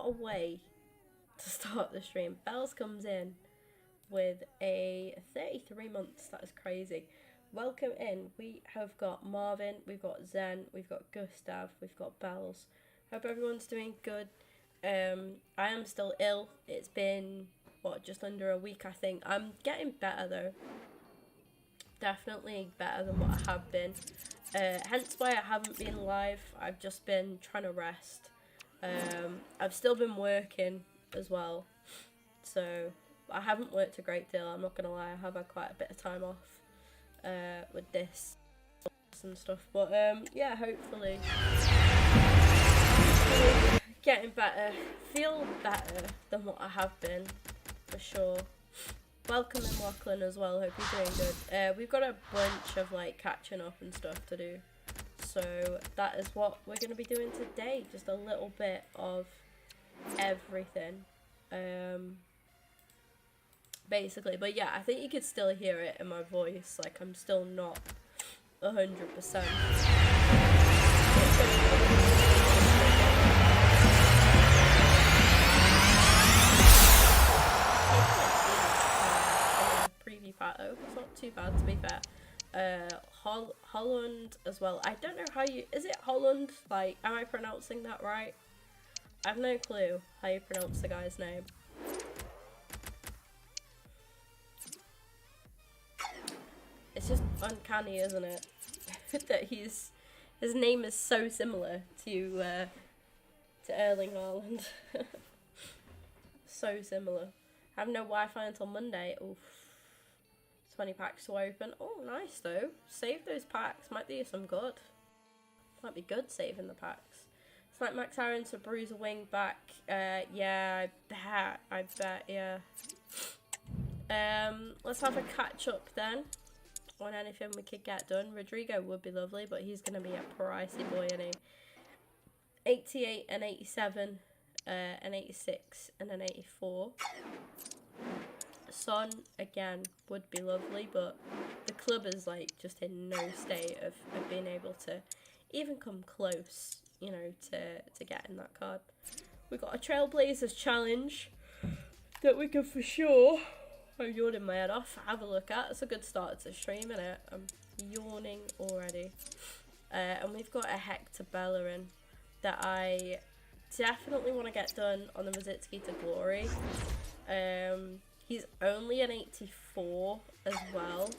what a way to start the stream. Bells comes in with a 33 months. That is crazy. Welcome in. We have got Marvin, we've got Zen, we've got Gustav, we've got Bells. Hope everyone's doing good. I am still ill. It's been, what, just under a week, I think. I'm getting better though. Definitely better than what I have been. Hence why I haven't been live. I've just been trying to rest. I've still been working as well. So I haven't worked a great deal, I'm not going to lie. I have had quite a bit of time off with this and stuff. But yeah, hopefully getting better. Feel better than what I have been, for sure. Welcome in Lachlan as well, hope you're doing good. We've got a bunch of like catching up and stuff to do. So that is what we're going to be doing today. Just a little bit of everything. Basically, but yeah, I think you could still hear it in my voice, like I'm still not 100%. Preview photo, it's not too bad to be fair. Holland as well. I don't know how you, is it Holland? Like, am I pronouncing that right? I have no clue how you pronounce the guy's name. It's just uncanny, isn't it? That his name is so similar to Erling Haaland. So similar. I have no Wi-Fi until Monday. Oof. 20 packs to open. Oh, nice though. Save those packs. Might do you some good. Might be good saving the packs. It's like Max Aaron to bruise a wing back. Yeah, I bet, yeah. Let's have a catch up then on anything we could get done. Rodrigo would be lovely, but he's going to be a pricey boy, isn't he? 88 and 87, and 86 and an 84. Son, again, would be lovely, but the club is like just in no state of being able to even come close, you know, to getting that card. We got a Trailblazers challenge that we can for sure, I'm yawning my head off, have a look at. It's a good start to the stream, innit? I'm yawning already. And we've got a Hector Bellerin that I definitely want to get done on the Mazitsky to Glory. He's only an 84 as well,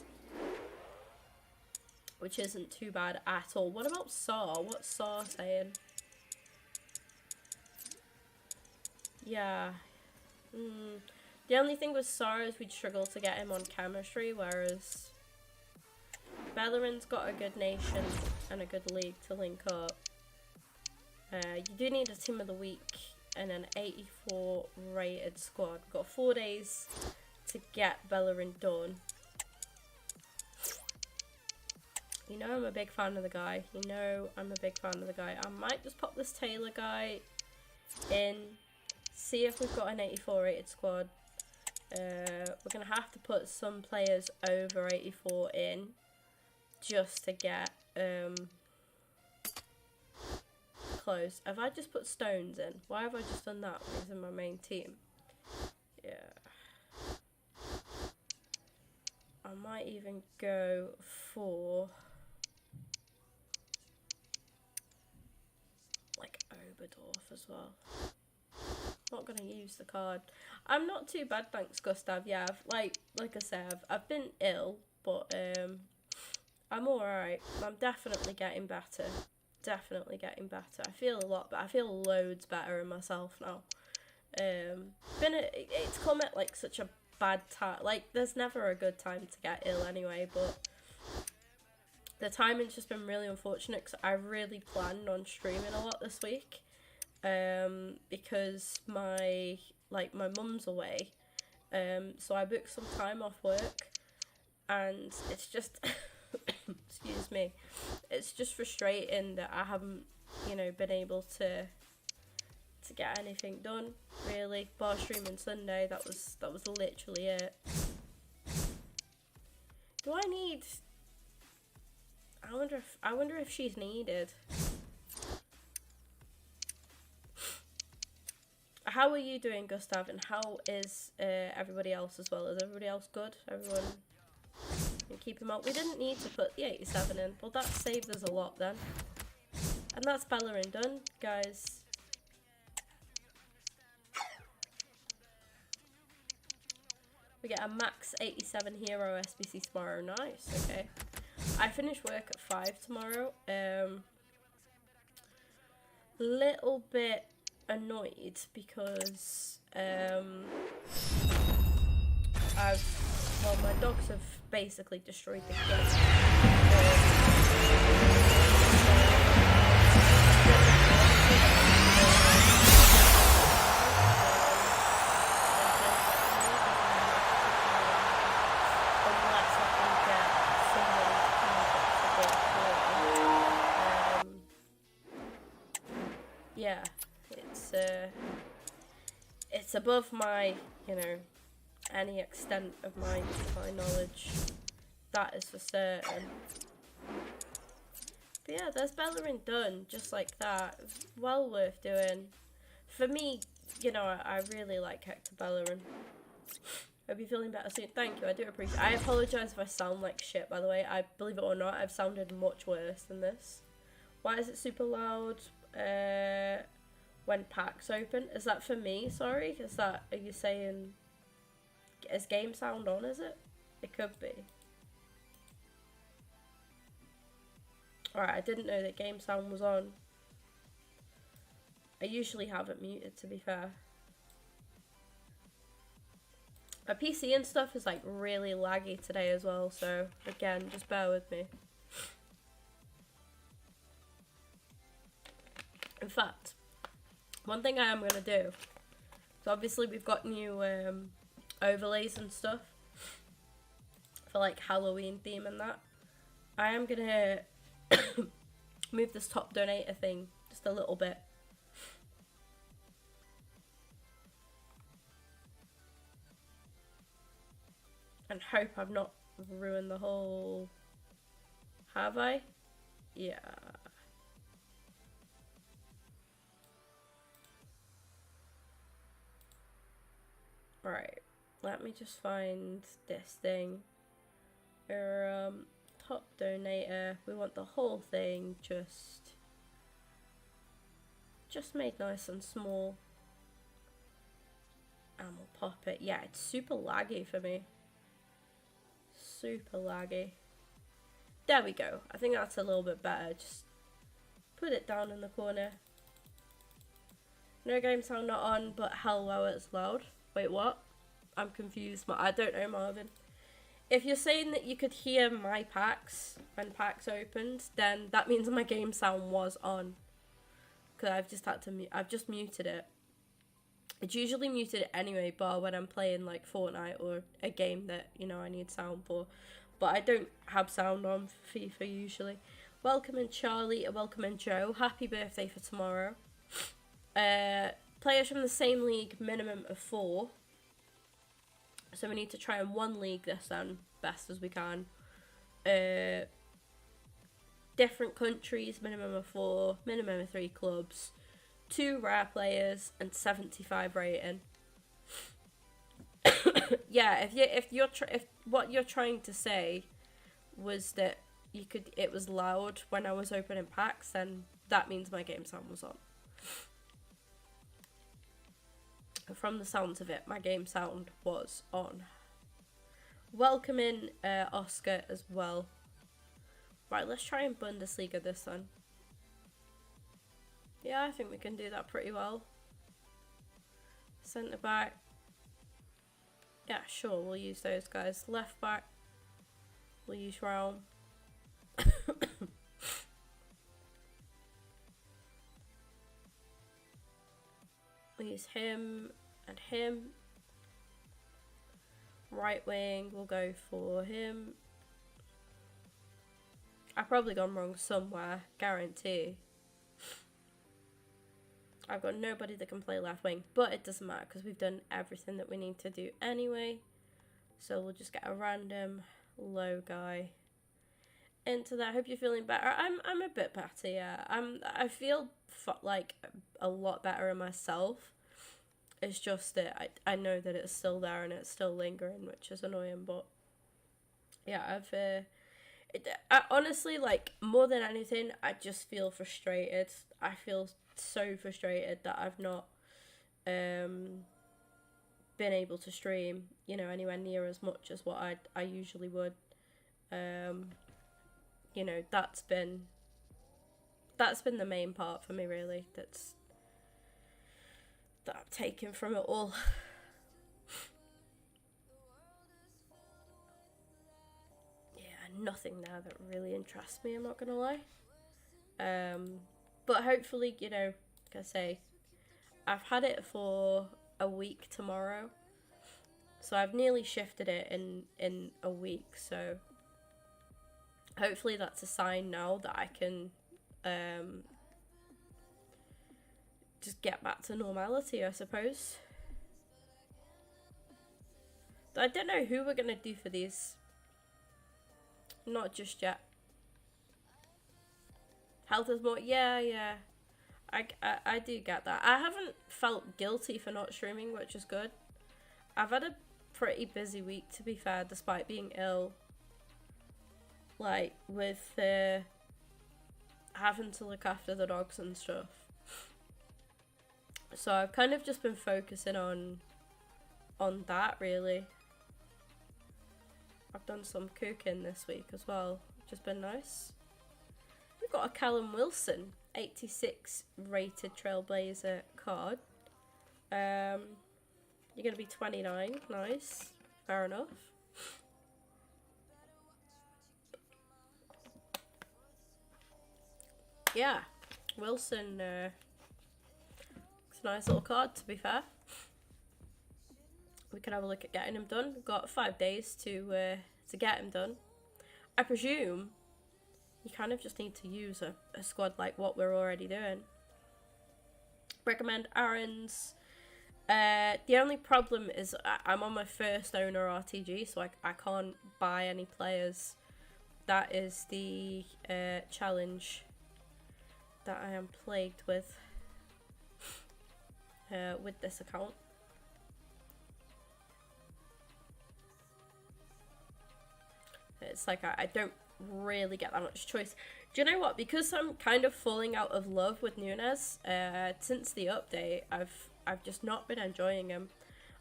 which isn't too bad at all. What about Saar? What's Saar saying? Yeah. The only thing with Saar is we'd struggle to get him on chemistry, whereas Bellerin's got a good nation and a good league to link up. You do need a team of the week and an 84 rated squad. We've got 4 days to get Bellerin done. You know I'm a big fan of the guy. You know I'm a big fan of the guy. I might just pop this Taylor guy in, see if we've got an 84 rated squad. We're going to have to put some players over 84 in just to get close. Have I just put Stones in? Why have I just done that when he's in my main team? Yeah. I might even go for like Oberdorf as well. Not gonna use the card. I'm not too bad, thanks Gustav. Yeah, like I said, I've been ill, but I'm alright. I'm definitely getting better. Definitely getting better. I feel a lot, but I feel loads better in myself now. It's come at like such a bad time. Like, there's never a good time to get ill anyway, but the timing's just been really unfortunate because I really planned on streaming a lot this week. Because my mum's away, so I booked some time off work, and it's just excuse me, it's just frustrating that I haven't, you know, been able to get anything done really. Bar streaming Sunday, that was literally it. Do I need, I wonder if she's needed. how are you doing, Gustav? And how is everybody else as well? Is everybody else good? Everyone can keep him up. We didn't need to put the 87 in. Well, that saved us a lot then. And that's Bellerin done, guys. We get a max 87 hero SBC tomorrow. Nice, okay. I finish work at 5 tomorrow. Little bit annoyed because my dogs have basically destroyed the club. Yeah, it's above my, you know, any extent of my knowledge. That is for certain. But yeah, there's Bellerin done, just like that. Well worth doing. For me, you know, I really like Hector Bellerin. Hope you're feeling better soon. Thank you, I do appreciate it. I apologise if I sound like shit, by the way. I believe it or not, I've sounded much worse than this. Why is it super loud? When packs open, is that for me? Sorry, are you saying is game sound on? Is it? It could be. Alright, I didn't know that game sound was on. I usually have it muted, to be fair. My PC and stuff is like really laggy today as well, so again, just bear with me. In fact, one thing I am going to do, so obviously we've got new overlays and stuff for like Halloween theme and that. I am going to move this top donator thing just a little bit. And hope I've not ruined the whole... Have I? Yeah. Right, let me just find this thing. Top donator. We want the whole thing just made nice and small. And we'll pop it. Yeah, it's super laggy for me. Super laggy. There we go. I think that's a little bit better. Just put it down in the corner. No game sound not on, but hello, it's loud. Wait, what? I'm confused. I don't know, Marvin. If you're saying that you could hear my packs when packs opened, then that means my game sound was on. Because I've just had to I've just muted it. It's usually muted anyway, bar when I'm playing like Fortnite or a game that, you know, I need sound for. But I don't have sound on for FIFA usually. Welcome in Charlie, and welcome in Joe. Happy birthday for tomorrow. Players from the same league, minimum of 4. So we need to try and one league this then, best as we can. Different countries, minimum of 4, minimum of 3 clubs, 2 rare players, and 75 rating. Yeah, if what you're trying to say was that it was loud when I was opening packs, then that means my game sound was on. From the sounds of it, my game sound was on. Welcome in Oscar as well. Right, let's try and Bundesliga this one. Yeah, I think we can do that pretty well. Centre back. Yeah, sure, we'll use those guys. Left back. We'll use Raum. We'll use him and him. Right wing, we'll go for him. I've probably gone wrong somewhere, guarantee. I've got nobody that can play left wing, but it doesn't matter because we've done everything that we need to do anyway. So we'll just get a random low guy into that. I hope you're feeling better. I'm a bit better, yeah. I feel like a lot better in myself. It's just that I know that it's still there and it's still lingering, which is annoying. But yeah, I honestly, like, more than anything, I just feel frustrated. I feel so frustrated that I've not been able to stream, you know, anywhere near as much as what I usually would. You know, that's been the main part for me, really. That I've taken from it all. Yeah, nothing there that really interests me, I'm not gonna lie. But hopefully, you know, like I say, I've had it for a week tomorrow, so I've nearly shifted it in a week. So hopefully that's a sign now that I can just get back to normality, I suppose. I don't know who we're gonna do for these. Not just yet. Health is more. Yeah. I do get that. I haven't felt guilty for not streaming, which is good. I've had a pretty busy week, to be fair, despite being ill. Like, with having to look after the dogs and stuff. So I've kind of just been focusing on that, really. I've done some cooking this week as well, which has been nice. We've got a Callum Wilson 86 rated Trailblazer card. You're gonna be 29. Nice, fair enough. Yeah, Wilson. It's a nice little card, to be fair. We can have a look at getting him done. We've got 5 days to get him done. I presume you kind of just need to use a squad like what we're already doing. Recommend Aaron's. The only problem is I'm on my first owner RTG, so I can't buy any players. That is the challenge that I am plagued with this account. It's like I don't really get that much choice. Do you know what? Because I'm kind of falling out of love with Nunes since the update, I've just not been enjoying him.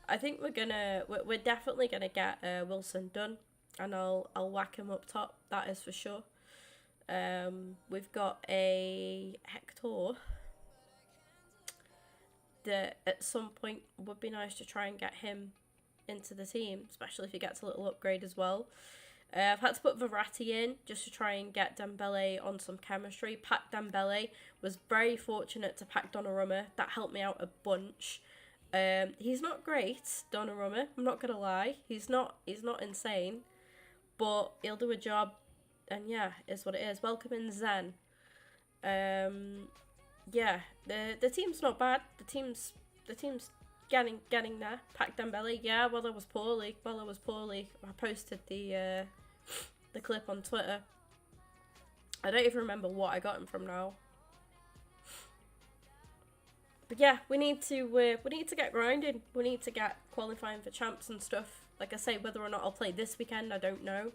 I think we're definitely gonna get Wilson done, and I'll whack him up top. That is for sure. We've got a Hector that at some point would be nice to try and get him into the team, especially if he gets a little upgrade as well. I've had to put Verratti in just to try and get Dembele on some chemistry. Pack Dembele, was very fortunate to pack Donnarumma. That helped me out a bunch. He's not great, Donnarumma, I'm not gonna lie. He's not insane, but he'll do a job, and yeah, is what it is. Welcome in Zen. Yeah, the team's not bad. The team's getting there. Pack Dembele, yeah. Well, I was poorly. I posted the clip on Twitter. I don't even remember what I got him from now. But yeah, we need to get grinding. We need to get qualifying for champs and stuff. Like I say, whether or not I'll play this weekend, I don't know.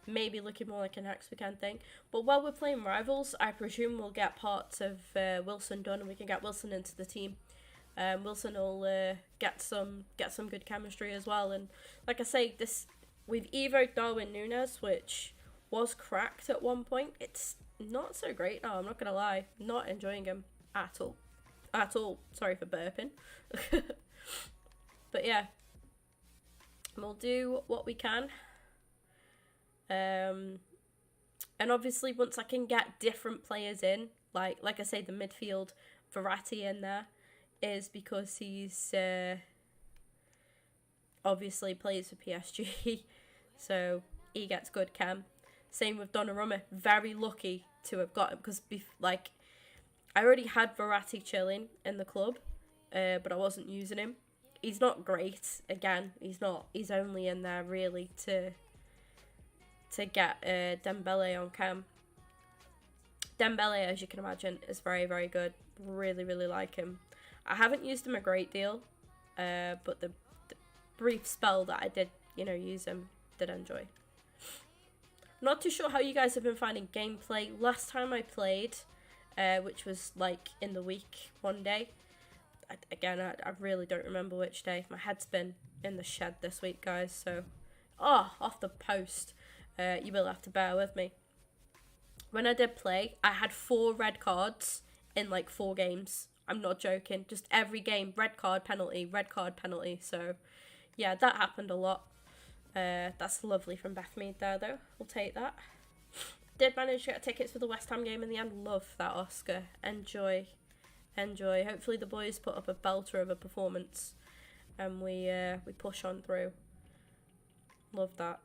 Maybe looking more like a next weekend thing. But while we're playing rivals, I presume we'll get parts of Wilson done, and we can get Wilson into the team. Wilson will get some good chemistry as well. And like I say, we've evoed Darwin Núñez, which was cracked at one point. It's not so great now, I'm not gonna lie. Not enjoying him at all. Sorry for burping. But yeah, we'll do what we can. And obviously once I can get different players in, like I say, the midfield, Verratti in there, is because he's obviously plays for PSG, so he gets good chem. Same with Donnarumma, very lucky to have got him, because I already had Verratti chilling in the club, but I wasn't using him. He's not great, again, he's only in there really to get Dembele on cam. Dembele, as you can imagine, is very, very good. Really, really like him. I haven't used him a great deal, but the brief spell that I did, you know, use them, did enjoy. Not too sure how you guys have been finding gameplay. Last time I played, which was like in the week, one day. I really don't remember which day. My head's been in the shed this week, guys, so... off the post. You will have to bear with me. When I did play, I had 4 red cards in like 4 games. I'm not joking. Just every game, red card, penalty, red card, penalty. So, yeah, that happened a lot. That's lovely from Bethmead there, though. We'll take that. Did manage to get tickets for the West Ham game in the end. Love that, Oscar. Enjoy. Hopefully the boys put up a belter of a performance and we push on through. Love that.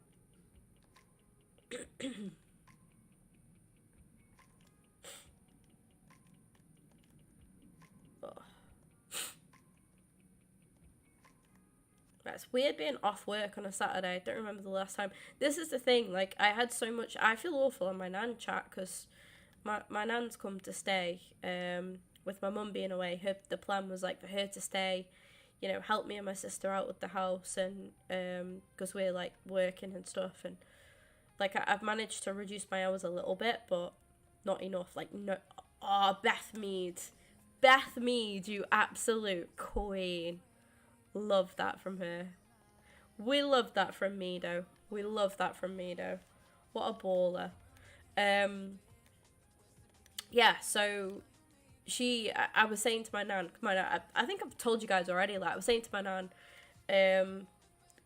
It's weird being off work on a Saturday. I don't remember the last time. This is the thing, like, I had so much... I feel awful on my nan chat, because my nan's come to stay, with my mum being away. The plan was, like, for her to stay, you know, help me and my sister out with the house, and, because we're, like, working and stuff, and, like, I've managed to reduce my hours a little bit, but not enough, like, no... Oh, Bethmead, you absolute queen. Love that from her. We love that from Mido. What a baller. Yeah, so I was saying to my nan, I think I've told you guys already, like, I was saying to my nan,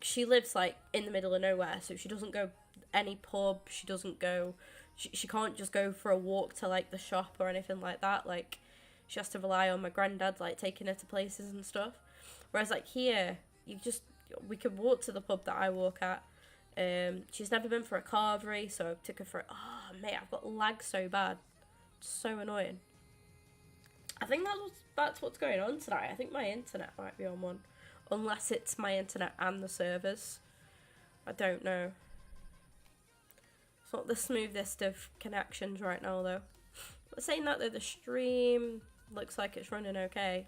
she lives, like, in the middle of nowhere, so she doesn't go any pub, she doesn't go, she can't just go for a walk to, like, the shop or anything like that, like, she has to rely on my granddad, like, taking her to places and stuff. Whereas, like, here, we could walk to the pub that I walk at. She's never been for a carvery, so I took her for... Oh, mate, I've got lag so bad. It's so annoying. I think that's what's going on tonight. I think my internet might be on one. Unless it's my internet and the servers. I don't know. It's not the smoothest of connections right now, though. But saying that, though, the stream looks like it's running okay.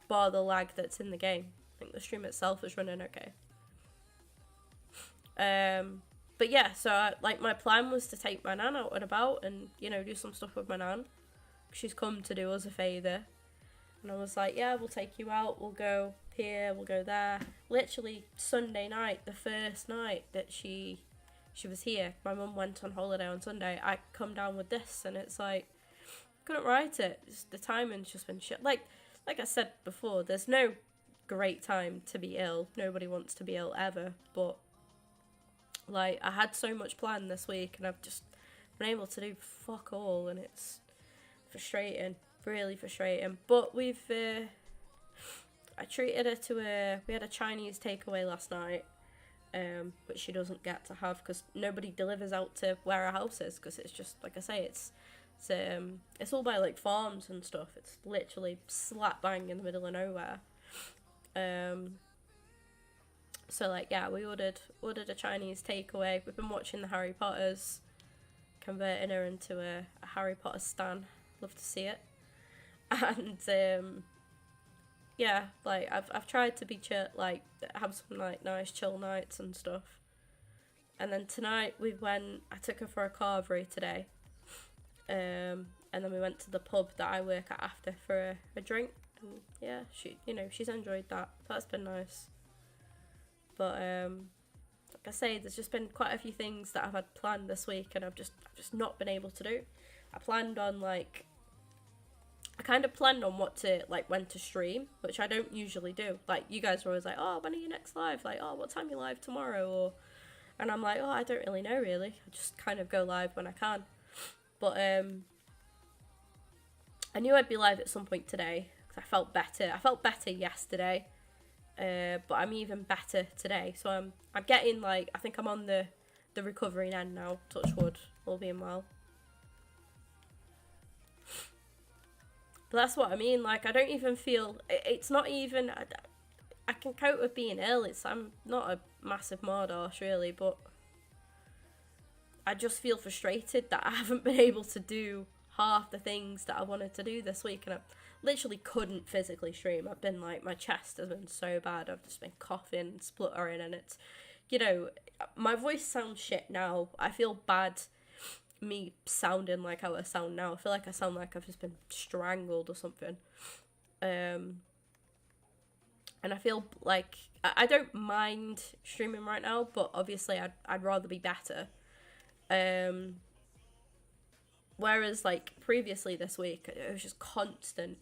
Bar the lag that's in the game. I think the stream itself is running okay. But yeah, so like my plan was to take my nan out and about and, you know, do some stuff with my nan. She's come to do us a favour. And I was like, yeah, we'll take you out, we'll go here, we'll go there. Literally Sunday night, the first night that she was here, my mum went on holiday on Sunday, I come down with this and it's like, couldn't write it. The timing's just been shit. Like I said before, there's no great time to be ill. Nobody wants to be ill ever. But, like, I had so much planned this week and I've just been able to do fuck all. And it's frustrating. Really frustrating. But I treated her to we had a Chinese takeaway last night. Which she doesn't get to have because nobody delivers out to where our house is. Because it's just, like I say, it's all by, like, farms and stuff. It's literally slap bang in the middle of nowhere. So, like, yeah, we ordered a Chinese takeaway. We've been watching the Harry Potters, converting her into a Harry Potter stan. Love to see it. And, yeah, like, I've tried to be chill, like, have some, like, nice chill nights and stuff. And then tonight I took her for a carvery today. And then we went to the pub that I work at after for a drink. And yeah, she's enjoyed that. That's been nice. But like I say, there's just been quite a few things that I've had planned this week, and I've just not been able to do. I kind of planned on when to stream, which I don't usually do. Like, you guys are always like, oh, when are you next live? Like, oh, what time are you live tomorrow? And I'm like, oh, I don't really know, really. I just kind of go live when I can. But I knew I'd be live at some point today because I felt better. I felt better yesterday, but I'm even better today. So I'm getting, like, I think I'm on the recovering end now. Touch wood, all being well. But that's what I mean. Like, I don't even feel. It's not even. I can cope with being ill. I'm not a massive mardarse really, but I just feel frustrated that I haven't been able to do half the things that I wanted to do this week. And literally couldn't physically stream. I've been like, my chest has been so bad. I've just been coughing, spluttering, and it's, you know, my voice sounds shit now. I feel bad me sounding like how I sound now. I feel like I sound like I've just been strangled or something. And I feel like I don't mind streaming right now, but obviously I'd rather be better. Whereas like previously this week, it was just constant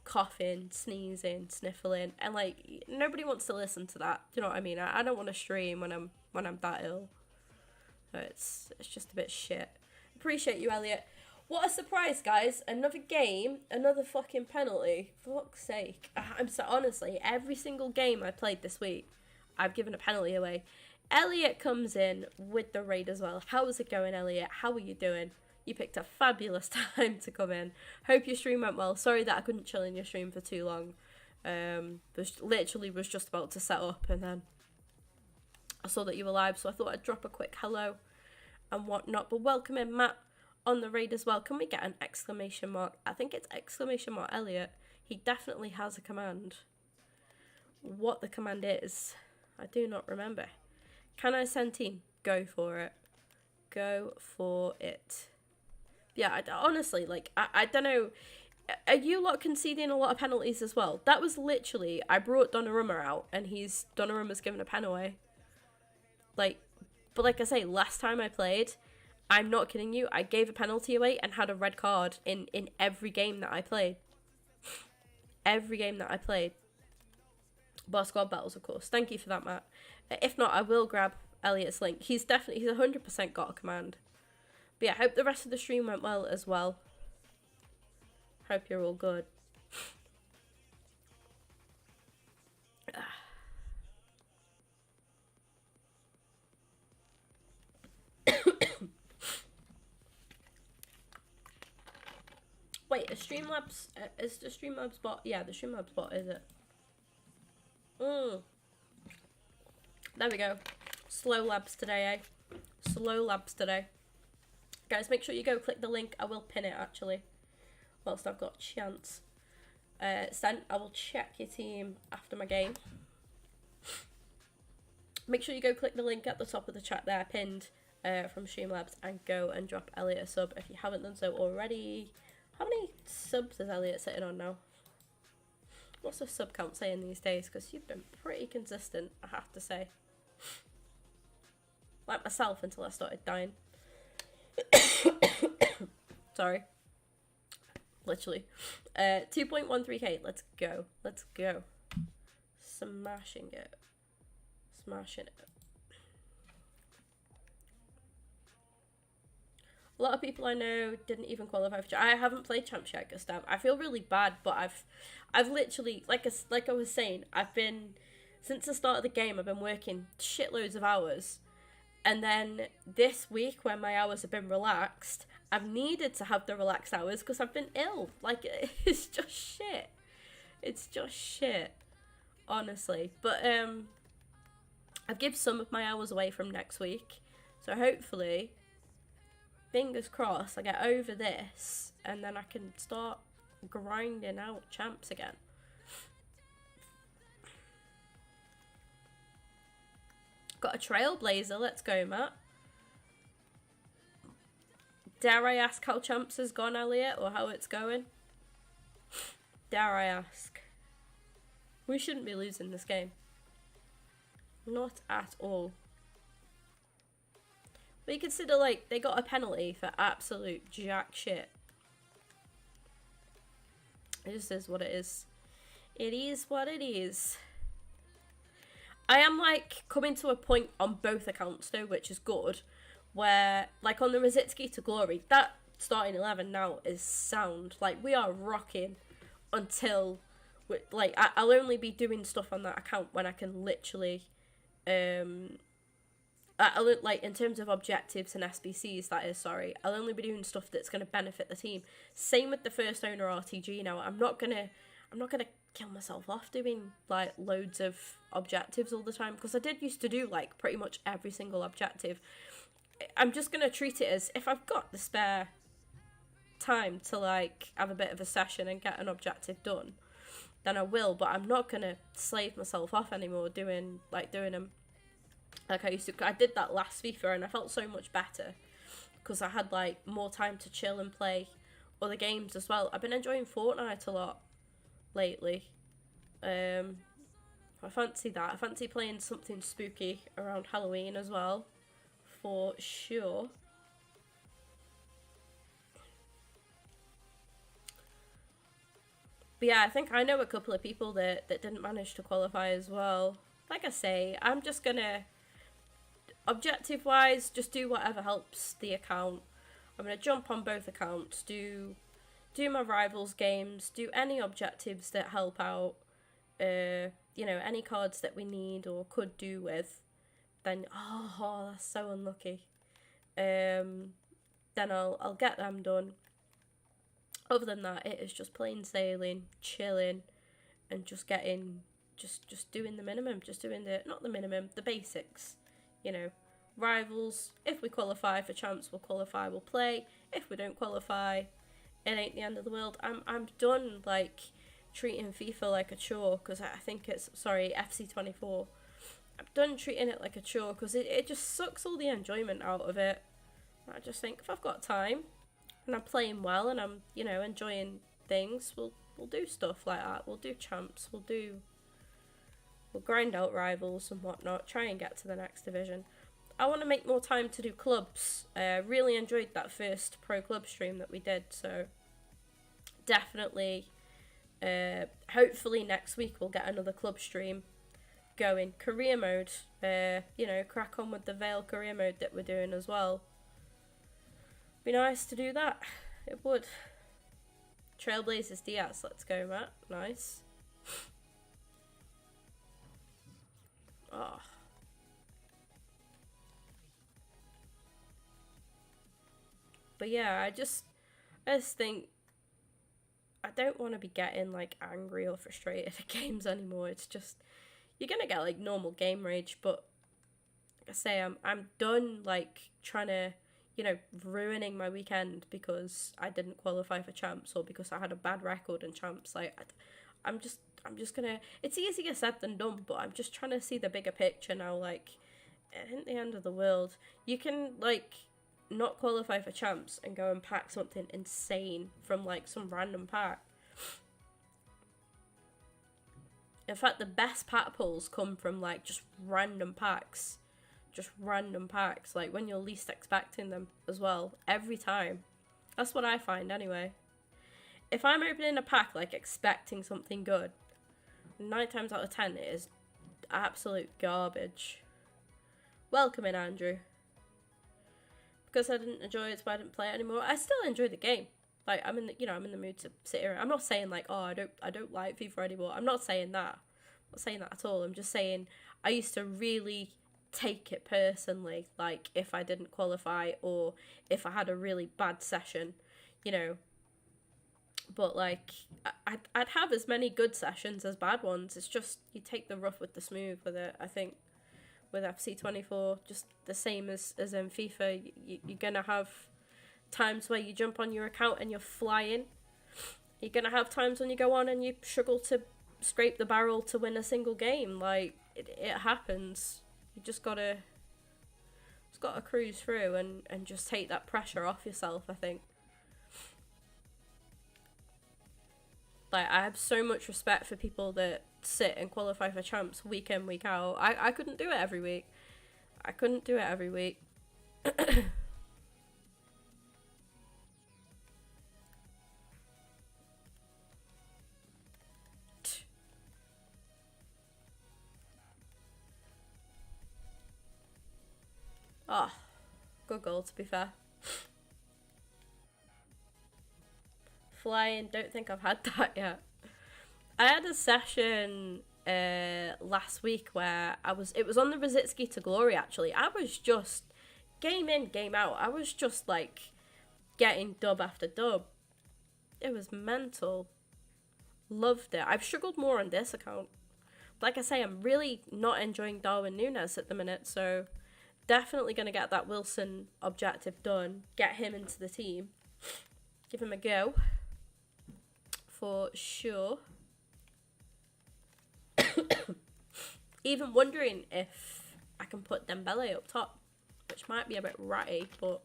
coughing, sneezing, sniffling, and like nobody wants to listen to that. Do you know what I mean? I don't want to stream when I'm that ill. So it's just a bit shit. Appreciate you, Elliot. What a surprise, guys. Another game, another fucking penalty. For fuck's sake. I'm so, honestly, every single game I played this week, I've given a penalty away. Elliot comes in with the raid as well. How's it going, Elliot? How are you doing? You picked a fabulous time to come in. Hope your stream went well. Sorry that I couldn't chill in your stream for too long. Literally was just about to set up, and then I saw that you were live, so I thought I'd drop a quick hello and whatnot. But welcome in, Matt, on the raid as well. Can we get an exclamation mark? I think it's exclamation mark Elliot. He definitely has a command. What the command is, I do not remember. Can I send team? Go for it. Go for it. Yeah, honestly, like, I don't know. Are you lot conceding a lot of penalties as well? That was literally, I brought Donnarumma out, and Donnarumma's given a pen away. Like, but like I say, last time I played, I'm not kidding you, I gave a penalty away and had a red card in every game that I played. Every game that I played. Bar squad battles, of course. Thank you for that, Matt. If not, I will grab Elliot's link. He's 100% got a command. But yeah, hope the rest of the stream went well as well. Hope you're all good. Wait, is the Streamlabs bot? Yeah, the Streamlabs bot, is it? There we go. Slow labs today, eh? Slow labs today. Guys, make sure you go click the link. I will pin it, actually. Whilst I've got a chance. Sent. I will check your team after my game. Make sure you go click the link at the top of the chat there, pinned from Streamlabs, and go and drop Elliot a sub if you haven't done so already. How many subs is Elliot sitting on now? What's the sub count saying these days? Because you've been pretty consistent, I have to say. Like myself until I started dying. Sorry. Literally. 2.13k. Let's go. Let's go. Smashing it. Smashing it. A lot of people I know didn't even qualify for. I haven't played champs yet, Gustav. I feel really bad, but I've literally, like I was saying, I've been, since the start of the game, I've been working shitloads of hours. And then this week, when my hours have been relaxed, I've needed to have the relaxed hours because I've been ill. Like, it's just shit. It's just shit. Honestly. But, I've given some of my hours away from next week. So hopefully, fingers crossed, I get over this and then I can start grinding out champs again. Got a trailblazer, let's go, Matt. Dare I ask how champs has gone, Elliot, or how it's going? Dare I ask? We shouldn't be losing this game. Not at all. But you consider, like, they got a penalty for absolute jack shit. It just is what it is. It is what it is. I am, like, coming to a point on both accounts, though, which is good, where, like, on the Rositsky to Glory, that starting 11 now is sound. Like, we are rocking until, like, I'll only be doing stuff on that account when I can literally, like, in terms of objectives and SBCs, that is, sorry, I'll only be doing stuff that's going to benefit the team. Same with the first owner RTG now. I'm not gonna kill myself off doing, like, loads of objectives all the time, because I did used to do, like, pretty much every single objective. I'm just gonna treat it as, if I've got the spare time to like have a bit of a session and get an objective done, then I will. But I'm not gonna slave myself off anymore doing them like I used to. I did that last FIFA and I felt so much better because I had like more time to chill and play other games as well. I've been enjoying Fortnite a lot lately. I fancy that. I fancy playing something spooky around Halloween as well, for sure. But yeah, I think I know a couple of people that didn't manage to qualify as well. Like I say, I'm just gonna, objective-wise, just do whatever helps the account. I'm gonna jump on both accounts, do my rivals games, do any objectives that help out, you know, any cards that we need or could do with. Then, oh, that's so unlucky. Then I'll get them done. Other than that, it is just plain sailing, chilling, and just getting, just doing the minimum, just doing not the minimum, the basics, you know. Rivals, if we qualify for champs, we'll qualify, we'll play. If we don't qualify, it ain't the end of the world. I'm done, like, treating FIFA like a chore, because I think it's, sorry, FC24. I'm done treating it like a chore, because it just sucks all the enjoyment out of it. I just think, if I've got time, and I'm playing well, and I'm, you know, enjoying things, we'll do stuff like that. We'll do champs, we'll grind out rivals and whatnot, try and get to the next division. I want to make more time to do clubs. Really enjoyed that first pro club stream that we did, so definitely, hopefully next week we'll get another club stream going. Career mode, you know, crack on with the Veil career mode that we're doing as well. Be nice to do that, it would. Trailblazers Diaz, let's go, Matt, nice. Oh. But yeah, I just think I don't want to be getting like angry or frustrated at games anymore. It's just, you're gonna get like normal game rage, but like I say, I'm done like trying to, you know, ruining my weekend because I didn't qualify for champs or because I had a bad record in champs. Like I'm just gonna, it's easier said than done, but I'm just trying to see the bigger picture now. Like, it ain't the end of the world. You can like not qualify for champs and go and pack something insane from like some random pack. In fact, the best pack pulls come from like just random packs, like when you're least expecting them as well, every time. That's what I find anyway. If I'm opening a pack like expecting something good, 9 times out of 10 it is absolute garbage. Welcome in, Andrew. Because I didn't enjoy it, so I didn't play it anymore. I still enjoy the game. Like, I'm in the mood to sit here. I'm not saying like, oh, I don't like FIFA anymore. I'm not saying that. I'm not saying that at all. I'm just saying I used to really take it personally, like if I didn't qualify or if I had a really bad session, you know. But like, I'd have as many good sessions as bad ones. It's just you take the rough with the smooth with it, I think. With FC24, just the same as in FIFA, you're going to have times where you jump on your account and you're flying. You're going to have times when you go on and you struggle to scrape the barrel to win a single game. Like, it happens. You just got to cruise through and just take that pressure off yourself, I think. Like, I have so much respect for people that sit and qualify for champs week in, week out. I couldn't do it every week. Oh, good goal to be fair. Flying, don't think I've had that yet. I had a session last week where it was on the Rositsky to Glory actually. I was just game in, game out. I was just like getting dub after dub. It was mental. Loved it. I've struggled more on this account. Like I say, I'm really not enjoying Darwin Núñez at the minute, so definitely going to get that Wilson objective done, get him into the team. give him a go. For sure. Even wondering if I can put Dembele up top, which might be a bit ratty, but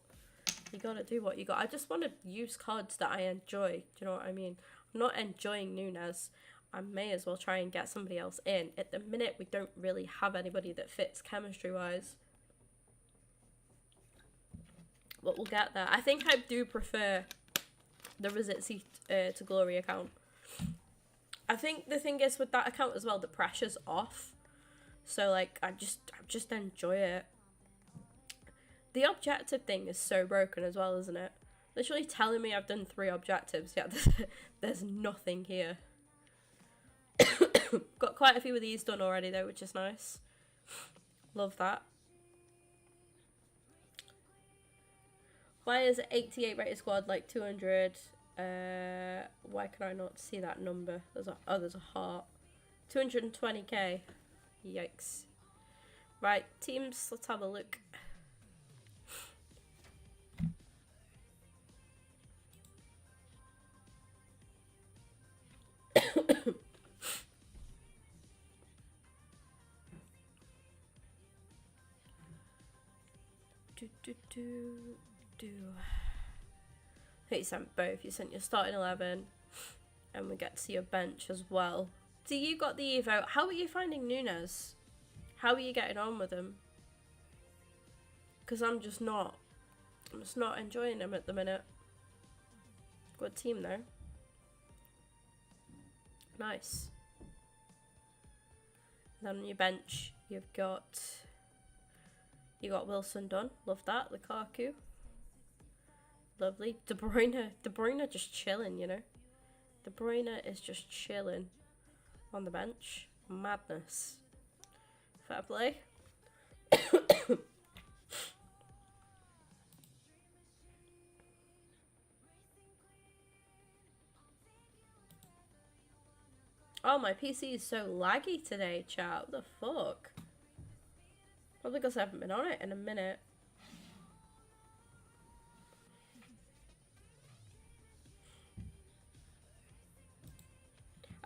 you gotta do what you got. I just want to use cards that I enjoy. Do you know what I mean? I'm not enjoying Nunes. I may as well try and get somebody else in. At the minute, we don't really have anybody that fits chemistry-wise. But we'll get there. I think I do prefer the Rizitzi to Glory account. I think the thing is with that account as well, the pressure's off. So, like, I just enjoy it. The objective thing is so broken as well, isn't it? Literally telling me I've done 3 objectives, yet there's nothing here. Got quite a few of these done already, though, which is nice. Love that. Why is it 88 rated squad like 200? Why can I not see that number? There's a heart. 220k. Yikes. Right, teams, let's have a look. You sent both. You sent your starting 11, and we get to see your bench as well. So you got the Evo. How are you finding Nunes? How are you getting on with him? Because I'm just not enjoying him at the minute. Good team though. Nice. Then on your bench, you got Wilson done. Love that. Lukaku. Lovely. De Bruyne just chilling, you know. De Bruyne is just chilling on the bench. Madness. Fair play. Oh, my PC is so laggy today, chat. What the fuck? Probably because I haven't been on it in a minute.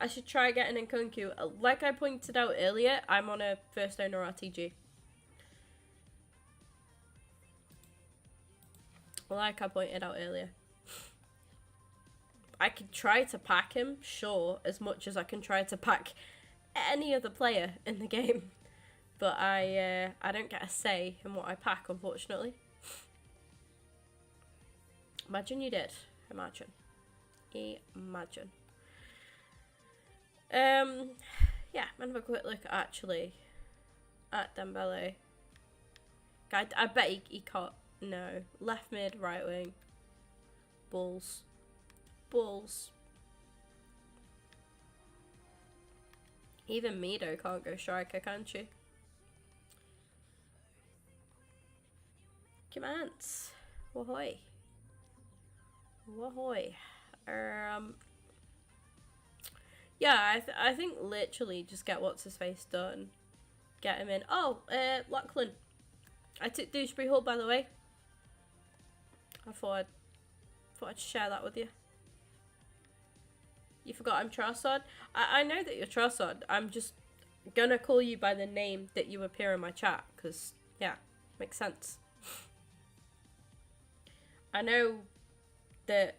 I should try getting in Kunku. Like I pointed out earlier, I'm on a first owner RTG. Like I pointed out earlier. I could try to pack him, sure, as much as I can try to pack any other player in the game. But I don't get a say in what I pack, unfortunately. Imagine you did. Imagine. Imagine. Yeah, I'm gonna have a quick look actually at Dembele. I bet he can't. No. Left mid, right wing. Balls. Balls. Even Mido can't go striker, can she? Commands. Wahoy. Wahoy. Yeah, I think literally just get what's his face done. Get him in. Oh, Lachlan. I took Dewsbury Hall, by the way. I thought I'd share that with you. You forgot I'm Trossard? I know that you're Trossard. I'm just gonna call you by the name that you appear in my chat, because, yeah, makes sense. I know that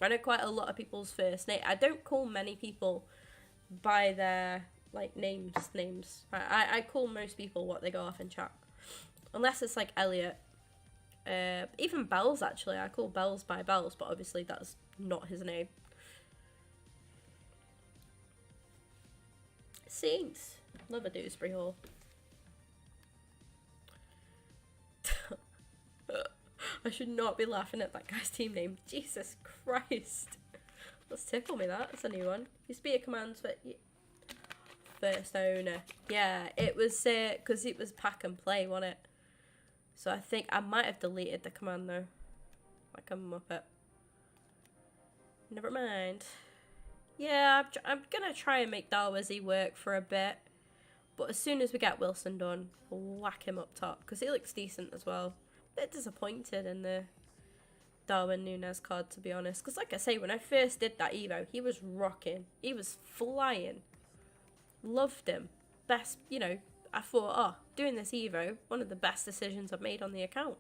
I know quite a lot of people's first name. I don't call many people by their, like, names. I call most people what they go off in chat. Unless it's, like, Elliot. Even Bells, actually. I call Bells by Bells, but obviously that's not his name. Saints. Love a Dewsbury Hall. I should not be laughing at that guy's team name. Jesus Christ. Let's tickle me that. That's a new one. Used to be a command for first owner. Yeah, it was because it was pack and play, wasn't it? So I think I might have deleted the command though. Like a muppet. Never mind. Yeah, I'm gonna try and make Darwizi work for a bit. But as soon as we get Wilson done, we'll whack him up top. Because he looks decent as well. A bit disappointed in the Darwin Núñez card, to be honest. Because like I say, when I first did that Evo, he was rocking. He was flying. Loved him. Best, you know, I thought, oh, doing this Evo, one of the best decisions I've made on the account.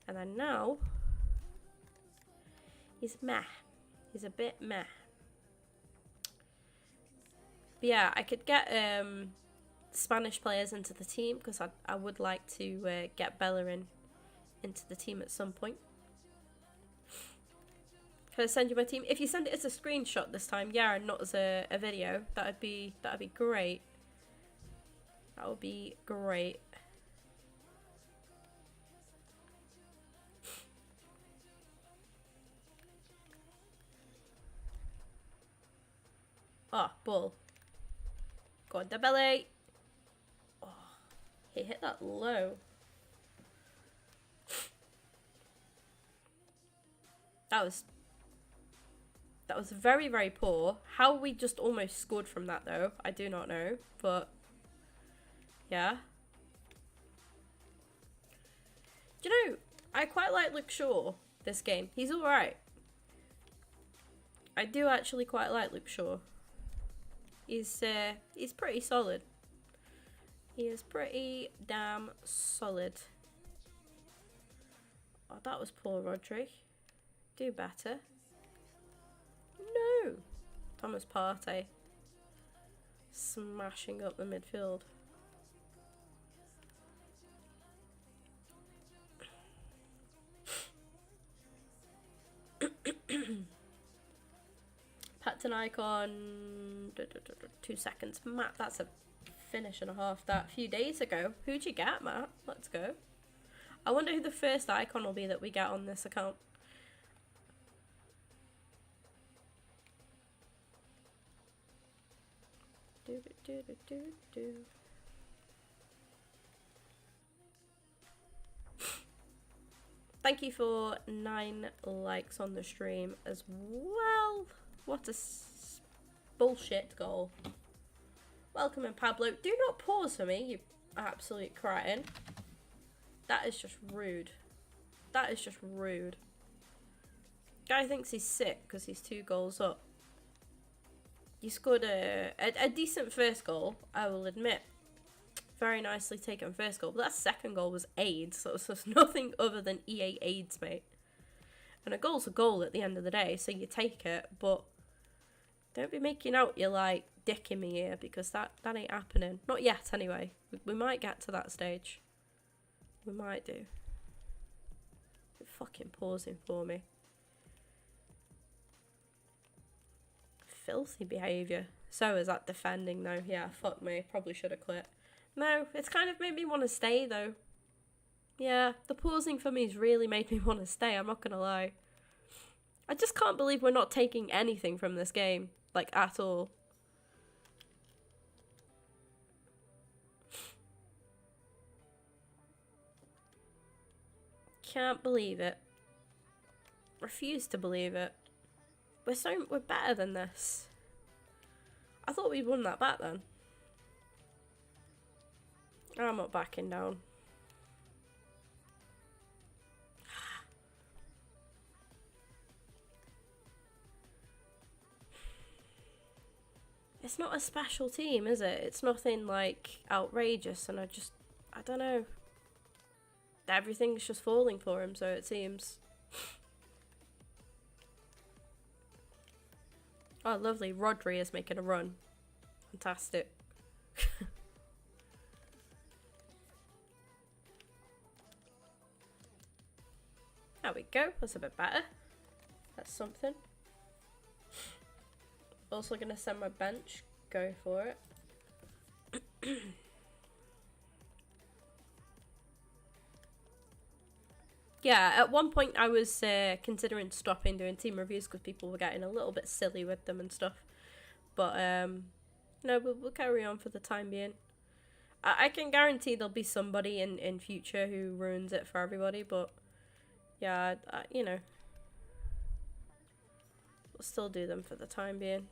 And then now, he's meh. He's a bit meh. But yeah, I could get Spanish players into the team because I would like to get Bellerin into the team at some point. Can I send you my team? If you send it as a screenshot this time, yeah, and not as a video, that'd be great. That would be great. Oh, ball. Go on, the belly. Oh, he hit that low. That was very, very poor. How we just almost scored from that, though, I do not know. But, yeah. Do you know, I quite like Luke Shaw this game. He's alright. I do actually quite like Luke Shaw. He's pretty solid. He is pretty damn solid. Oh, that was poor, Rodri. Do better. No! Thomas Partey. Smashing up the midfield. Patton icon. 2 seconds. Matt, that's a finish and a half that a few days ago. Who'd you get, Matt? Let's go. I wonder who the first icon will be that we get on this account. Thank you for 9 likes on the stream as well. What a bullshit goal. Welcome in, Pablo. Do not pause for me, you absolute cretin. That is just rude. That is just rude. Guy thinks he's sick because he's 2 goals up. You scored a decent first goal, I will admit. Very nicely taken first goal. But that second goal was AIDS, so it was nothing other than EA AIDS, mate. And a goal's a goal at the end of the day, so you take it, but don't be making out you're like dicking me here, because that ain't happening. Not yet, anyway. We might get to that stage. We might do. You're fucking pausing for me. Filthy behaviour. So is that defending though. Yeah, fuck me. Probably should have quit. No, it's kind of made me want to stay though. Yeah, the pausing for me's really made me want to stay, I'm not gonna lie. I just can't believe we're not taking anything from this game. Like, at all. Can't believe it. Refuse to believe it. We're better than this. I thought we'd won that back then. I'm not backing down. It's not a special team, is it? It's nothing like outrageous, and I don't know. Everything's just falling for him, so it seems. Oh, lovely. Rodri is making a run. Fantastic. There we go. That's a bit better. That's something. Also going to send my bench. Go for it. Yeah, at one point I was considering stopping doing team reviews because people were getting a little bit silly with them and stuff. But, no, we'll carry on for the time being. I can guarantee there'll be somebody in future who ruins it for everybody, but, yeah, you know. We'll still do them for the time being.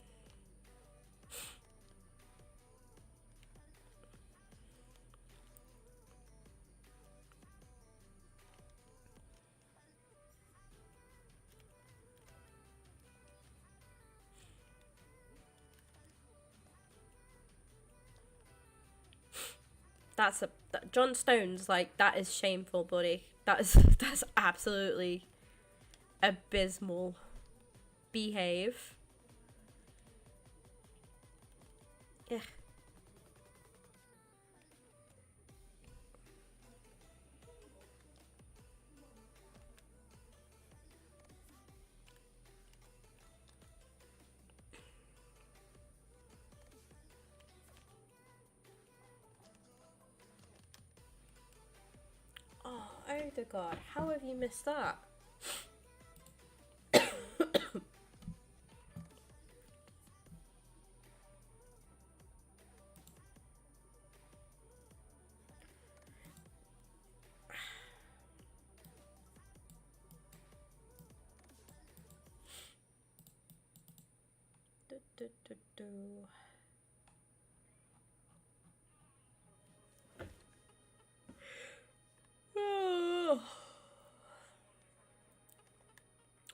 John Stone's like, that is shameful, buddy. That's absolutely abysmal. Behave. Yeah. Oh the god, how have you missed that?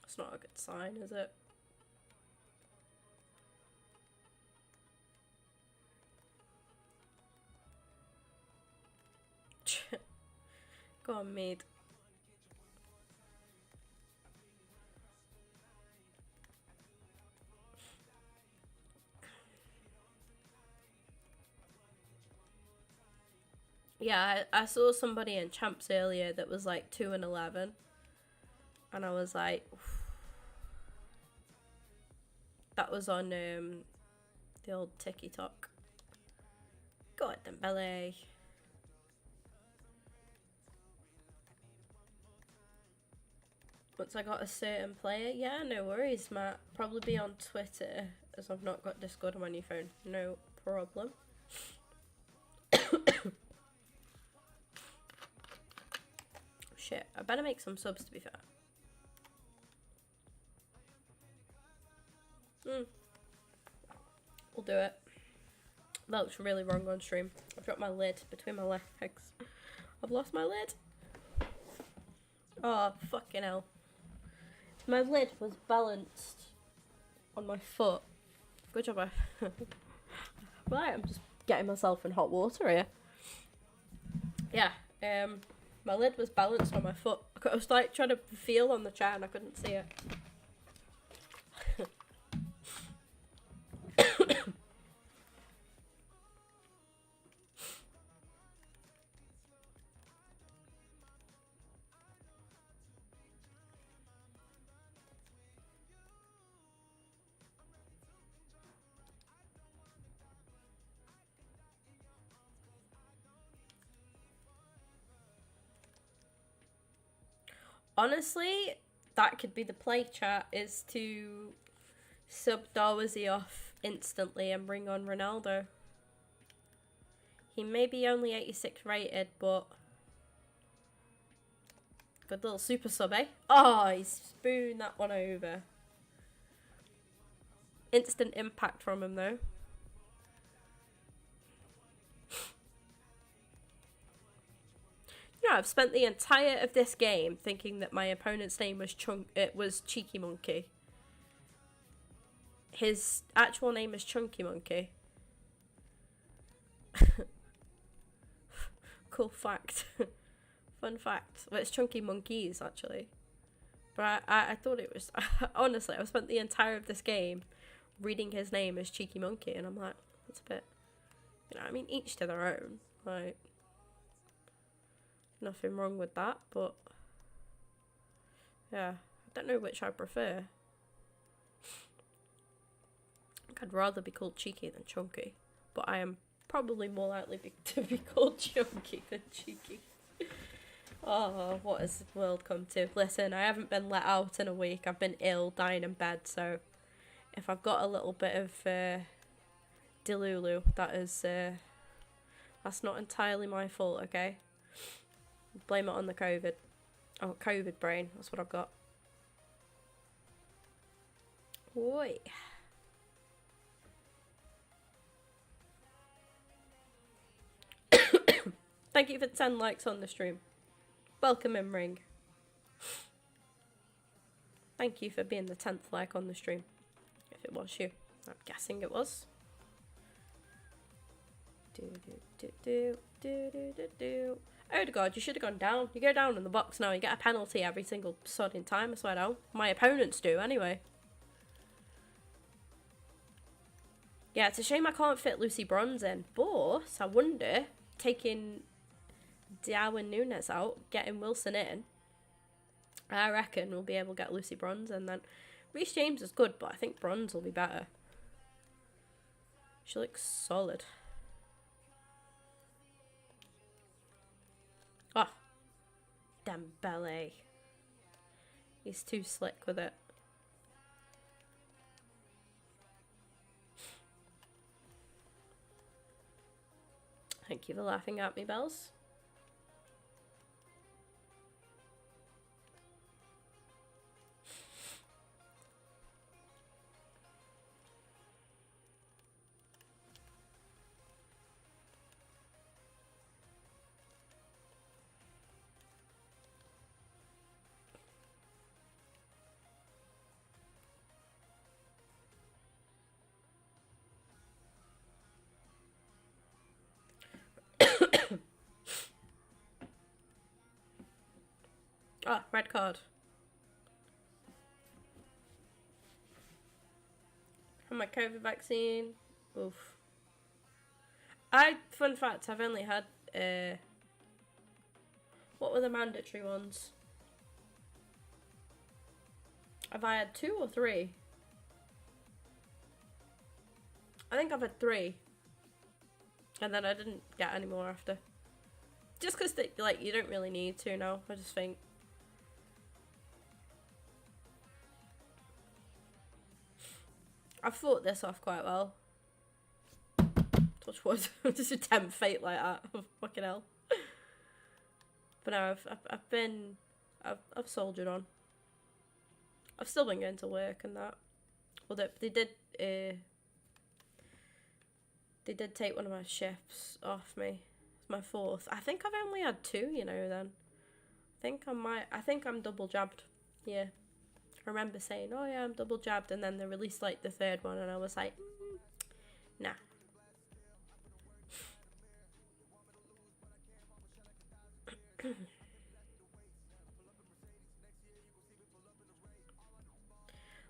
It's not a good sign, is it? Go on, mate. Yeah, I saw somebody in Champs earlier that was like 2-11. And I was like, that was on the old TikTok. Go on then, Belly. Once I got a certain player, yeah, no worries, Matt. Probably be on Twitter, as I've not got Discord on my new phone. No problem. Shit, I better make some subs, to be fair. We'll do it. That looks really wrong on stream. I've dropped my lid between my legs. I've lost my lid. Oh, fucking hell. My lid was balanced on my foot. Good job. Right, I'm just getting myself in hot water here. Yeah, my lid was balanced on my foot. I was like trying to feel on the chair and I couldn't see it. Honestly, that could be the play chat, is to sub Darwazy off instantly and bring on Ronaldo. He may be only 86 rated, but good little super sub, eh? Oh, he spooned that one over. Instant impact from him, though. Yeah, I've spent the entire of this game thinking that my opponent's name was Cheeky Monkey. His actual name is Chunky Monkey. Cool fact. Fun fact. Well, it's Chunky Monkeys, actually. But I thought it was... Honestly, I've spent the entire of this game reading his name as Cheeky Monkey, and I'm like, that's a bit... You know, I mean, each to their own. Like... Nothing wrong with that, but yeah, I don't know which I prefer. I think I'd rather be called Cheeky than Chunky, but I am probably more likely to be called Chunky than Cheeky. Oh, what has the world come to? Listen, I haven't been let out in a week. I've been ill, dying in bed, so if I've got a little bit of delulu, that's not entirely my fault, okay? Blame it on the COVID. Oh, COVID brain. That's what I've got. Oi. Thank you for 10 likes on the stream. Welcome in, Ring. Thank you for being the 10th like on the stream. If it was you. I'm guessing it was. Oh god, you should have gone down. You go down in the box now, you get a penalty every single sodding time, I swear down. My opponents do, anyway. Yeah, it's a shame I can't fit Lucy Bronze in, but I wonder, taking Darwin Núñez out, getting Wilson in, I reckon we'll be able to get Lucy Bronze, and then Reece James is good, but I think Bronze will be better. She looks solid. Oh, Dembele. He's too slick with it. Thank you for laughing at me, Bells. Oh, red card. From my COVID vaccine. Oof. Fun fact, I've only had, what were the mandatory ones? Have I had 2 or 3? I think I've had 3. And then I didn't get any more after. Just because, like, you don't really need to now, I just think. I've fought this off quite well. Touch wood. Just attempt fate like that. Fucking hell. But no, I've soldiered on. I've still been going to work and that. Well, they did take one of my shifts off me. It's my 4th. I think I've only had 2, you know, then. I think I'm double jabbed. Yeah. I remember saying, oh yeah, I'm double jabbed, and then they released like the 3rd one, and I was like, nah.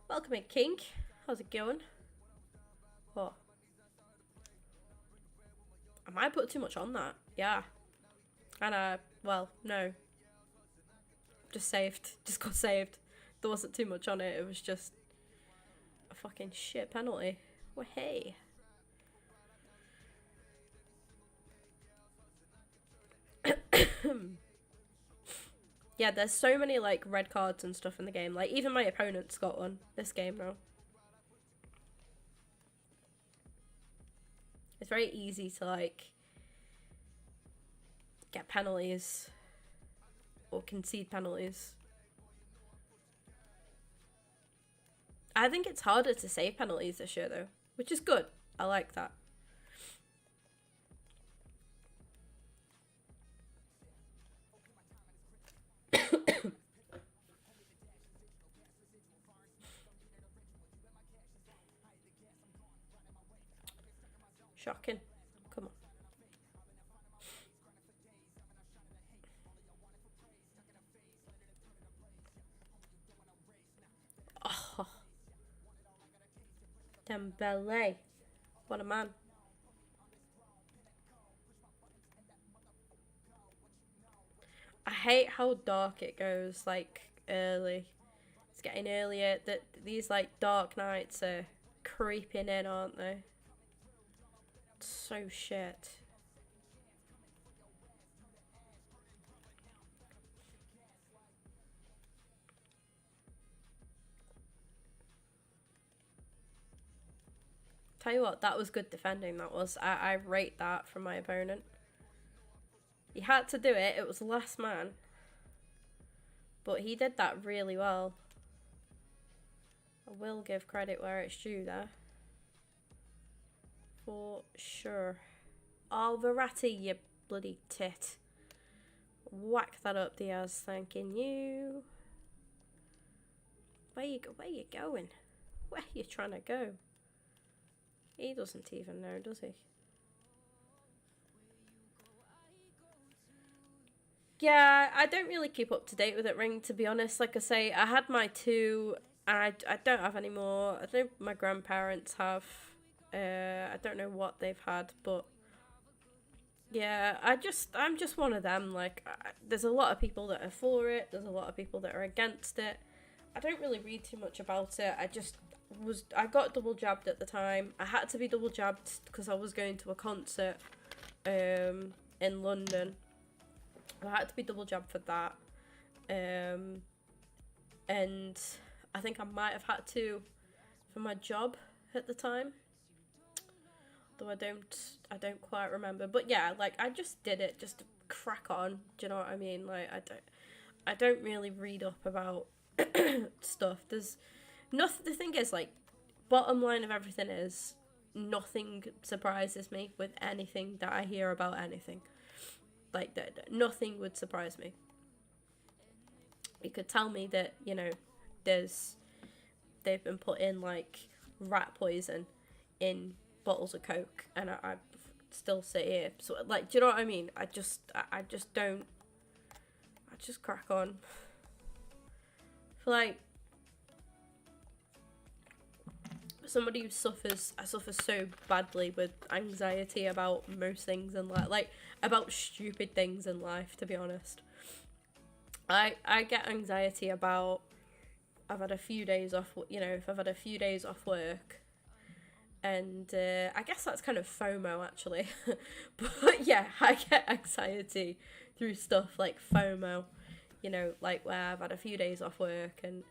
Welcome in, Kink. How's it going? Oh. I might put too much on that. Yeah. And well, no. Just saved. Just got saved. There wasn't too much on it. It was just a fucking shit penalty. Well, hey. Yeah, there's so many like red cards and stuff in the game. Like even my opponent's got one this game now. It's very easy to like get penalties or concede penalties. I think it's harder to save penalties this year though, which is good. I like that. Shocking. Come on. Oh. Dembele. What a man. I hate how dark it goes, like, early. It's getting earlier. These, like, dark nights are creeping in, aren't they? It's so shit. Tell you what, that was good defending, that was. I rate that from my opponent. He had to do it. It was the last man. But he did that really well. I will give credit where it's due there. For sure. Oh, Verratti, you bloody tit. Whack that up, Diaz. Thanking you. Where you going? Where you trying to go? He doesn't even know, does he? Yeah, I don't really keep up to date with it, Ring, to be honest. Like I say, I had my two, and I don't have any more. I think my grandparents have. I don't know what they've had, but yeah, I'm just one of them. Like, there's a lot of people that are for it. There's a lot of people that are against it. I don't really read too much about it. I got double jabbed at the time. I had to be double jabbed because I was going to a concert, in London. I had to be double jabbed for that. And I think I might have had to for my job at the time. Though I don't quite remember. But yeah, like, I just did it just to crack on. Do you know what I mean? Like, I don't really read up about stuff. There's nothing. The thing is, like, bottom line of everything is nothing surprises me with anything that I hear about anything. Like, nothing would surprise me. You could tell me that, you know, they've been putting, like, rat poison in bottles of Coke, and I still sit here. So, like, do you know what I mean? I just crack on. Like, somebody who I suffer so badly with anxiety about most things in life, like, about stupid things in life, to be honest. I get anxiety about, I've had a few days off, you know, if I've had a few days off work, and I guess that's kind of FOMO, actually. But yeah, I get anxiety through stuff like FOMO, you know, like where I've had a few days off work and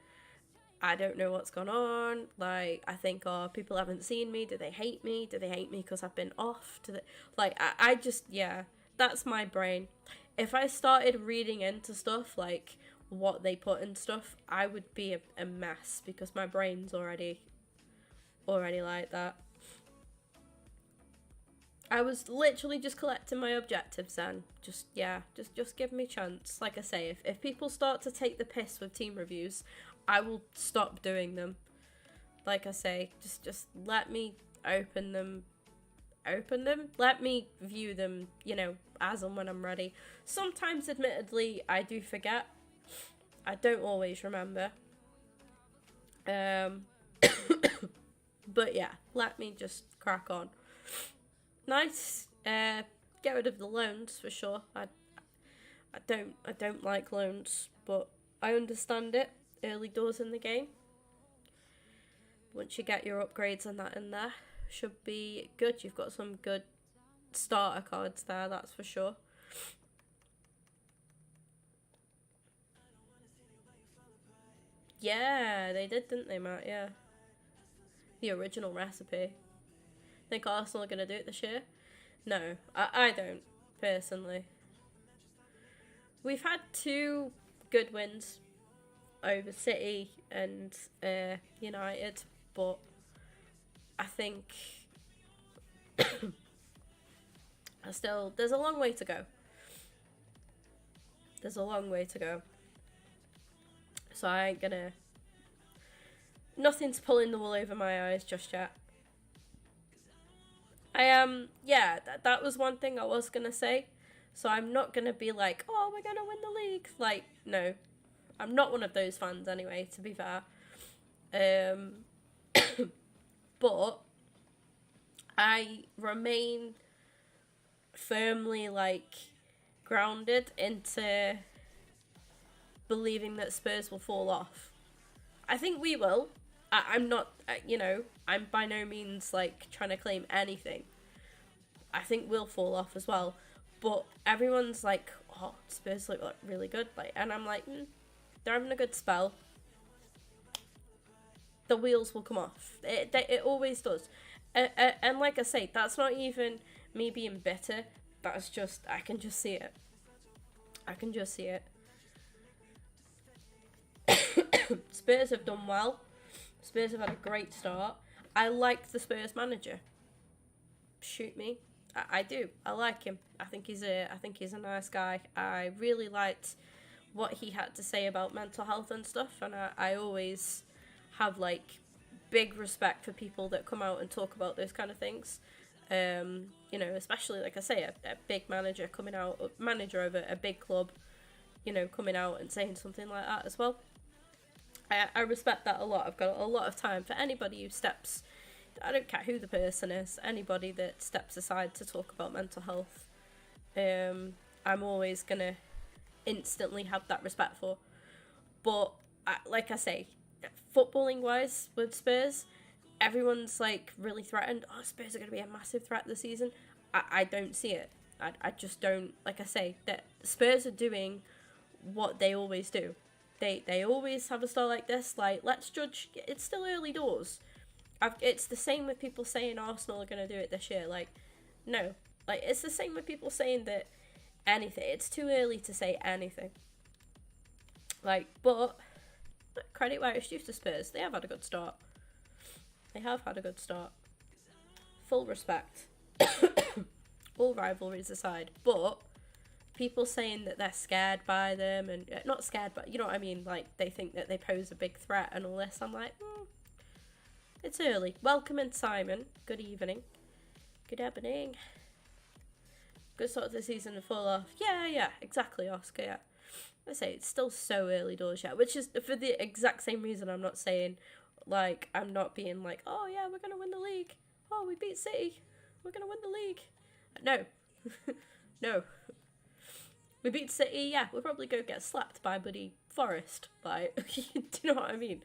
I don't know what's gone on. Like, I think, oh, people haven't seen me. Do they hate me? Do they hate me because I've been off? I just, yeah, that's my brain. If I started reading into stuff, like what they put in stuff, I would be a mess because my brain's already like that. I was literally just collecting my objectives then. Just give me a chance. Like I say, if people start to take the piss with team reviews, I will stop doing them. Like I say, just let me open them. Let me view them, you know, as and when I'm ready. Sometimes, admittedly, I do forget. I don't always remember. But yeah, let me just crack on. Nice. Get rid of the loans for sure. I don't like loans, but I understand it. Early doors in the game. Once you get your upgrades and that in there, should be good. You've got some good starter cards there, that's for sure. Yeah, they did, didn't they, Matt? Yeah. The original recipe. Think Arsenal are going to do it this year? No, I don't, personally. We've had 2 good wins over City and United, but I think there's a long way to go. There's a long way to go. So I ain't gonna... Nothing's pulling the wool over my eyes just yet. That was one thing I was gonna say. So I'm not gonna be like, oh, we're gonna win the league. Like, no. I'm not one of those fans anyway, to be fair. But I remain firmly, like, grounded into believing that Spurs will fall off. I think we will. I'm not, I'm by no means, like, trying to claim anything. I think we'll fall off as well. But everyone's like, oh, Spurs look really good. Like, and I'm like, they're having a good spell. The wheels will come off. It always does. And like I say, that's not even me being bitter. That's just, I can just see it. I can just see it. Spurs have done well. Spurs have had a great start. I like the Spurs manager. Shoot me. I do. I like him. I think he's a nice guy. I really liked what he had to say about mental health and stuff, and I always have, like, big respect for people that come out and talk about those kind of things. Especially, like I say, a big manager coming out, manager of a big club, you know, coming out and saying something like that as well. I respect that a lot. I've got a lot of time for anybody who steps, I don't care who the person is, anybody that steps aside to talk about mental health. I'm always going to instantly have that respect for. But, like I say, footballing wise with Spurs, everyone's like really threatened. Oh, Spurs are going to be a massive threat this season. I don't see it. I just don't. Like I say, that Spurs are doing what they always do. They always have a start like this. Like, let's judge. It's still early doors. It's the same with people saying Arsenal are going to do it this year. Like, no. Like, it's the same with people saying that anything. It's too early to say anything. Like, but credit where it's due to Spurs. They have had a good start. They have had a good start. Full respect. All rivalries aside. But people saying that they're scared by them, and not scared, but you know what I mean? Like, they think that they pose a big threat and all this. I'm like, it's early. Welcome in, Simon. Good evening. Good evening. Good start to the season and full off. Yeah, exactly, Oscar, yeah. I say it's still so early doors yet, which is for the exact same reason I'm not saying, like, I'm not being like, oh yeah, we're going to win the league. Oh, we beat City. We're going to win the league. No. No. We beat City, yeah, we'll probably go get slapped by bloody Forest. Like, do you know what I mean?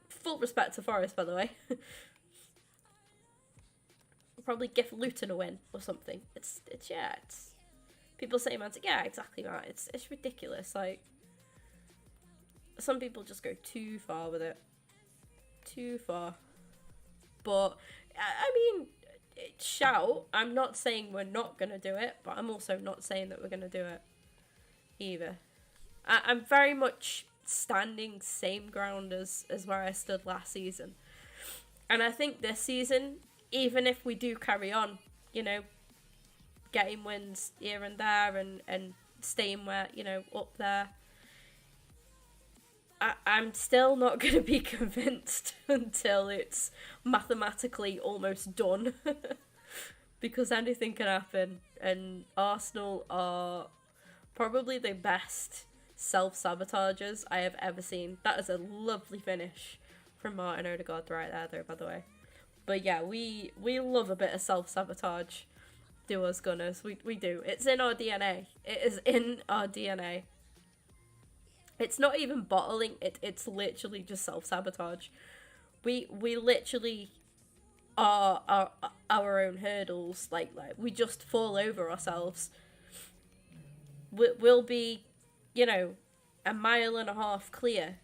Full respect to Forest, by the way. We'll probably give Luton a win or something. It's people say, man, yeah, exactly, Matt. It's ridiculous. Like, some people just go too far with it. Too far. But, I mean, shout. I'm not saying we're not going to do it, but I'm also not saying that we're going to do it either. I'm very much standing same ground as where I stood last season. And I think this season, even if we do carry on, you know, getting wins here and there and staying where, you know, up there, I'm still not going to be convinced until it's mathematically almost done. Because anything can happen. And Arsenal are probably the best self-sabotagers I have ever seen. That is a lovely finish from Martin Odegaard right there, though, by the way. But yeah, we love a bit of self-sabotage. Do us Gunners. We do. It's in our DNA. It is in our DNA. It's not even bottling. It's literally just self-sabotage. We literally are our own hurdles. Like we just fall over ourselves. We'll be, you know, a mile and a half clear,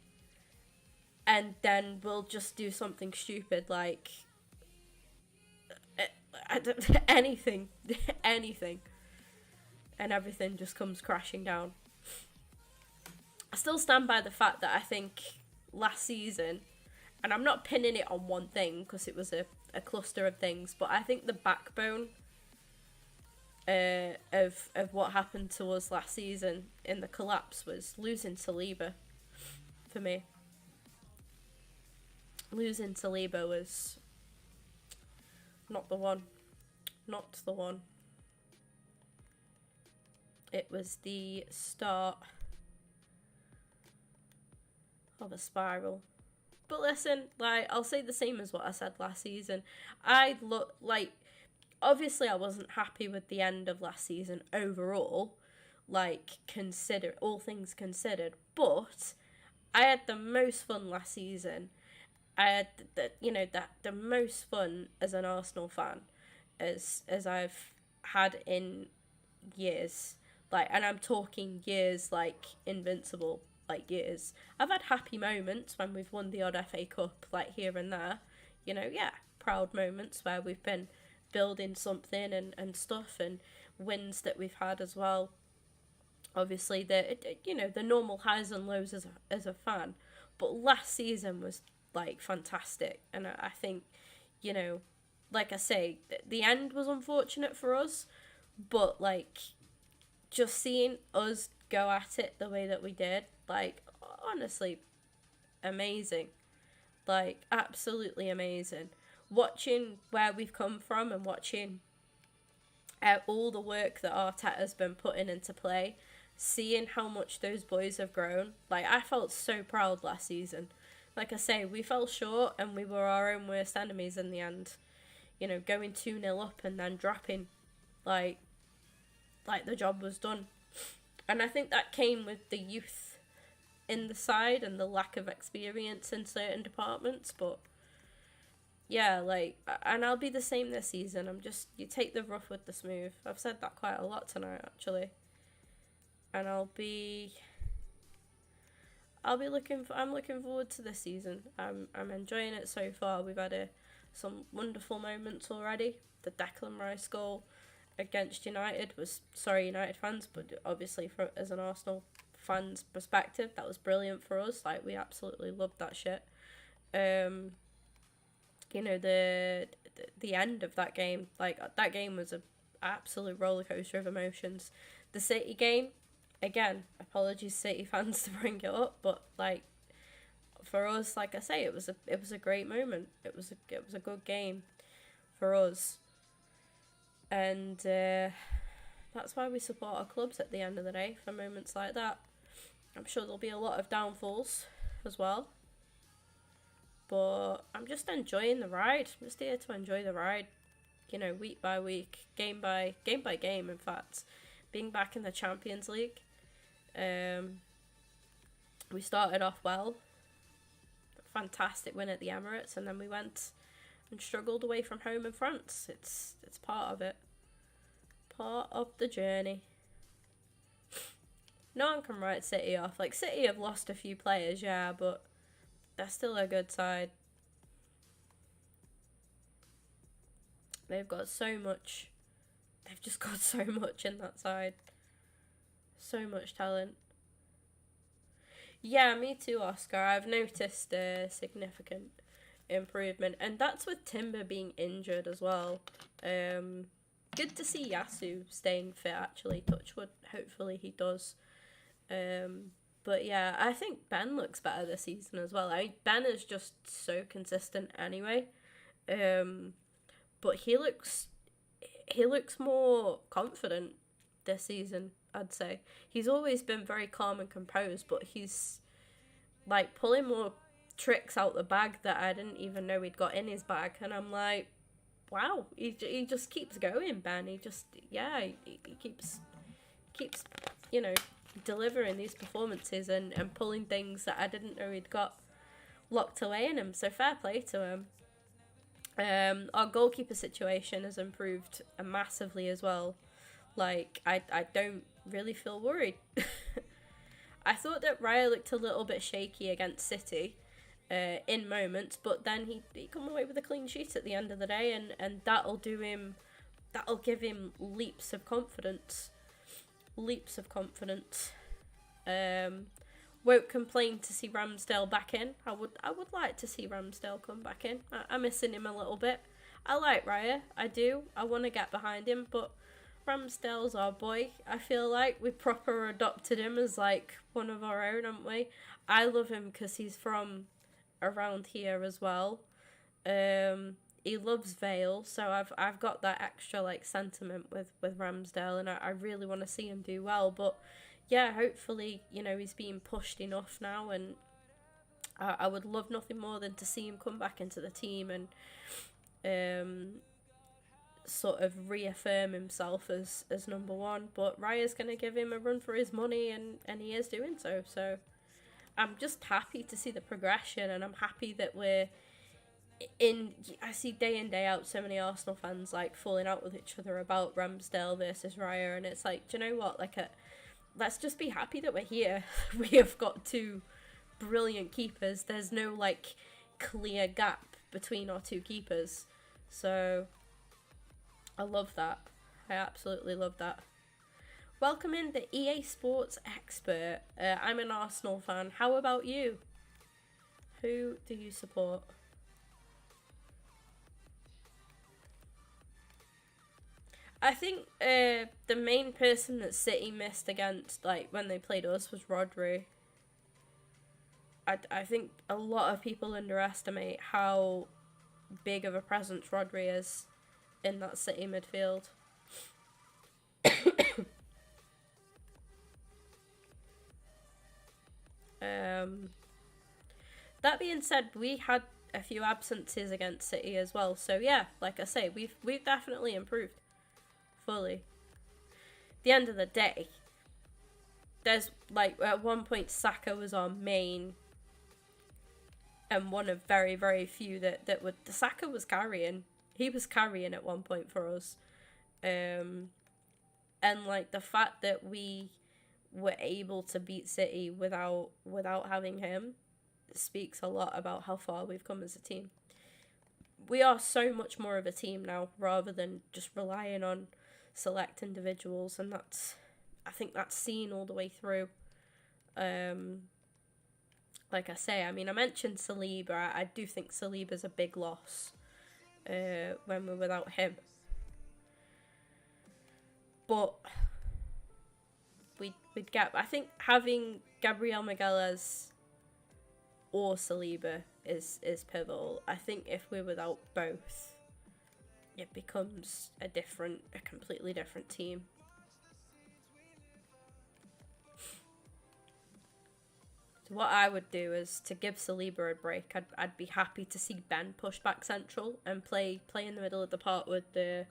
and then we'll just do something stupid like anything, and everything just comes crashing down. I still stand by the fact that I think last season, and I'm not pinning it on one thing because it was a cluster of things, but I think the backbone of what happened to us last season in the collapse was losing Saliba. For me, losing Saliba was not the one. It was the start of a spiral. But listen, like, I'll say the same as what I said last season. Obviously I wasn't happy with the end of last season overall, like, all things considered, but I had the most fun last season. I had the most fun as an Arsenal fan as I've had in years. Like, and I'm talking years, like invincible, like years. I've had happy moments when we've won the odd FA Cup, like here and there. You know, yeah, proud moments where we've been building something and stuff, and wins that we've had as well. Obviously, the normal highs and lows as a fan. But last season was, like, fantastic. And I think, you know, like I say, the end was unfortunate for us. But, like, just seeing us go at it the way that we did, like, honestly, amazing. Like, absolutely amazing. Watching where we've come from and watching all the work that Arteta's been putting into play seeing how much those boys have grown. Like, I felt so proud last season. Like I say, we fell short and we were our own worst enemies in the end. You know, going 2-0 up and then dropping. Like the job was done. And I think that came with the youth in the side and the lack of experience in certain departments. But yeah, like, and I'll be the same this season. You take the rough with the smooth. I've said that quite a lot tonight, actually. And I'm looking forward to this season. I'm enjoying it so far. We've had some wonderful moments already. The Declan Rice goal against United was, sorry United fans, but obviously as an Arsenal fans perspective, that was brilliant for us. Like, we absolutely loved that shit. You know, the end of that game, like, that game was an absolute roller coaster of emotions. The City game, again, apologies City fans to bring it up, but like, for us, like I say, it was a great moment. It was a good game for us, and that's why we support our clubs at the end of the day, for moments like that. I'm sure there'll be a lot of downfalls as well, but I'm just enjoying the ride. I'm just here to enjoy the ride, you know, week by week, game by game, in fact. Being back in the Champions League, we started off well, fantastic win at the Emirates, and then we went and struggled away from home in France. It's part of it, part of the journey. No one can write City off. Like, City have lost a few players, yeah, but they're still a good side. They've got so much. They've just got so much in that side. So much talent. Yeah, me too, Oscar. I've noticed a significant improvement. And that's with Timber being injured as well. Good to see Yasu staying fit, actually. Touch wood. Hopefully he does. But yeah, I think Ben looks better this season as well. I mean, Ben is just so consistent anyway. But he looks more confident this season, I'd say. He's always been very calm and composed, but he's like pulling more tricks out the bag that I didn't even know he'd got in his bag. And I'm like, wow, he just keeps going, Ben. He keeps, you know, delivering these performances and pulling things that I didn't know he'd got locked away in him. So fair play to him. Our goalkeeper situation has improved massively as well. Like, I don't really feel worried. I thought that Raya looked a little bit shaky against City in moments, but then he come away with a clean sheet at the end of the day, and that'll give him leaps of confidence. Won't complain to see Ramsdale back in. I would like to see Ramsdale come back in. I'm missing him a little bit. I like Raya, I do. I want to get behind him, but Ramsdale's our boy. I feel like we proper adopted him as like one of our own, haven't we? I love him because he's from around here as well. He loves Vale, so I've got that extra like sentiment with Ramsdale, and I really want to see him do well. But yeah, hopefully, you know, he's being pushed enough now, and I would love nothing more than to see him come back into the team and sort of reaffirm himself as number one. But Raya's going to give him a run for his money, and he is doing so. So I'm just happy to see the progression, and I'm happy that I see day in, day out so many Arsenal fans like falling out with each other about Ramsdale versus Raya, and it's like, do you know what? Like, let's just be happy that we're here. We have got two brilliant keepers. There's no like clear gap between our two keepers. So I love that. I absolutely love that. Welcome in the EA Sports expert. I'm an Arsenal fan. How about you? Who do you support? I think the main person that City missed against, like, when they played us was Rodri. I think a lot of people underestimate how big of a presence Rodri is in that City midfield. That being said, we had a few absences against City as well. So yeah, like I say, we've definitely improved fully. At the end of the day, there's like at one point Saka was our main and one of very, very few that would. Saka was carrying. He was carrying at one point for us. And like the fact that we were able to beat City without having him speaks a lot about how far we've come as a team. We are so much more of a team now rather than just relying on select individuals, and I think that's seen all the way through. Like I say, I mean, I mentioned Saliba. I do think Saliba's a big loss when we're without him. But we'd get. I think having Gabriel Magalhaes or Saliba is pivotal. I think if we're without both, it becomes a completely different team. So what I would do is to give Saliba a break. I'd be happy to see Ben push back central and play in the middle of the park with the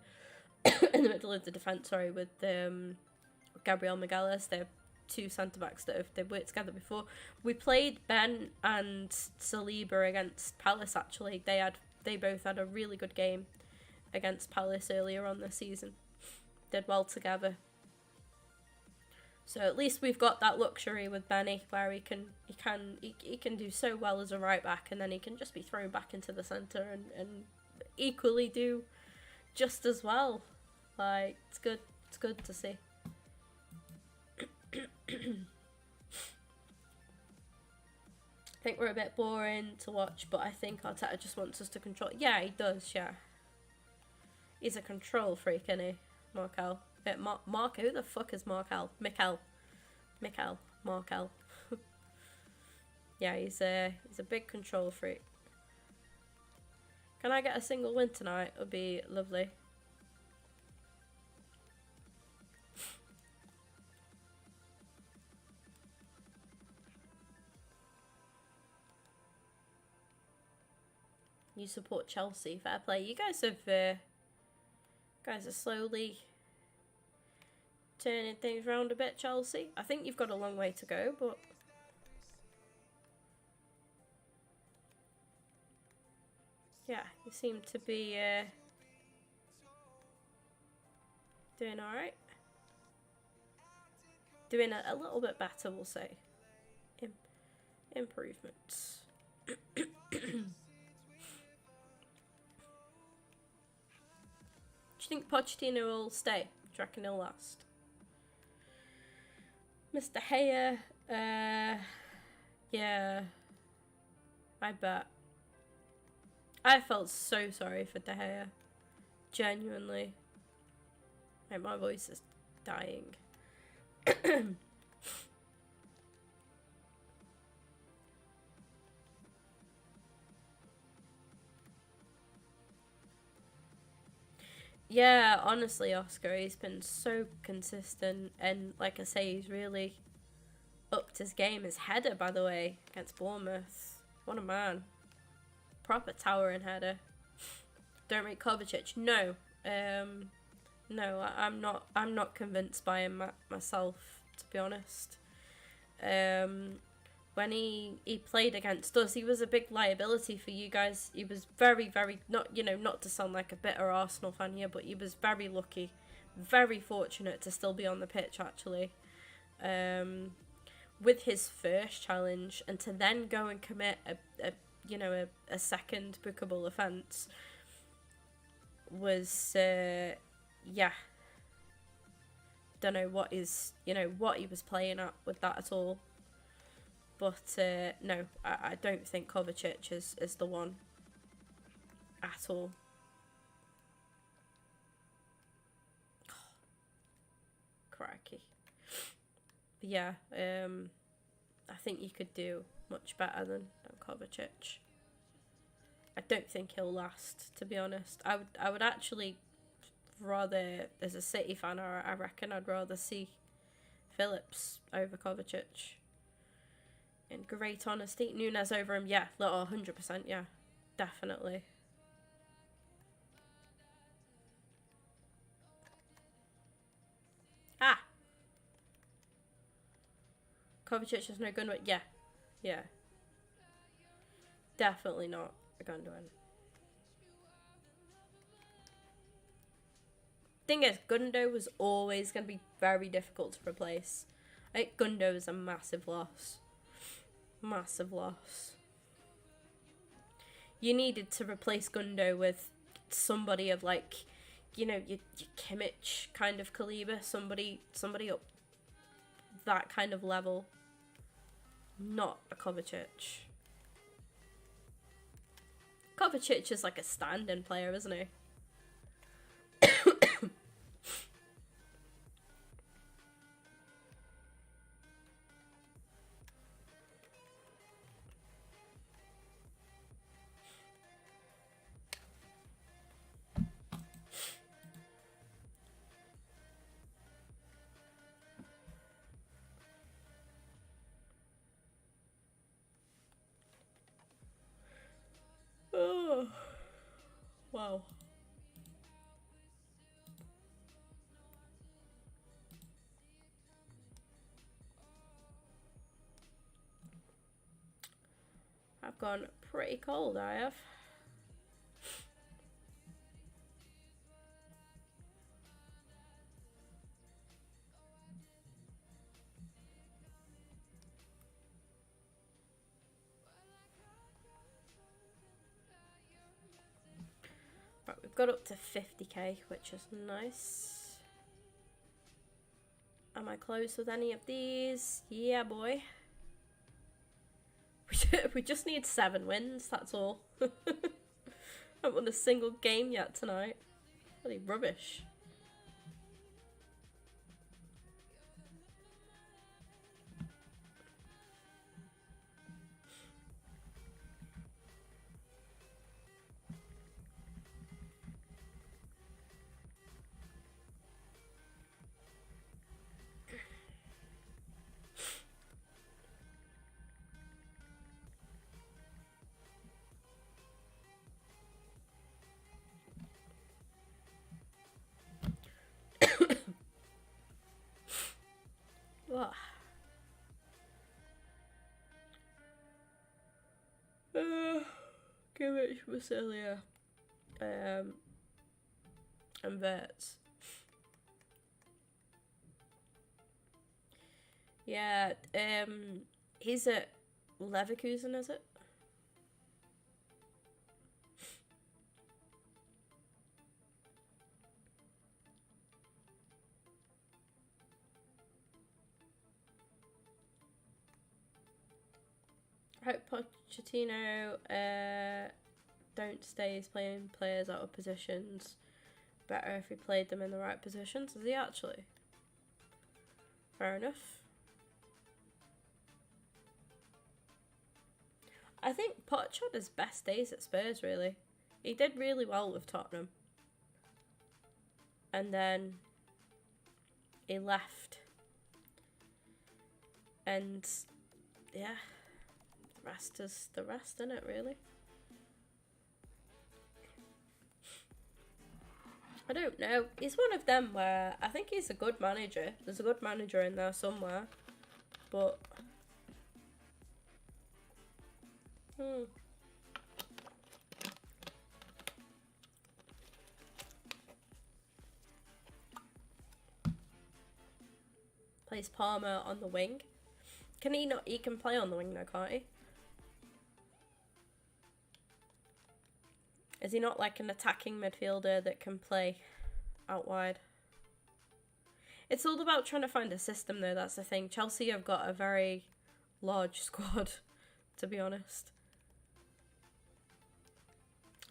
in the middle of the defence. Sorry, with Gabriel Magalhaes. They're two centre backs that they've worked together before. We played Ben and Saliba against Palace. Actually, they both had a really good game against Palace earlier on this season. Did well together. So at least we've got that luxury with Benny, where he can do so well as a right back, and then he can just be thrown back into the centre and equally do just as well. Like, it's good to see. I think we're a bit boring to watch, but I think Arteta just wants us to control. Yeah, he does. Yeah, he's a control freak, isn't he, Markel? Mark, who the fuck is Markel? Mikel, Markel. Yeah, he's a big control freak. Can I get a single win tonight? It would be lovely. You support Chelsea, fair play. You guys are slowly turning things around a bit, Chelsea. I think you've got a long way to go, but yeah, you seem to be doing alright. Doing a little bit better, we'll say. Improvements. Do you think Pochettino will stay? Do you reckon he'll last? Mr. Haya, yeah, I bet. I felt so sorry for De Gea. Genuinely. Like, my voice is dying. Yeah, honestly, Oscar, he's been so consistent, and like I say, he's really upped his game. His header, by the way, against Bournemouth, what a man. Proper towering header. Don't rate Kovacic. No, no, I'm not convinced by him myself, to be honest. When he played against us, he was a big liability for you guys. He was very, very, not to sound like a bitter Arsenal fan here, but he was very lucky, very fortunate to still be on the pitch, actually. With his first challenge, and to then go and commit a second bookable offence was, yeah. Don't know what he was playing at with that at all. But no, I don't think Kovacic is the one at all. Crikey. But yeah, I think you could do much better than Kovacic. I don't think he'll last, to be honest. I would actually rather, as a City fan, I reckon I'd rather see Phillips over Kovacic. in great honesty. Nunes over him, yeah, little 100%, yeah, definitely. Ah! Kovacic is no Gundogan, yeah, yeah. Definitely not a Gundogan. Thing is, Gundo was always going to be very difficult to replace. I think Gundo is a massive loss. Massive loss. You needed to replace Gundo with somebody of like, you know, your Kimmich kind of caliber, somebody up that kind of level, not a Kovacic. Kovacic is like a stand-in player, isn't he? Oh, wow. I've gone pretty cold, I have. Right, we've got up to 50k, which is nice. Am I close with any of these? Yeah, boy. We just need 7 wins, that's all. I haven't won a single game yet tonight. Bloody rubbish. What? Kimmich, Basilia, and Verts. Yeah, he's at Leverkusen, is it? I hope Pochettino don't stay playing players out of positions. Better if he played them in the right positions. Is he actually? Fair enough. I think Poch had his best days at Spurs, really. He did really well with Tottenham. And then he left. And yeah, the rest is the rest, isn't it, really? I don't know. He's one of them where I think he's a good manager. There's a good manager in there somewhere. But plays Palmer on the wing. Can he not? He can play on the wing though, can't he? Is he not like an attacking midfielder that can play out wide? It's all about trying to find a system though, that's the thing. Chelsea have got a very large squad, to be honest.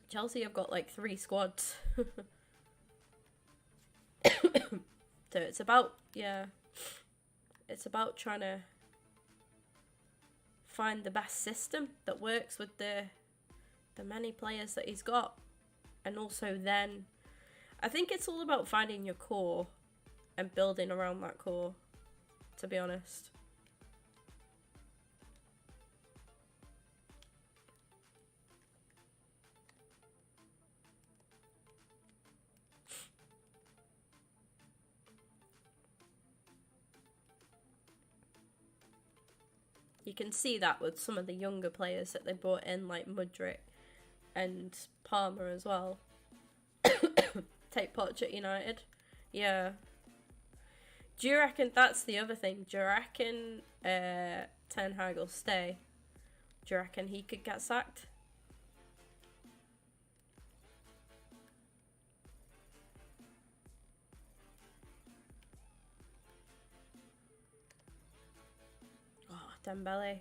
Chelsea have got like 3 squads. So it's about, yeah, it's about trying to find the best system that works with the many players that he's got. And also then, I think it's all about finding your core and building around that core, to be honest. You can see that with some of the younger players that they brought in, like Mudryk and Palmer as well. Take Poch at United. Yeah. Do you reckon that's the other thing? Do you reckon Ten Hag will stay? Do you reckon he could get sacked? Oh, Dembele.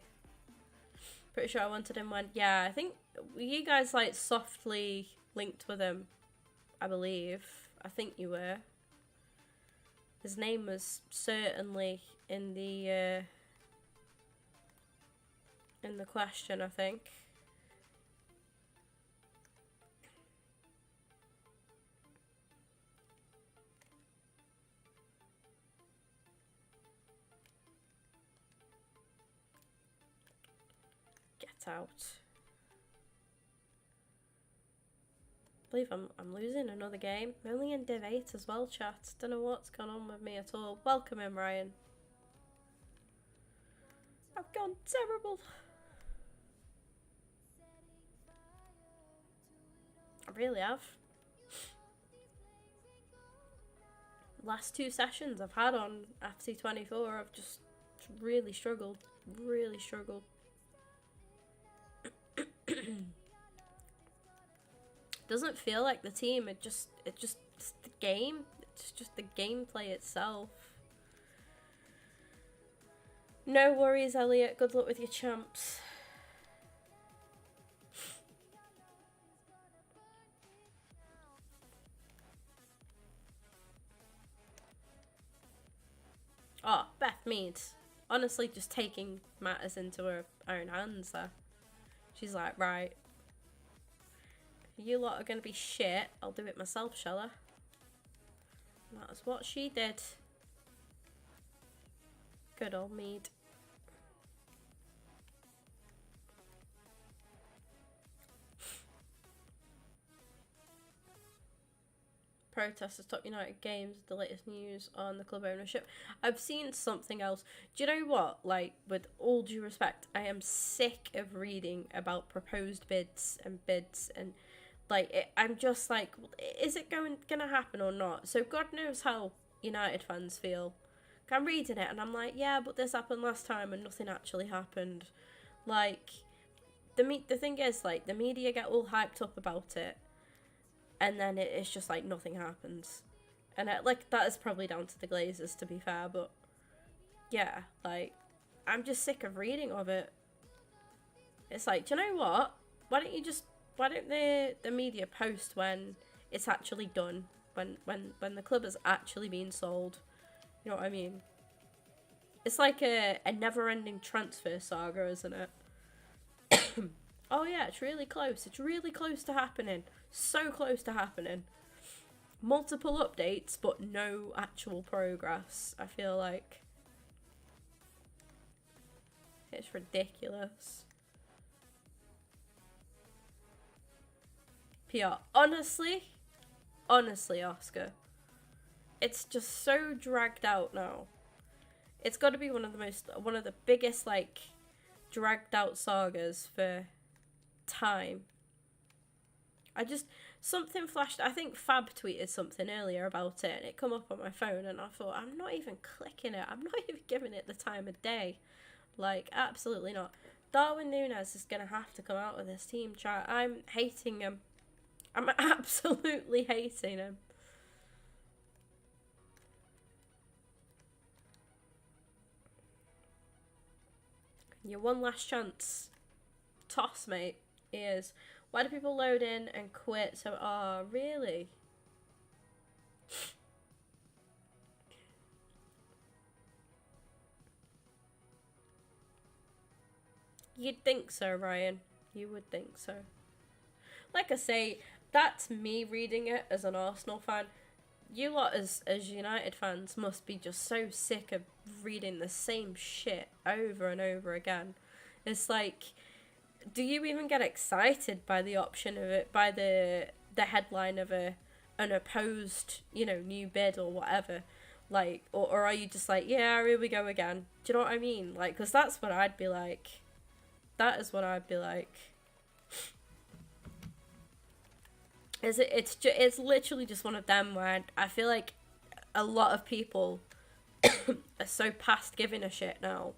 Pretty sure I wanted him when... Yeah, I think you guys, like, softly linked with him, I believe. I think you were. His name was certainly in the question, I think. Get out. I believe I'm losing another game. I'm only in Div 8 as well, chat. Don't know what's gone on with me at all. Welcome in, Ryan. I've gone terrible. I really have. Last 2 sessions I've had on FC24, I've just really struggled. Really struggled. Doesn't feel like the team, it's just the game. It's just the gameplay itself. No worries, Elliot. Good luck with your champs. Oh, Beth Mead. Honestly, just taking matters into her own hands there. She's like, right. You lot are going to be shit. I'll do it myself, shall I? And that's what she did. Good old Mead. Protesters top United games, the latest news on the club ownership. I've seen something else. Do you know what? Like, with all due respect, I am sick of reading about proposed bids and like, I'm just like, is it gonna happen or not? So God knows how United fans feel. I'm reading it and I'm like, yeah, but this happened last time and nothing actually happened. Like, the thing is, like, the media get all hyped up about it. And then it's just like nothing happens. And like, that is probably down to the Glazers, to be fair, but yeah, like, I'm just sick of reading of it. It's like, do you know what? Why don't the media post when it's actually done? When the club has actually been sold? You know what I mean? It's like a never-ending transfer saga, isn't it? Oh yeah, it's really close. It's really close to happening. So close to happening. Multiple updates, but no actual progress, I feel like. It's ridiculous. PR. Honestly, Oscar, it's just so dragged out now. It's got to be one of the biggest, like, dragged out sagas for time. Something flashed. I think Fab tweeted something earlier about it and it come up on my phone and I thought, I'm not even clicking it. I'm not even giving it the time of day. Like, absolutely not. Darwin Núñez is going to have to come out of this team, chat. I'm hating him. I'm absolutely hating him. Your one last chance. Toss, mate. Is why do people load in and quit? So, really? You'd think so, Ryan. You would think so. Like I say, that's me reading it as an Arsenal fan. You lot as United fans must be just so sick of reading the same shit over and over again. It's like, do you even get excited by the option of it, by the headline of an opposed, new bid or whatever? Like, or are you just like, yeah, here we go again? Do you know what I mean? Like, because that's what I'd be like. That is what I'd be like. It's literally just one of them where I feel like a lot of people are so past giving a shit now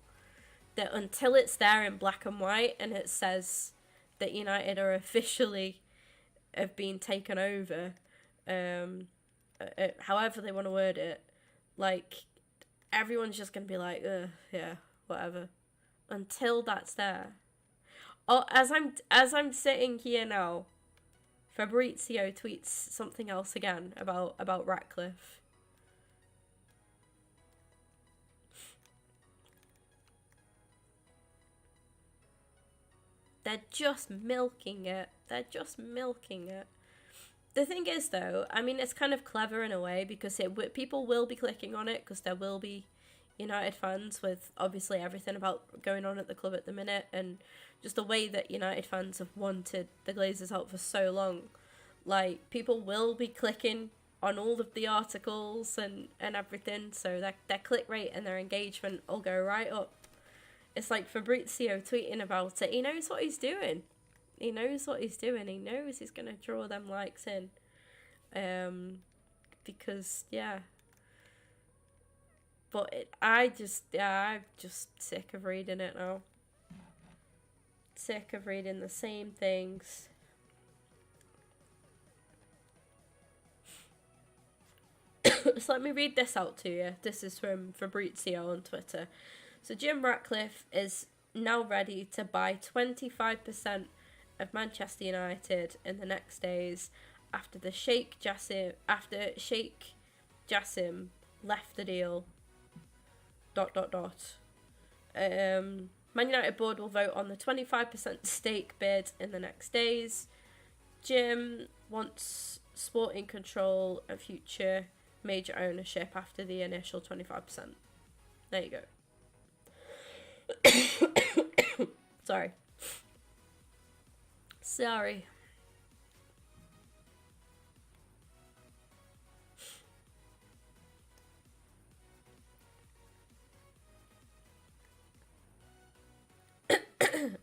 that until it's there in black and white and it says that United are officially have been taken over, however they want to word it, like everyone's just gonna be like, ugh, yeah, whatever. Until that's there. Oh, as I'm sitting here now, Fabrizio tweets something else again about Ratcliffe. They're just milking it. They're just milking it. The thing is, though, I mean, it's kind of clever in a way because people will be clicking on it because there will be United fans with obviously everything about going on at the club at the minute and just the way that United fans have wanted the Glazers out for so long. Like, people will be clicking on all of the articles and everything, so their click rate and their engagement will go right up. It's like Fabrizio tweeting about it. He knows what he's doing. He knows what he's doing. He knows he's going to draw them likes in. Because, yeah. But I'm just sick of reading it now. Sick of reading the same things. So let me read this out to you. This is from Fabrizio on Twitter. So Jim Ratcliffe is now ready to buy 25% of Manchester United in the next days after Sheikh Jassim left the deal. ... Man United board will vote on the 25% stake bid in the next days. Jim wants sporting control and future major ownership after the initial 25%. There you go. Sorry.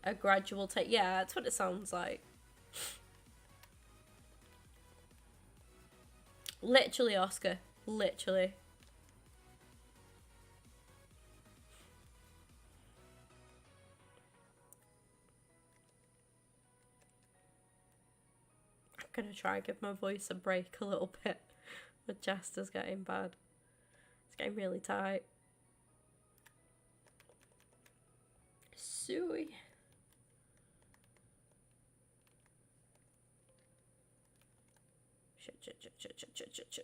A gradual take. Yeah, that's what it sounds like. Literally, Oscar. Literally. I'm gonna try and give my voice a break a little bit. My chest is getting bad. It's getting really tight. Suey.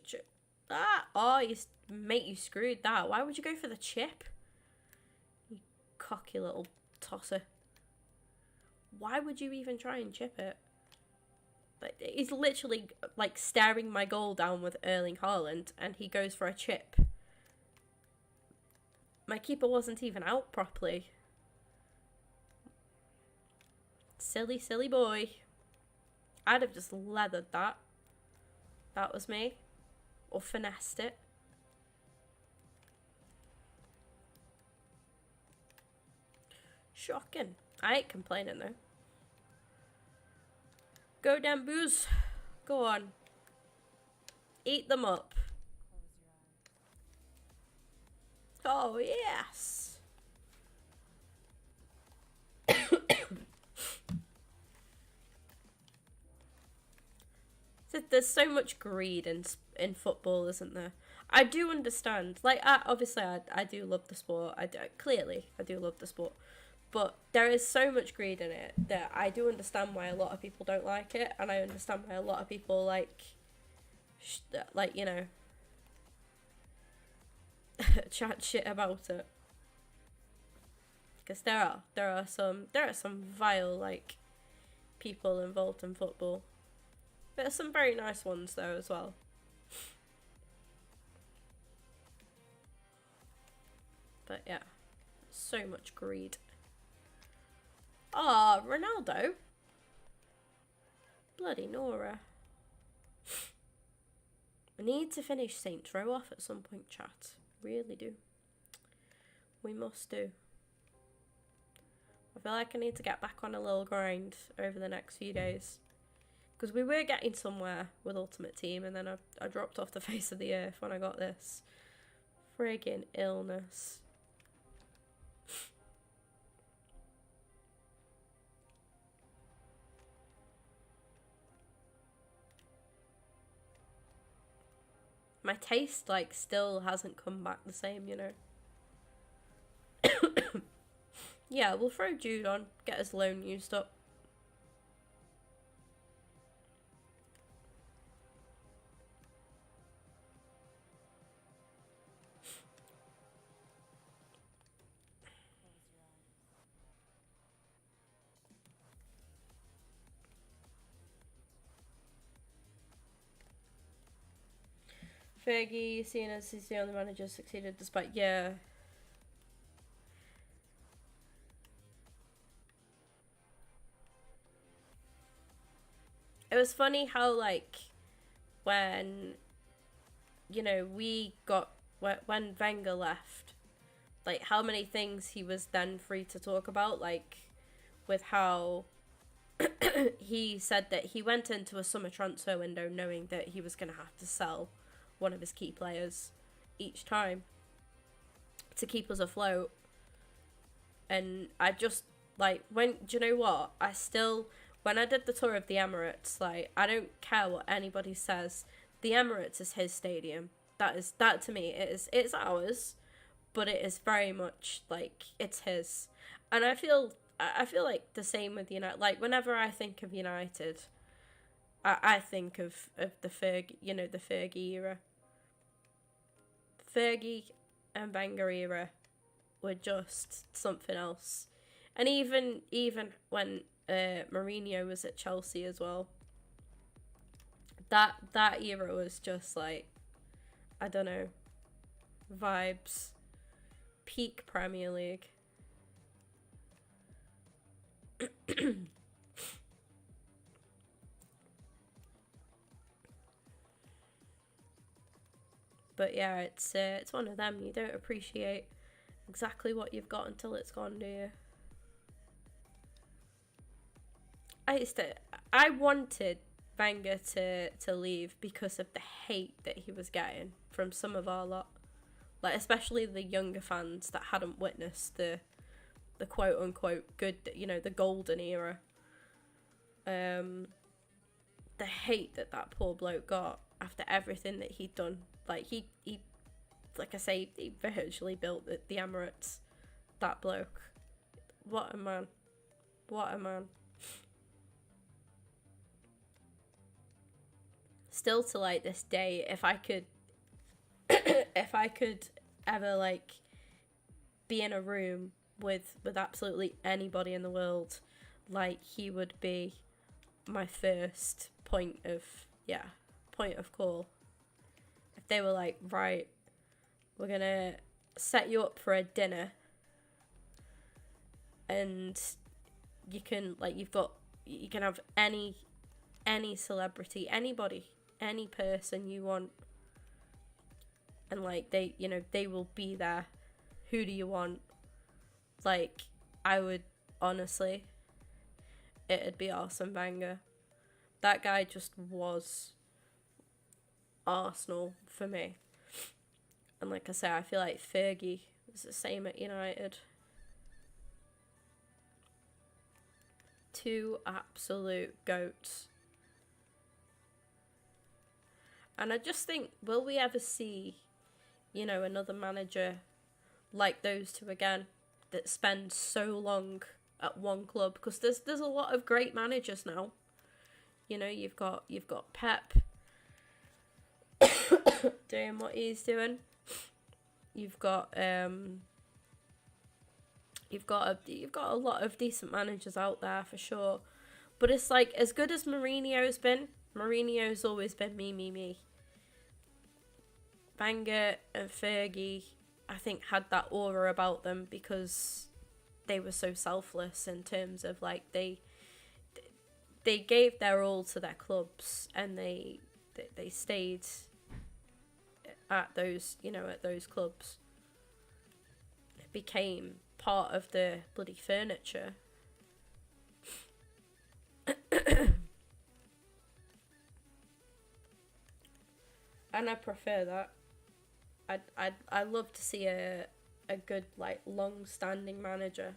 Shit. Ah! Oh, mate, you screwed that. Why would you go for the chip? You cocky little tosser. Why would you even try and chip it? Like, he's literally, like, staring my goal down with Erling Haaland, and he goes for a chip. My keeper wasn't even out properly. Silly, silly boy. I'd have just leathered that. That was me. Or finessed it. Shocking. I ain't complaining though. Go damn booze. Go on. Eat them up. Oh yes. There's so much greed in football, isn't there? I do understand. Like, obviously, I do love the sport. I do love the sport. But there is so much greed in it that I do understand why a lot of people don't like it, and I understand why a lot of people like you know, chat shit about it. Because there are some vile like people involved in football. There's some very nice ones though as well. But yeah, so much greed. Ah, Ronaldo. Bloody Nora. I need to finish Saints Row off at some point, chat. Really do. We must do. I feel like I need to get back on a little grind over the next few days. Because we were getting somewhere with Ultimate Team, and then I dropped off the face of the earth when I got this friggin' illness. My taste, like, still hasn't come back the same, you know. Yeah, we'll throw Jude on, get his loan used up. Fergie, seeing as he's the only manager succeeded despite, yeah. It was funny how, like, when, you know, when Wenger left, like, how many things he was then free to talk about, like, with how he said that he went into a summer transfer window knowing that he was going to have to sell one of his key players each time to keep us afloat. And I just, like, do you know what? When I did the tour of the Emirates, like, I don't care what anybody says. The Emirates is his stadium. That to me, it's ours, but it is very much, like, it's his. And I feel like the same with United. Like, whenever I think of United, I think of the Fergie, you know, the Fergie era. Fergie and Wenger era were just something else. And even when Mourinho was at Chelsea as well, that era was just like, I don't know, vibes, peak Premier League. But yeah, it's one of them. You don't appreciate exactly what you've got until it's gone, do you? I wanted Wenger to leave because of the hate that he was getting from some of our lot, like, especially the younger fans that hadn't witnessed the quote unquote good, you know, the golden era. The hate that poor bloke got after everything that he'd done. Like, he like I say, he virtually built the Emirates. That bloke. What a man. What a man. Still to, like, this day, if I could ever, like, be in a room with absolutely anybody in the world, like, he would be my first point of call. If they were like, right, we're gonna set you up for a dinner, and you can, like, you can have any celebrity, anybody, any person you want, and, like, they, you know, they will be there. Who do you want? Like, I would, honestly, it'd be Arsene Wenger. That guy just was Arsenal for me. And like I say, I feel like Fergie was the same at United. Two absolute goats. And I just think, will we ever see, you know, another manager like those two again, that spend so long at one club? Because there's a lot of great managers now. You know, you've got Pep doing what he's doing. You've got a lot of decent managers out there for sure. But it's like, as good as Mourinho's been, Mourinho's always been me. Wenger and Fergie, I think, had that aura about them because they were so selfless in terms of, like, they gave their all to their clubs, and they stayed at those, you know, at those clubs. It became part of the bloody furniture. And I prefer that. I love to see a good, like, long-standing manager.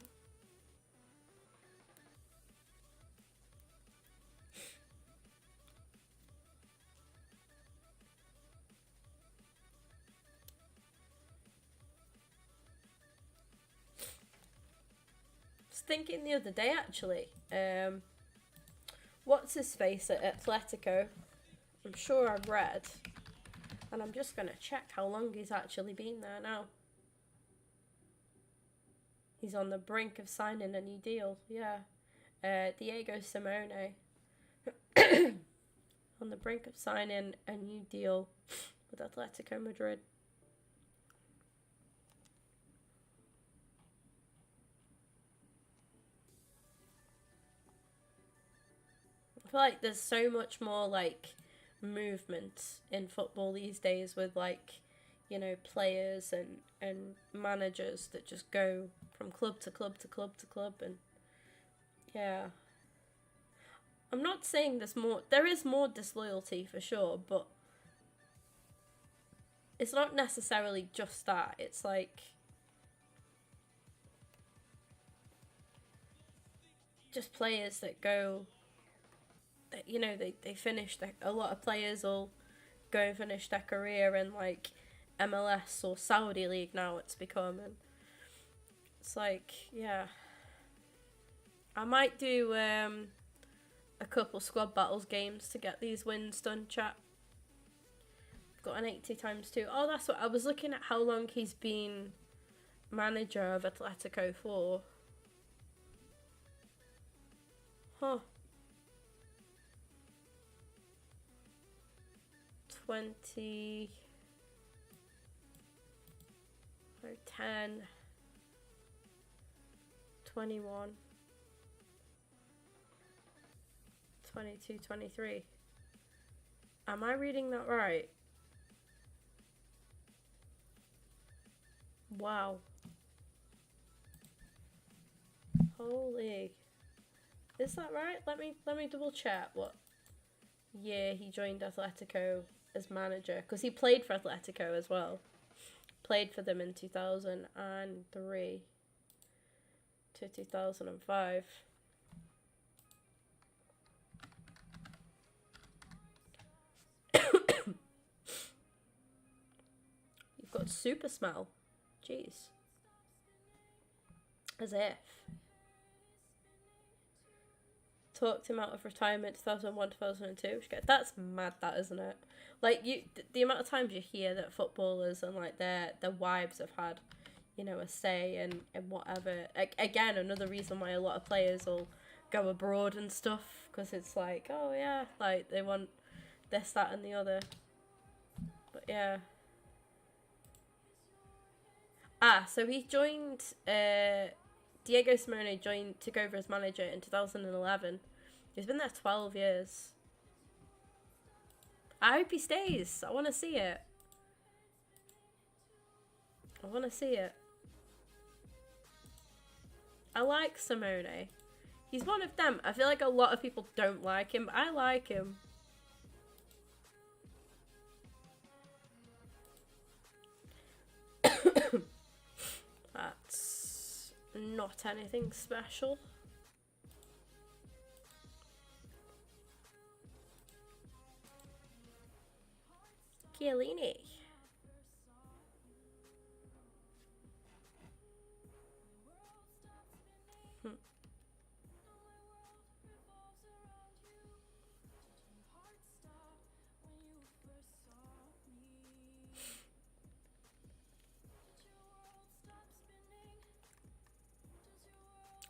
I was thinking the other day, actually, what's his face at Atletico? I'm sure I've read, and I'm just gonna check how long he's actually been there now. He's on the brink of signing a new deal. Yeah, Diego Simeone on the brink of signing a new deal with Atletico Madrid. I feel like there's so much more, like, movement in football these days with, like, you know, players and managers that just go from club to club to club to club. And yeah, I'm not saying there is more disloyalty for sure, but it's not necessarily just that. It's like just players that go, that, you know, they finish a lot of players will go and finish their career in, like, MLS or Saudi League now it's become. And it's like, yeah, I might do a couple squad battles games to get these wins done, chat. I've got an 80 times 2. Oh, that's what I was looking at, how long he's been manager of Atletico for. Huh. 20... 10... 21... 22, 23. Am I reading that right? Wow. Holy. Is that right? Let me double check what year he joined Atletico as manager, because he played for Atletico as well. Played for them in 2003 to 2005. You've got super smell. Jeez. As if. Talked him out of retirement 2001, 2002. That's mad, that, isn't it? Like, the amount of times you hear that footballers and, like, their wives have had, you know, a say in whatever. Again, another reason why a lot of players will go abroad and stuff, because it's like, oh yeah, like, they want this, that, and the other. But yeah. So he joined, Diego Simeone took over as manager in 2011. He's been there 12 years. I hope he stays. I want to see it. I want to see it. I like Simeone. He's one of them. I feel like a lot of people don't like him, but I like him. That's not anything special. Chiellini.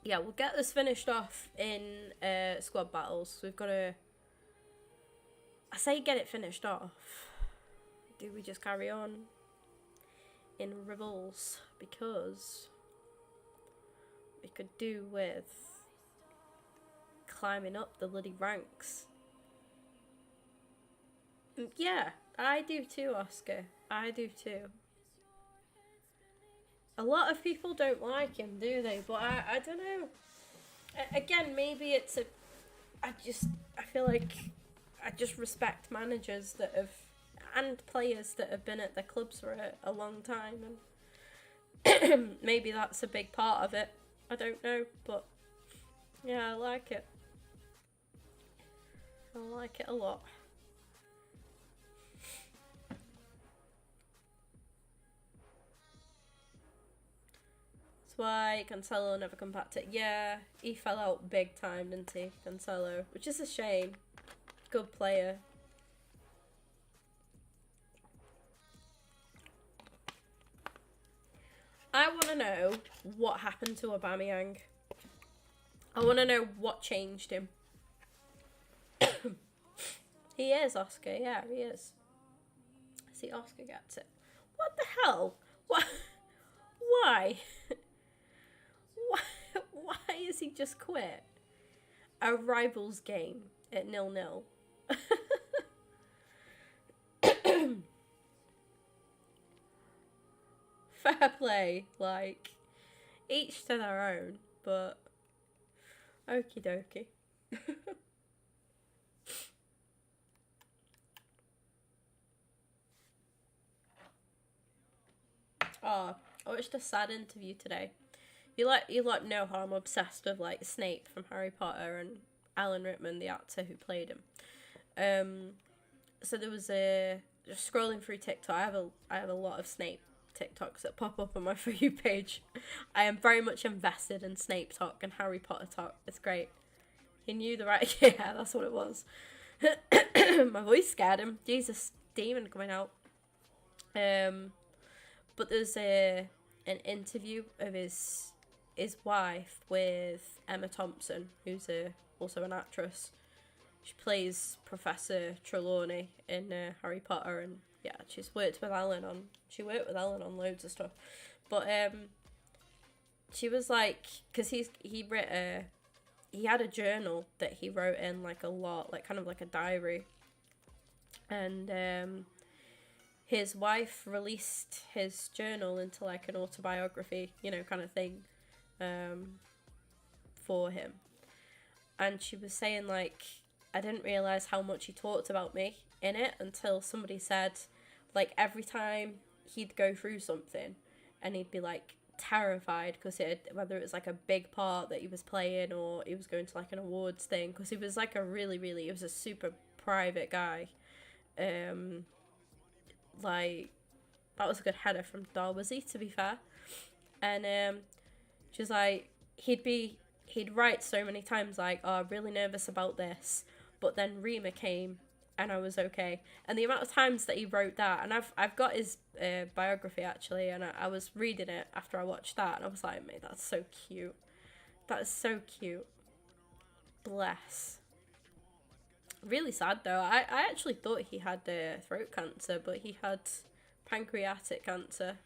Yeah, we'll get this finished off in squad battles. We've got to... I say get it finished off. Do we just carry on in rivals? Because we could do with climbing up the bloody ranks. Yeah, I do too, Oscar. I do too. A lot of people don't like him, do they? But I don't know. Again, maybe it's a... I feel like I just respect managers that have... and players that have been at their clubs for a long time. And maybe that's a big part of it. I don't know, but yeah, I like it. I like it a lot. That's why Cancelo never come back to... Yeah, he fell out big time, didn't he, Cancelo? Which is a shame. Good player. I want to know what happened to Aubameyang. I want to know what changed him. He is Oscar, yeah, he is. See, Oscar gets it. What the hell? What? Why? Why is he just quit a rivals game at 0-0? Fair play, like, each to their own, but okie dokie. Oh, I watched a sad interview today. You lot know how I'm obsessed with like Snape from Harry Potter and Alan Rickman, the actor who played him. So there was just scrolling through TikTok. I have a lot of Snape TikToks that pop up on my For You page. I am very much invested in Snape talk and Harry Potter talk. It's great. He knew the right... Yeah, that's what it was. My voice scared him. Jesus, demon coming out. But there's an interview of his wife with Emma Thompson, who's also an actress. She plays Professor Trelawney in Harry Potter, and yeah, she worked with Alan on loads of stuff. But she was like, because he had a journal that he wrote in like a lot, like kind of like a diary, and his wife released his journal into like an autobiography, kind of thing, for him. And she was saying like, I didn't realise how much he talked about me in it until somebody said, like, every time he'd go through something and he'd be like terrified because whether it was like a big part that he was playing or he was going to like an awards thing, because he was like he was a super private guy. Like, that was a good header from Darwazy, to be fair. And she's like, he'd write so many times like, oh, I'm really nervous about this, but then Rima came and I was okay. And the amount of times that he wrote that, and I've got his biography actually, and I was reading it after I watched that, and I was like, mate, that's so cute. That is so cute. Bless. Really sad though. I actually thought he had throat cancer, but he had pancreatic cancer.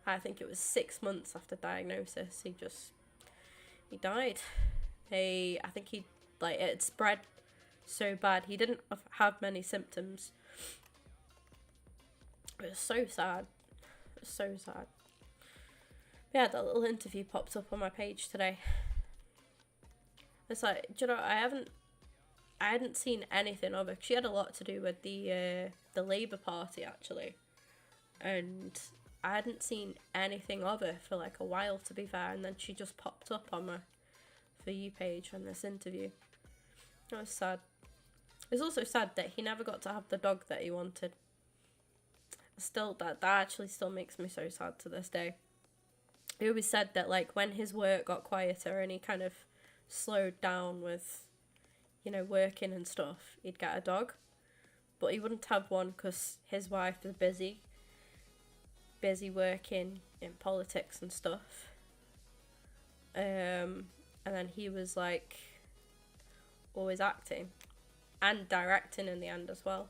I think it was 6 months after diagnosis. He died. I think it spread so bad. He didn't have many symptoms. It was so sad. It was so sad. Yeah, that little interview popped up on my page today. It's like, do you know, I hadn't seen anything of her. She had a lot to do with the Labour Party, actually. And I hadn't seen anything of her for like a while, to be fair. And then she just popped up on my For You page on this interview. That was sad. It was also sad that he never got to have the dog that he wanted. Still, that actually still makes me so sad to this day. He always said that like when his work got quieter and he kind of slowed down with, working and stuff, he'd get a dog. But he wouldn't have one because his wife was busy working in politics and stuff. And then he was like always acting and directing in the end as well.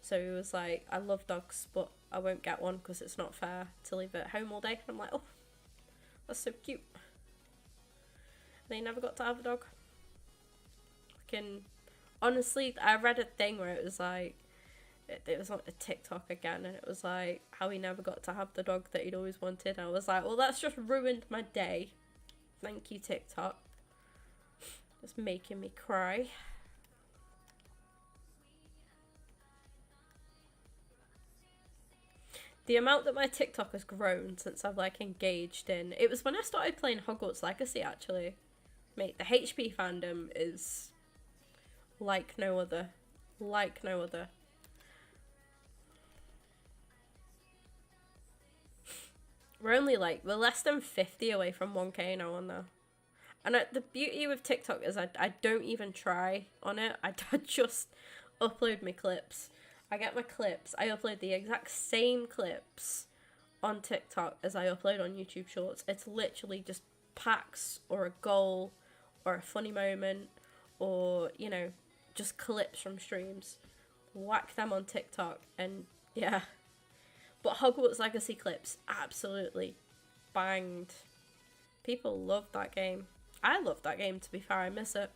So he was like, I love dogs, but I won't get one because it's not fair to leave it at home all day. And I'm like, oh, that's so cute. And he never got to have a dog. Honestly, I read a thing where it was like, it was on a TikTok again, and it was like how he never got to have the dog that he'd always wanted. I was like, well, that's just ruined my day. Thank you, TikTok. Just making me cry. The amount that my TikTok has grown since I've like engaged in it was when I started playing Hogwarts Legacy, actually. Mate, the HP fandom is like no other. Like no other. We're less than 50 away from 1K now on there. And the beauty with TikTok is I don't even try on it. I just upload my clips. I get my clips. I upload the exact same clips on TikTok as I upload on YouTube Shorts. It's literally just packs or a goal or a funny moment or, you know, just clips from streams. Whack them on TikTok and yeah. But Hogwarts Legacy clips absolutely banged. People love that game. I love that game, to be fair. I miss it.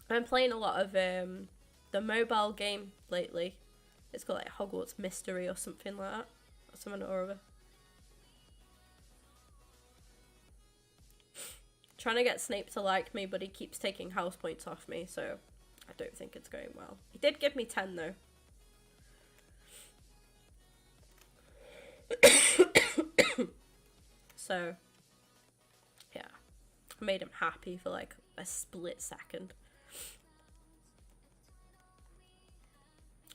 I'm playing a lot of the mobile game lately. It's called like Hogwarts Mystery or something like that. Or something or other. Trying to get Snape to like me, but he keeps taking house points off me, so I don't think it's going well. He did give me 10 though. So, yeah. I made him happy for like a split second.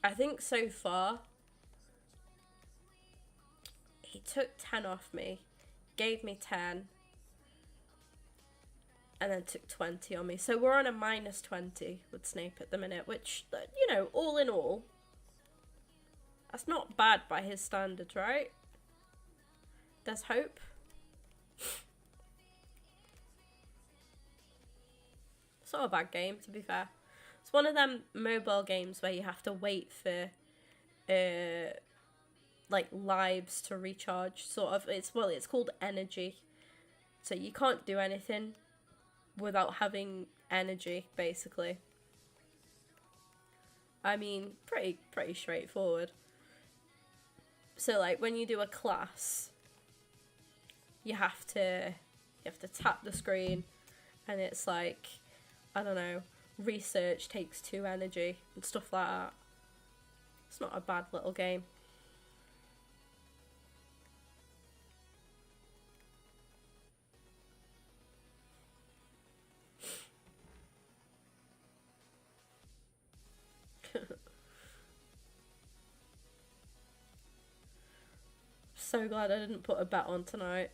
I think so far, he took 10 off me, gave me 10, and then took 20 on me. So we're on a minus 20 with Snape at the minute, which, you know, all in all, that's not bad by his standards, right? There's hope. It's not a bad game, to be fair. It's one of them mobile games where you have to wait for like lives to recharge, sort of. It's called energy. So you can't do anything without having energy, basically. I mean, pretty straightforward. So like when you do a class, you have to tap the screen, and it's like, I don't know, research takes 2 energy and stuff like that. It's not a bad little game. So glad I didn't put a bet on tonight.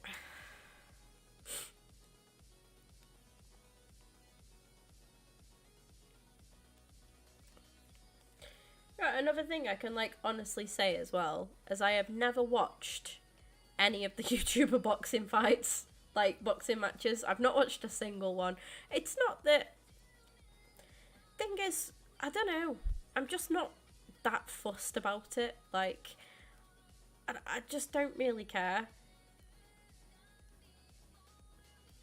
Right, another thing I can like honestly say as well is I have never watched any of the YouTuber boxing fights, like boxing matches. I've not watched a single one. It's not that. Thing is, I don't know. I'm just not that fussed about it. Like, I just don't really care.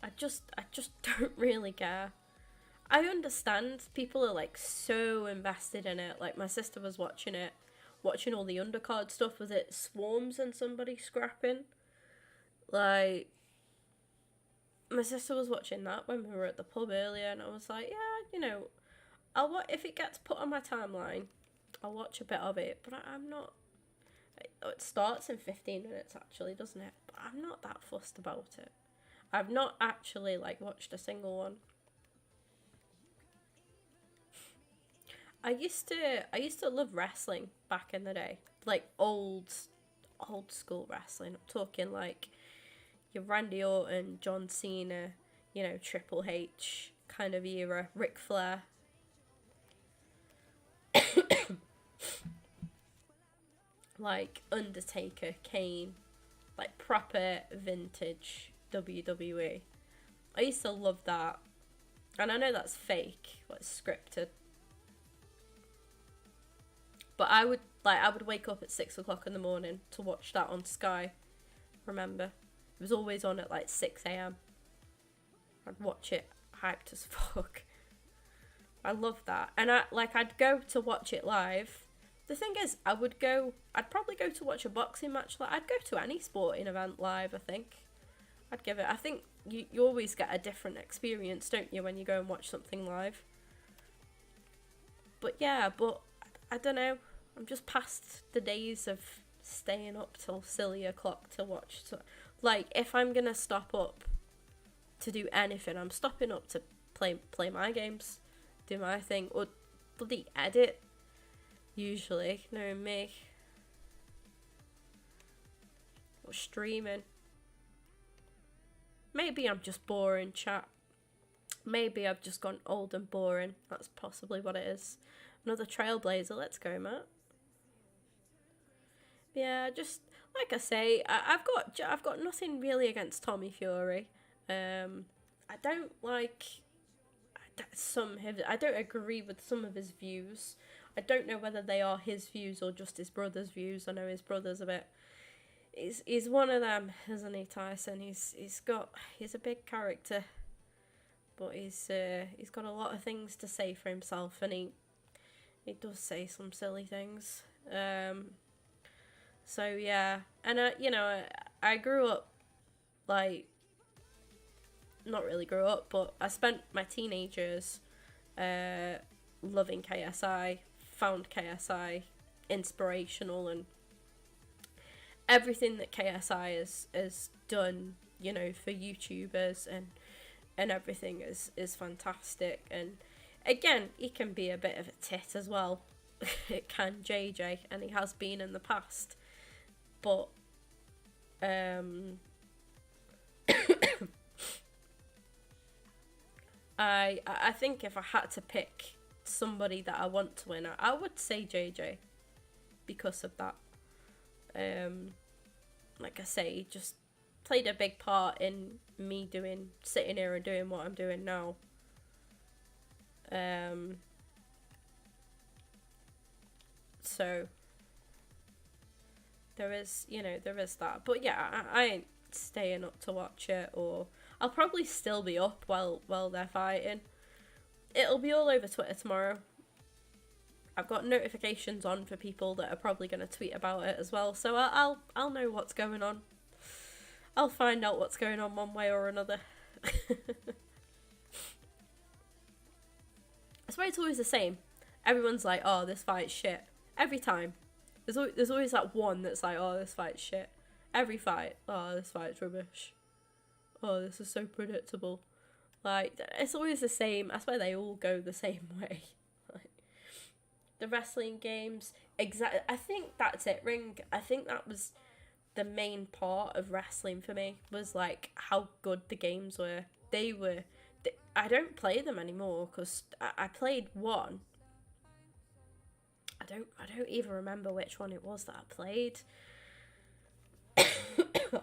I just don't really care. I understand people are like so invested in it. Like my sister was watching it, watching all the undercard stuff. Was it Swarms and somebody scrapping? Like, my sister was watching that when we were at the pub earlier, and I was like, yeah, you know, if it gets put on my timeline, I'll watch a bit of it. But I'm not. It starts in 15 minutes actually, doesn't it? But I'm not that fussed about it. I've not actually like watched a single one. I used to love wrestling back in the day, like old school wrestling. I'm talking like your Randy Orton, John Cena, you know, Triple H kind of era, Ric Flair. Like Undertaker, Kane, like proper vintage WWE. I used to love that, and I know that's fake, like scripted. But I would wake up at 6 o'clock in the morning to watch that on Sky. Remember, it was always on at like 6 a.m. I'd watch it, hyped as fuck. I love that. And I'd go to watch it live. The thing is, I'd probably go to watch a boxing match. Like, I'd go to any sporting event live, I think. I think you always get a different experience, don't you, when you go and watch something live. But yeah, I don't know. I'm just past the days of staying up till silly o'clock to watch. Like, if I'm gonna stop up to do anything, I'm stopping up to play my games, do my thing, or bloody edit. Usually, knowing me. Or streaming. Maybe I'm just boring, chat. Maybe I've just gone old and boring. That's possibly what it is. Another trailblazer. Let's go, Matt. Yeah, just like I say, I've got nothing really against Tommy Fury. I don't like I don't agree with some of his views. I don't know whether they are his views or just his brother's views. I know his brother's a bit. He's one of them, isn't he, Tyson? He's a big character, but he's got a lot of things to say for himself, and he does say some silly things. So yeah, and I grew up, like, not really grew up, but I spent my teenage years loving KSI, found KSI inspirational, and everything that KSI has done, for YouTubers and everything is fantastic. And again, he can be a bit of a tit as well. It can, JJ, and he has been in the past. But I think if I had to pick somebody that I want to win, I would say JJ because of that. Like I say, he just played a big part in me sitting here and doing what I'm doing now. So there is that. But yeah, I ain't staying up to watch it, or I'll probably still be up while they're fighting. It'll be all over Twitter tomorrow. I've got notifications on for people that are probably going to tweet about it as well, so I'll know what's going on. I'll find out what's going on one way or another. I swear it's always the same. Everyone's like, oh, this fight's shit. Every time. There's always that one that's like, oh, this fight's shit. Every fight, oh, this fight's rubbish. Oh, this is so predictable. Like, it's always the same. I swear they all go the same way. Like, the wrestling games, exactly. I think that's it, Ring. I think that was the main part of wrestling for me, was like how good the games were. I don't play them anymore because I played one. I don't even remember which one it was that I played. I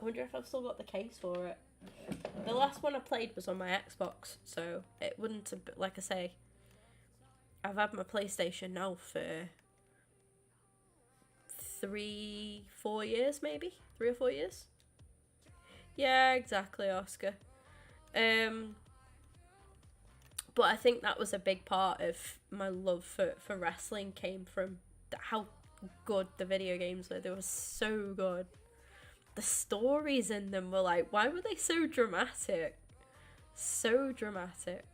wonder if I've still got the case for it. The last one I played was on my Xbox, so it wouldn't have, like I say, I've had my PlayStation now for 3 or 4 years, maybe? 3 or 4 years? Yeah, exactly, Oscar. But I think that was a big part of my love for wrestling, came from how good the video games were. They were so good. The stories in them were like, why were they so dramatic? So dramatic.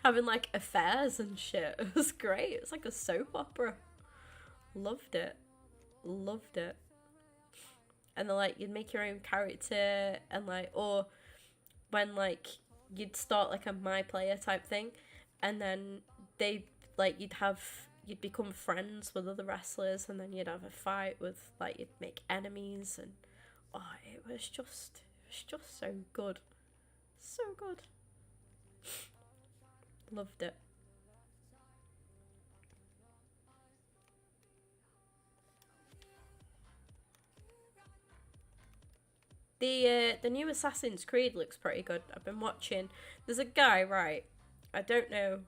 Having like affairs and shit. It was great. It's like a soap opera. Loved it. Loved it. And then like you'd make your own character, and like, or when like you'd start like a my player type thing, and then you'd become friends with other wrestlers, and then you'd have a fight with, like, you'd make enemies, and it was just so good. So good. Loved it. The new Assassin's Creed looks pretty good. I've been watching. There's a guy, right? I don't know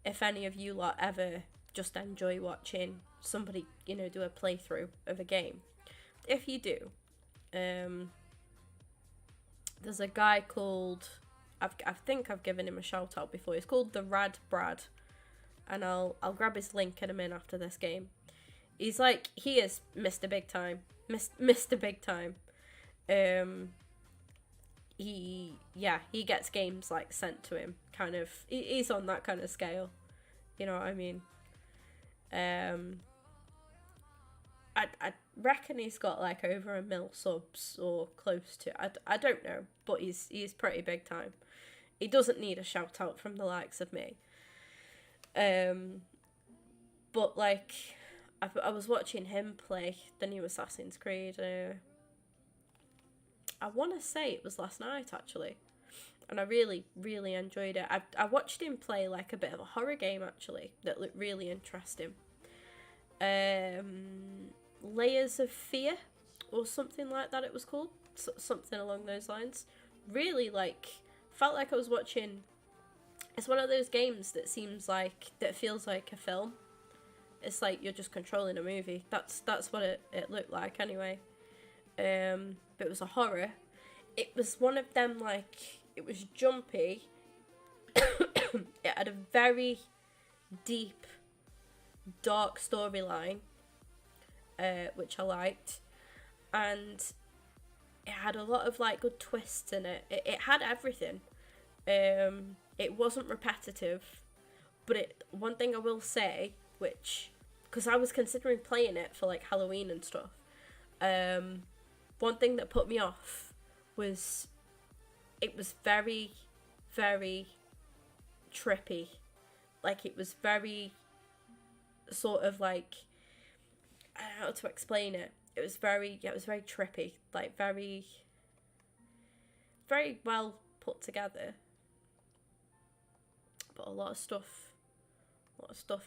if any of you lot ever just enjoy watching somebody, do a playthrough of a game. If you do, there's a guy called, I think I've given him a shout out before. He's called the Rad Brad, and I'll grab his link in a minute after this game. He is Mr. Big Time, Mr. Big Time. He gets games like sent to him. Kind of, he's on that kind of scale. You know what I mean? I reckon he's got like over 1 mil subs or close to. I don't know, but he's pretty big time. He doesn't need a shout out from the likes of me. But like, I was watching him play the new Assassin's Creed. I want to say it was last night actually, and I really, really enjoyed it. I watched him play like a bit of a horror game actually that looked really interesting. Layers of Fear or something like that it was called, something along those lines. Really felt like I was watching. It's one of those games that feels like a film. It's like you're just controlling a movie. That's what it looked like anyway. But it was a horror. It was one of them, like, it was jumpy. It had a very deep, dark storyline, which I liked, and it had a lot of like good twists in it. It had everything. It wasn't repetitive, but one thing I will say, because I was considering playing it for like Halloween and stuff, one thing that put me off was it was very, very trippy. Like, it was very sort of like, I don't know how to explain it. It was very trippy, like very, very well put together. But a lot of stuff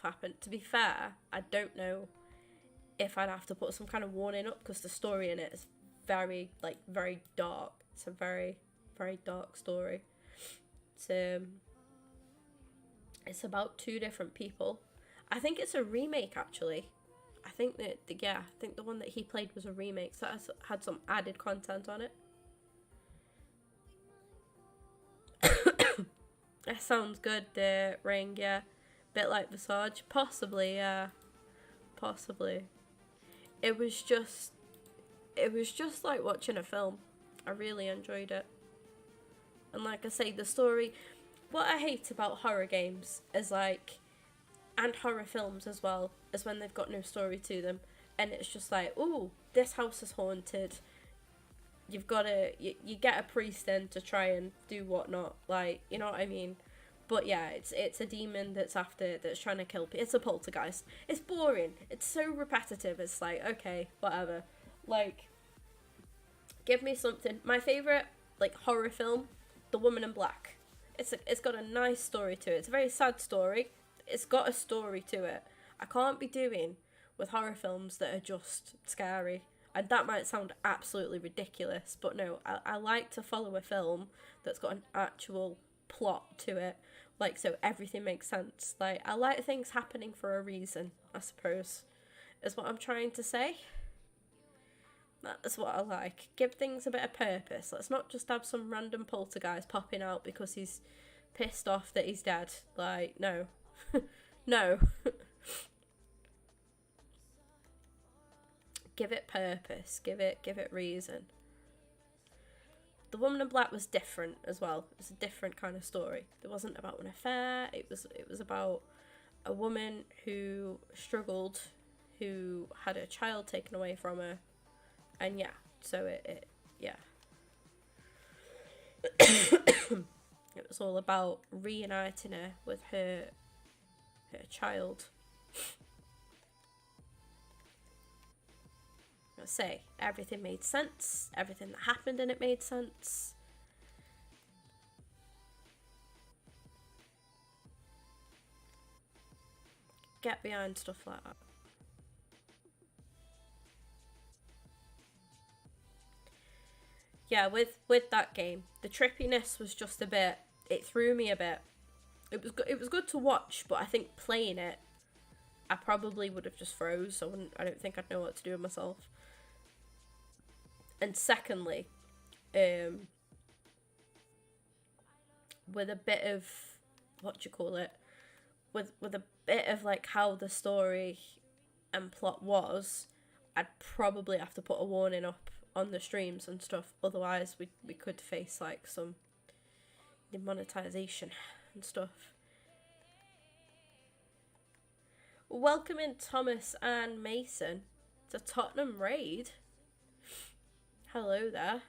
happened. To be fair, I don't know if I'd have to put some kind of warning up, because the story in it is very dark. It's a very, very dark story. It's about 2 different people. I think it's a remake actually. I think the one that he played was a remake, so it had some added content on it. That sounds good, Ring, yeah. Bit like Visage. Possibly, yeah. Possibly. It was just like watching a film. I really enjoyed it. And like I say, the story, what I hate about horror games is like, and horror films as well, is when they've got no story to them, and it's just like, ooh, this house is haunted. You've got to, you get a priest in to try and do whatnot, like, you know what I mean? But yeah, it's a demon that's trying to kill people. It's a poltergeist. It's boring. It's so repetitive. It's like, okay, whatever. Like, give me something. My favourite, like, horror film, The Woman in Black. It's got a nice story to it. It's a very sad story. It's got a story to it. I can't be doing with horror films that are just scary. And that might sound absolutely ridiculous, but no, I like to follow a film that's got an actual plot to it. Like, so everything makes sense. Like, I like things happening for a reason, I suppose, is what I'm trying to say. That's what I like. Give things a bit of purpose. Let's not just have some random poltergeist popping out because he's pissed off that he's dead. Like, no. No. Give it purpose. Give it reason. The Woman in Black was different as well. It was a different kind of story. It wasn't about an affair. It was about a woman who struggled, who had a child taken away from her, and yeah. So it it was all about reuniting her with her child. I say everything made sense. Everything that happened in it made sense. Get behind stuff like that. Yeah, with that game, the trippiness was just a bit. It threw me a bit. It was good to watch, but I think playing it, I probably would have just froze. I don't think I'd know what to do with myself. And secondly, with a bit of, what do you call it, with a bit of like how the story and plot was, I'd probably have to put a warning up on the streams and stuff, otherwise we could face like some demonetization and stuff. Welcome in Thomas and Mason to Tottenham Raid. Hello there.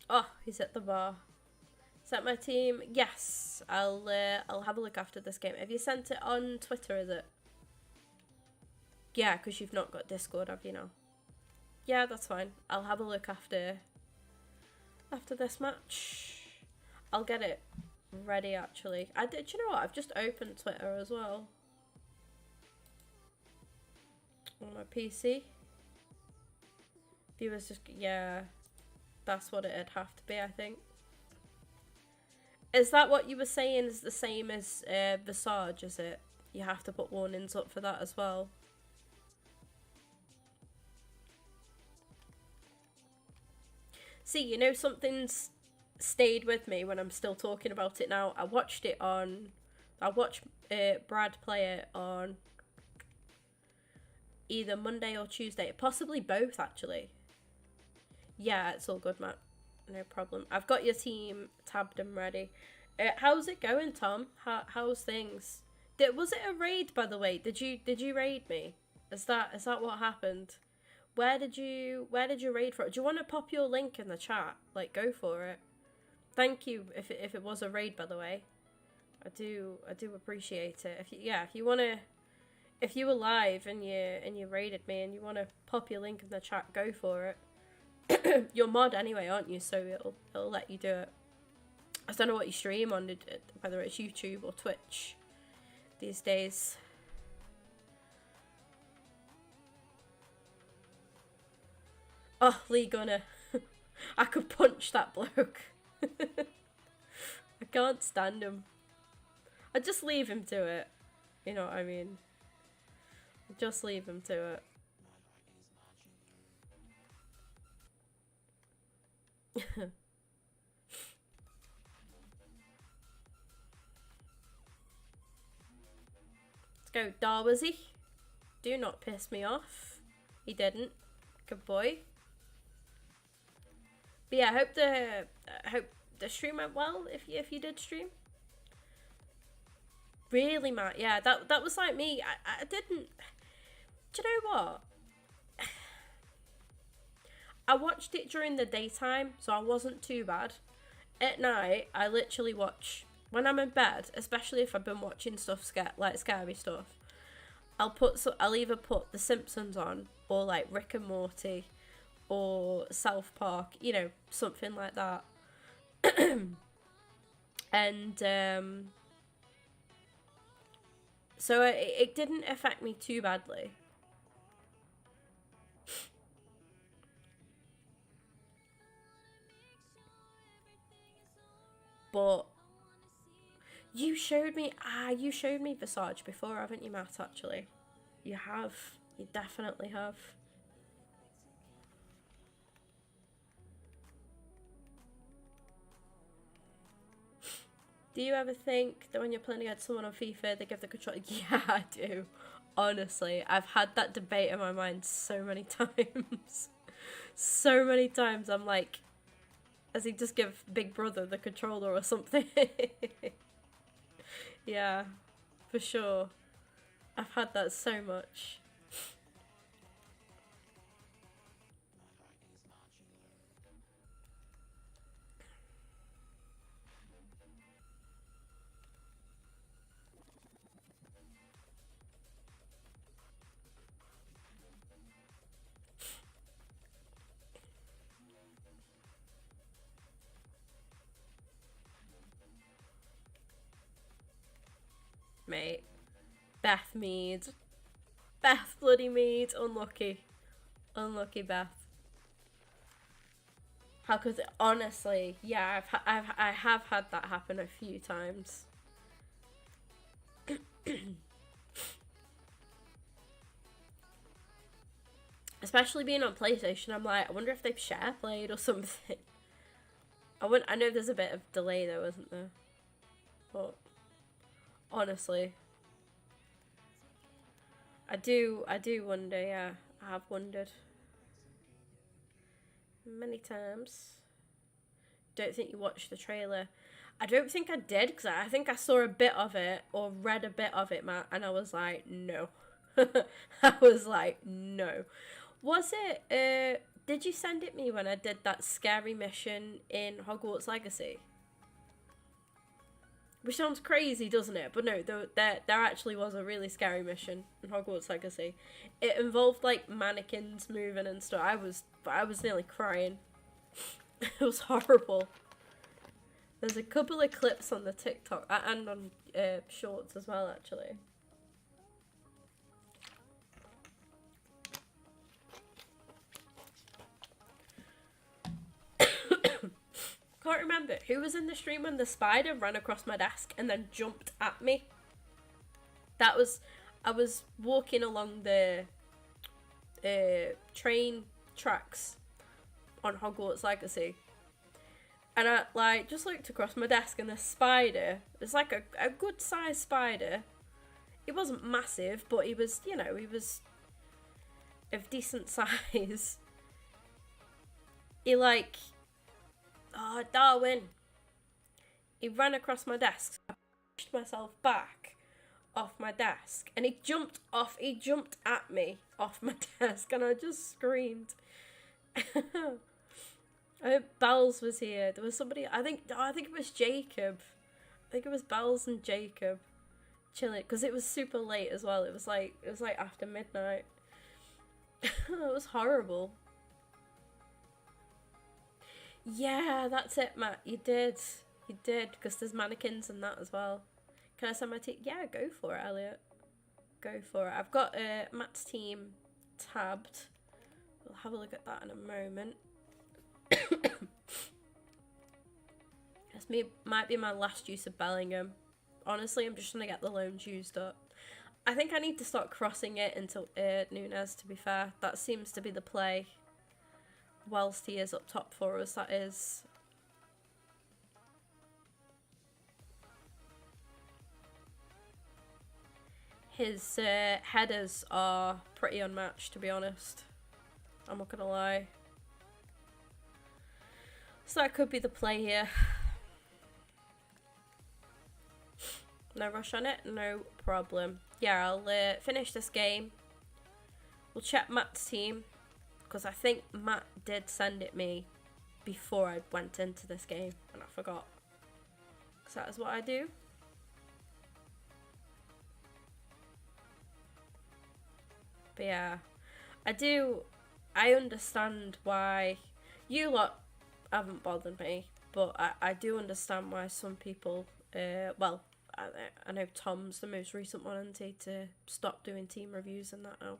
Oh, he's at the bar. Is that my team? Yes. I'll have a look after this game. Have you sent it on Twitter, is it? Yeah, because you've not got Discord, have you now? Yeah, that's fine. I'll have a look after this match. I'll get it ready, actually. Do you know what? I've just opened Twitter as well. On my PC. Viewers just, yeah. That's what it'd have to be, I think. Is that what you were saying is the same as Visage, is it? You have to put warnings up for that as well. See, you know, something's stayed with me when I'm still talking about it now. I watched Brad play it on either Monday or Tuesday. Possibly both, actually. Yeah, it's all good, Matt. No problem. I've got your team tabbed and ready. How's it going, Tom? How's things? Was it a raid, by the way? Did you raid me? Is that what happened? Where did you raid for it? Do you want to pop your link in the chat? Like, go for it. Thank you if it was a raid, by the way. I do appreciate it. If you were live and you raided me and you want to pop your link in the chat, go for it. You're mod anyway, aren't you? So it'll let you do it. I don't know what you stream on, whether it's YouTube or Twitch these days. Oh, Lee Gunner. I could punch that bloke. I can't stand him. I'd just leave him to it. You know what I mean? Just leave him to it. Let's go, Darwazy. Do not piss me off. He didn't. Good boy. But yeah, I hope the stream went well. If you did stream. Really, Matt? Yeah, that was like me. I didn't. Do you know what? I watched it during the daytime, so I wasn't too bad. At night, I literally watch when I'm in bed, especially if I've been watching stuff like scary stuff. I'll either put The Simpsons on or like Rick and Morty or South Park, you know, something like that. And so it didn't affect me too badly. But you showed me Visage before, haven't you, Matt, actually? You have. You definitely have. Do you ever think that when you're playing against someone on FIFA, they give the control? Yeah, I do. Honestly, I've had that debate in my mind so many times. So many times I'm like, does he just give Big Brother the controller or something? Yeah, for sure. I've had that so much. Mate. Beth Mead. Beth bloody Mead. Unlucky. Unlucky Beth. How could it? Honestly, yeah, I have had that happen a few times. Especially being on PlayStation, I'm like, I wonder if they've share played or something. I know there's a bit of delay though, isn't there? But honestly, I do wonder. Yeah, I have wondered many times. Don't think you watched the trailer. I don't think I did, because I think I saw a bit of it or read a bit of it, Matt, and I was like, no. I was like, no. Was it, did you send it me when I did that scary mission in Hogwarts Legacy? Which sounds crazy, doesn't it? But no, there actually was a really scary mission in Hogwarts Legacy. It involved, like, mannequins moving and stuff. I was nearly crying. It was horrible. There's a couple of clips on the TikTok and on shorts as well, actually. Can't remember who was in the stream when the spider ran across my desk and then jumped at me. I was walking along the train tracks on Hogwarts Legacy, and I like just looked across my desk, and the spider, it's like a good sized spider. It wasn't massive, but he was, you know, he was of decent size. He like, oh, Darwin. He ran across my desk. I pushed myself back off my desk, and he jumped at me off my desk, and I just screamed. I hope Bells was here. There was somebody, I think it was Jacob. I think it was Bells and Jacob chilling, because it was super late as well. It was like after midnight. It was horrible. Yeah, that's it, Matt. You did, because there's mannequins and that as well. Can I send my team? Yeah, go for it, Elliot. Go for it. I've got Matt's team tabbed. We'll have a look at that in a moment. This might be my last use of Bellingham. Honestly, I'm just trying to get the loans used up. I think I need to start crossing it into Nunes, to be fair. That seems to be the play. Whilst he is up top for us, that is. His headers are pretty unmatched, to be honest. I'm not gonna lie. So that could be the play here. No rush on it, no problem. Yeah, I'll finish this game. We'll check Matt's team, because I think Matt did send it me before I went into this game, and I forgot. Because that is what I do. But yeah, I understand why you lot haven't bothered me, but I do understand why some people, well, I know Tom's the most recent one, isn't he, to stop doing team reviews and that now.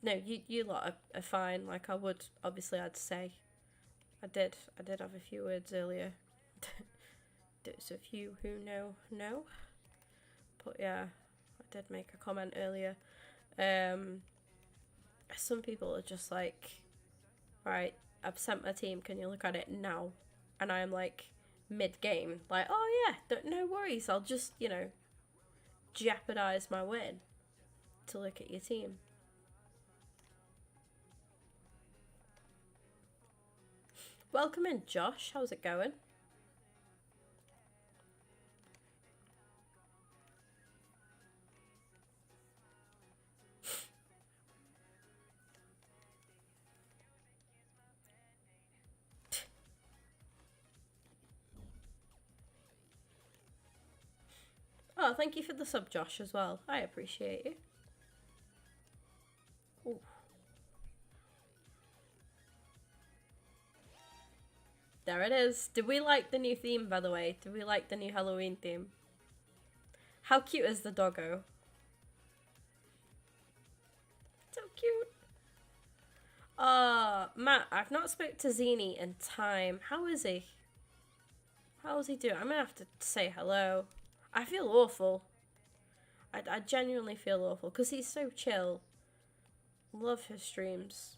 No, you lot are fine. Like, I would, obviously, I'd say. I did have a few words earlier. There's a few who know. But yeah, I did make a comment earlier. Some people are just like, right, I've sent my team, can you look at it now? And I'm like, mid-game, like, oh yeah, no worries, I'll just, you know, jeopardize my win to look at your team. Welcome in, Josh. How's it going? Oh, thank you for the sub, Josh, as well. I appreciate you. Ooh. There it is. Did we like the new theme, by the way? Did we like the new Halloween theme? How cute is the doggo? So cute. Matt, I've not spoke to Zini in time. How is he? How's he doing? I'm gonna have to say hello. I feel awful. I genuinely feel awful because he's so chill. Love his streams.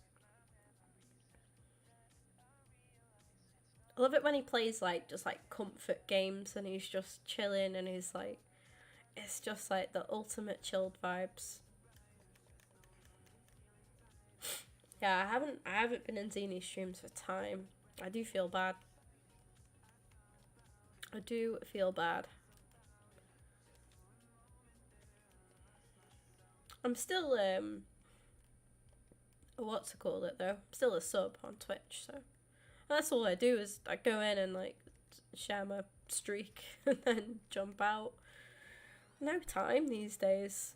I love it when he plays like just like comfort games and he's just chilling and he's like, it's just like the ultimate chilled vibes. Yeah, I haven't been in Zini's streams for time. I do feel bad. I do feel bad. I'm still what's it called it though? I'm still a sub on Twitch, so that's all I do is I go in and like share my streak and then jump out. No time these days.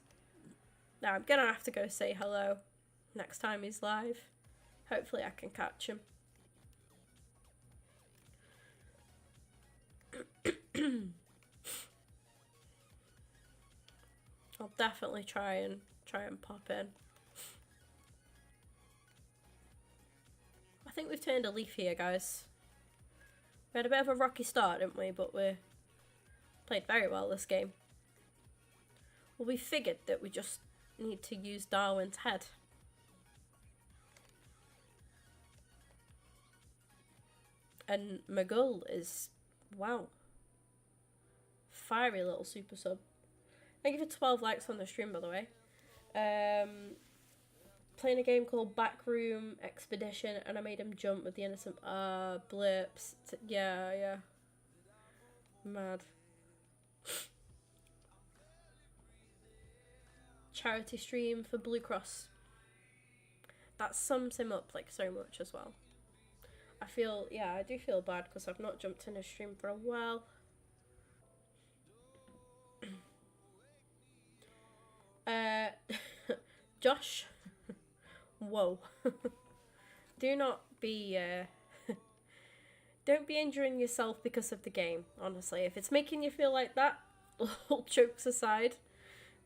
Now I'm gonna have to go say hello next time he's live. Hopefully I can catch him. I'll definitely try and pop in. I think we've turned a leaf here, guys. We had a bit of a rocky start, didn't we? But we played very well this game. Well, we figured that we just need to use Darwin's head. And Magul is, wow, fiery little super sub. Thank you for 12 likes on the stream, by the way. Playing a game called Backroom Expedition, and I made him jump with the innocent blips. Yeah. Mad. Charity stream for Blue Cross. That sums him up like so much as well. I do feel bad because I've not jumped in a stream for a while. Josh. Whoa. Do not be don't be injuring yourself because of the game, honestly. If it's making you feel like that, all jokes aside,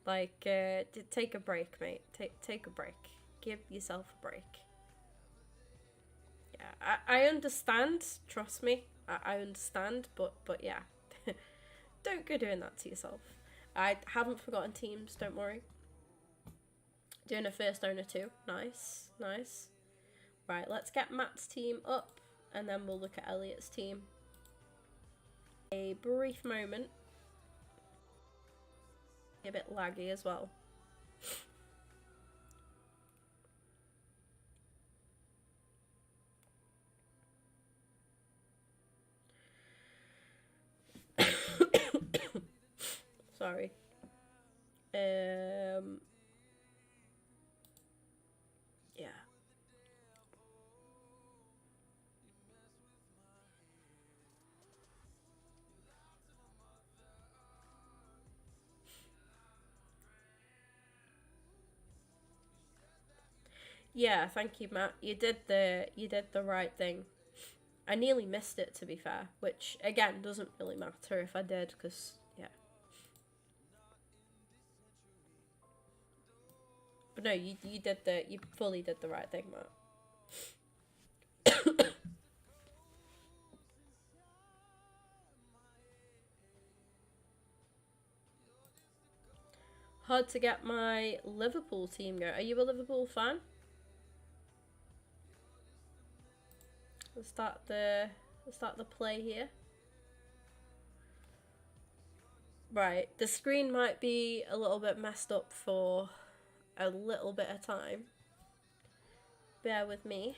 like take a break, mate. Take a break. Give yourself a break. Yeah, I understand, trust me. I understand, but yeah. Don't go doing that to yourself. I haven't forgotten teams, don't worry. Doing a first owner too. Nice. Right, let's get Matt's team up and then we'll look at Elliot's team. A brief moment. A bit laggy as well. Sorry. Yeah. Yeah, thank you, Matt. You did the right thing. I nearly missed it, to be fair, which again doesn't really matter if I did, because yeah. But no, you fully did the right thing, Matt. Hard to get my Liverpool team going. Are you a Liverpool fan? Let's start the play here. Right, the screen might be a little bit messed up for a little bit of time. Bear with me.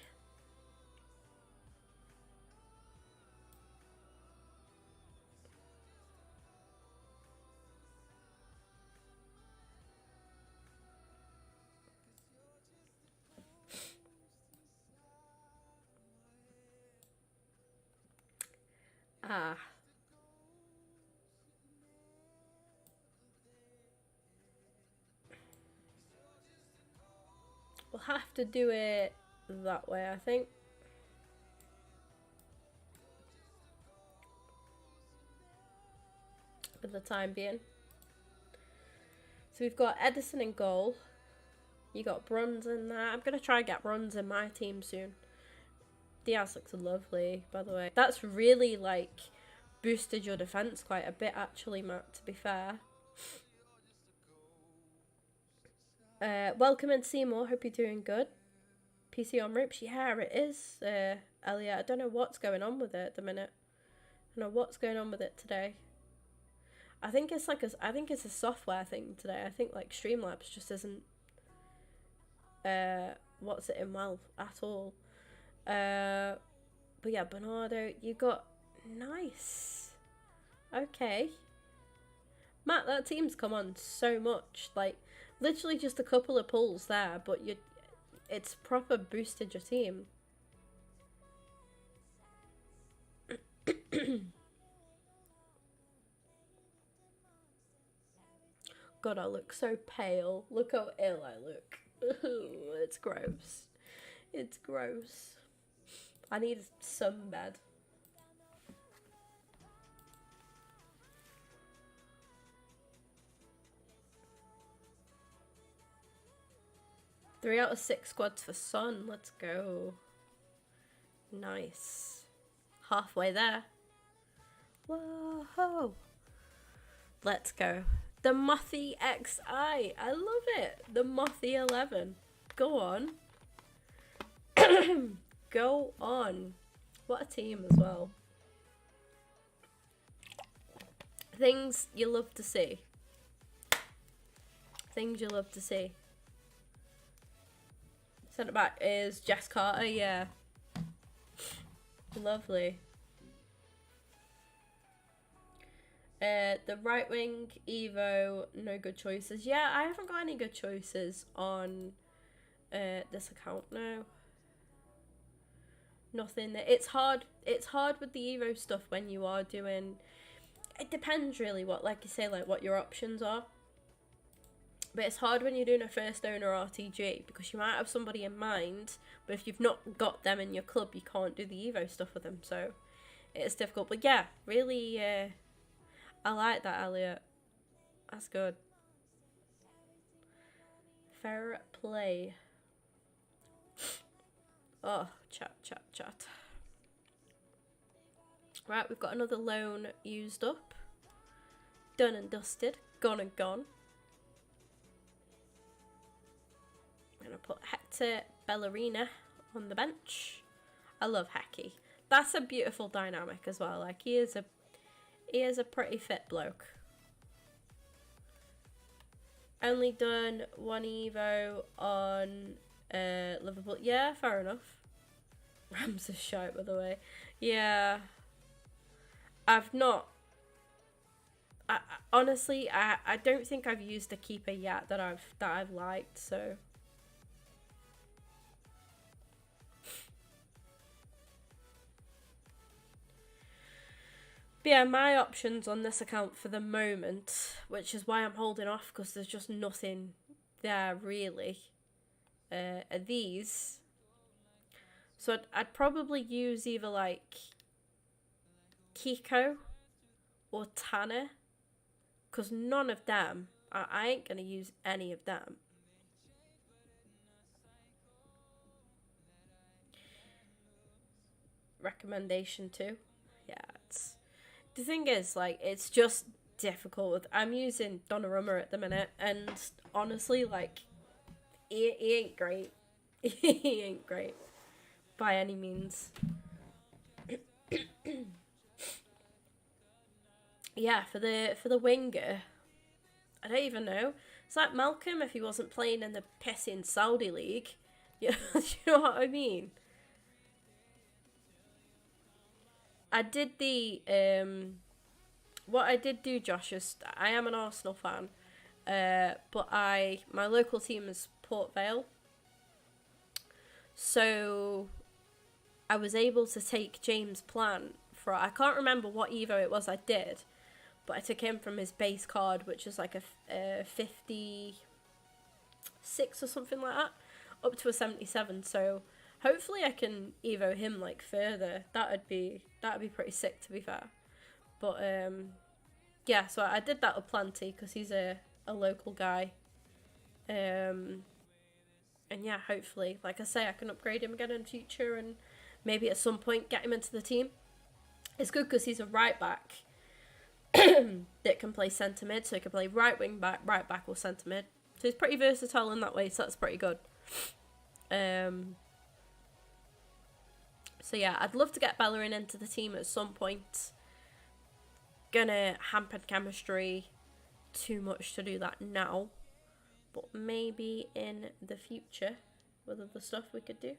Ah. We'll have to do it that way, I think. For the time being. So we've got Edison in goal. You got Bronze in there. I'm going to try and get Bronze in my team soon. Diaz looks lovely, by the way. That's really, like, boosted your defence quite a bit, actually, Matt, to be fair. Welcome in, Seymour. Hope you're doing good. PC on ropes. Yeah, it is, Elliot. I don't know what's going on with it at the minute. I don't know what's going on with it today. I think it's a software thing today. I think like Streamlabs just isn't what's it in well at all. But yeah, Bernardo, you got nice. Okay. Matt, that team's come on so much. Like literally just a couple of pulls there, but it's proper boosted your team. God, I look so pale. Look how ill I look. It's gross. It's gross. I need a sunbed. Three out of 6 squads for Son. Let's go. Nice. Halfway there. Whoa. Let's go. The Mothy XI. I love it. The Mothy 11. Go on. Go on. What a team as well. Things you love to see. Things you love to see. Centre back is Jess Carter, yeah. Lovely. The right wing, Evo, no good choices. Yeah, I haven't got any good choices on this account now. Nothing. It's hard with the Evo stuff when you are doing. It depends really what, like you say, like what your options are. But it's hard when you're doing a first owner RTG because you might have somebody in mind, but if you've not got them in your club, you can't do the Evo stuff with them. So it's difficult. But yeah, really, I like that, Elliot. That's good. Fair play. Oh, chat. Right, we've got another loan used up. Done and dusted. Gone and gone. I'm going to put Hector Bellerina on the bench. I love Hecky. That's a beautiful dynamic as well. Like, he is a pretty fit bloke. Only done 1 Evo on Liverpool. Yeah, fair enough. Rams are shite, by the way. Yeah. I've not... honestly, I don't think I've used a keeper yet that I've liked, so... But yeah, my options on this account for the moment, which is why I'm holding off because there's just nothing there really, are these. So I'd probably use either like Kiko or Tanner because none of them, I ain't going to use any of them. Recommendation 2. Yeah, the thing is, like, it's just difficult. I'm using Donnarumma at the minute, and honestly, like, he ain't great. He ain't great by any means. Yeah, for the winger, I don't even know. It's like Malcolm if he wasn't playing in the pissing Saudi league. Yeah, you know what I mean? I did the, what I did do, Josh, is I am an Arsenal fan, but my local team is Port Vale, so I was able to take James Plant for, I can't remember what Evo it was I did, but I took him from his base card, which is like a 56 or something like that, up to a 77, so... Hopefully I can Evo him like further. That'd be pretty sick, to be fair. But yeah, so I did that with Planty because he's a local guy. And yeah, hopefully, like I say, I can upgrade him again in future and maybe at some point get him into the team. It's good because he's a right back that can play centre mid, so he can play right wing back, right back or centre mid. So he's pretty versatile in that way, so that's pretty good. So yeah, I'd love to get Bellerin into the team at some point. Gonna hamper chemistry too much to do that now, but maybe in the future with other stuff we could do.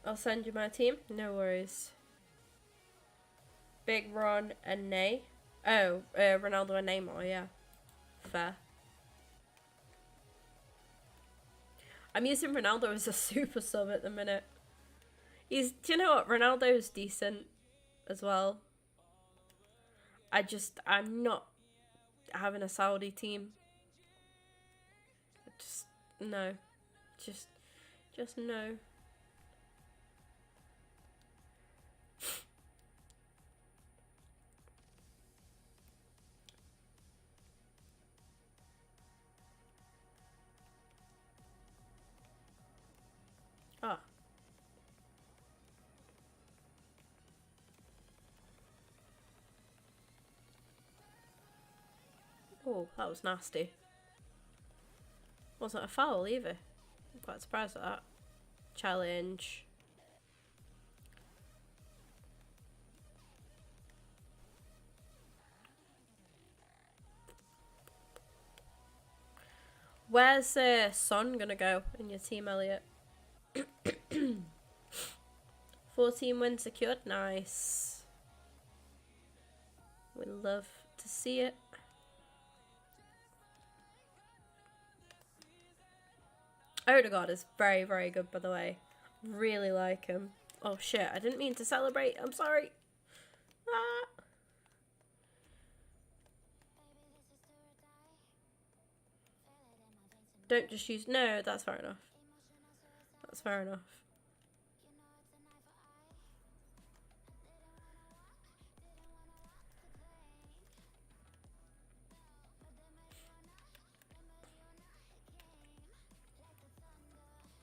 I'll send you my team. No worries. Big Ron and Ney. Oh, Ronaldo and Neymar, yeah. Fair. I'm using Ronaldo as a super sub at the minute. Do you know what? Ronaldo's decent as well. I'm not having a Saudi team. No. Just no. Ah. Oh, that was nasty. Wasn't a foul either. I'm quite surprised at that. Challenge. Where's Son gonna go in your team, Elliot? 14 wins secured. Nice. We love to see it. Odegaard is very, very good, by the way. Really like him. Oh shit, I didn't mean to celebrate. I'm sorry. Ah. Don't just use... No, that's fair enough. That's fair enough.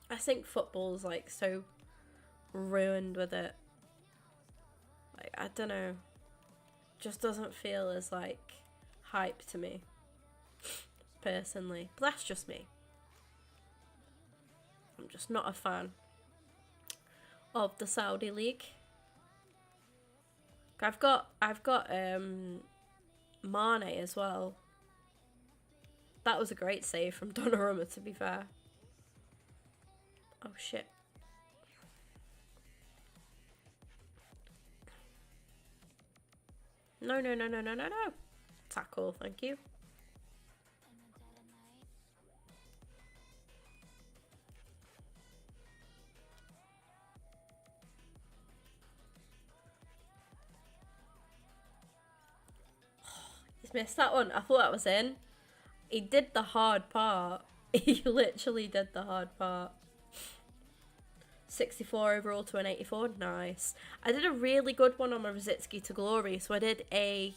I think football's like so ruined with it. Like, I don't know. Just doesn't feel as like hype to me. Personally. But that's just me. I'm just not a fan of the Saudi League. I've got Mane as well. That was a great save from Donnarumma, to be fair. Oh shit. No. Tackle, thank you. He's missed that one. I thought that was in. He did the hard part. He literally did the hard part. 64 overall to an 84. Nice. I did a really good one on my Rosicki to Glory. So I did a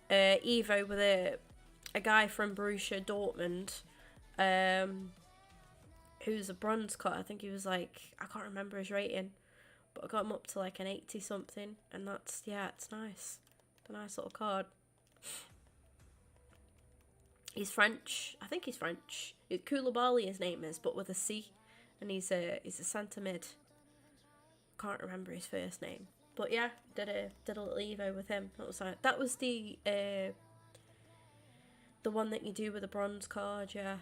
Evo with a guy from Borussia Dortmund, who's a bronze cut. I think he was like, I can't remember his rating, but I got him up to like an 80 something, and that's, yeah, it's nice. It's a nice little card. He's French. I think he's French. Koulibaly his name is, but with a C. And he's a centre mid. Can't remember his first name. But yeah, did a little Evo with him. That was the one that you do with a bronze card, yeah.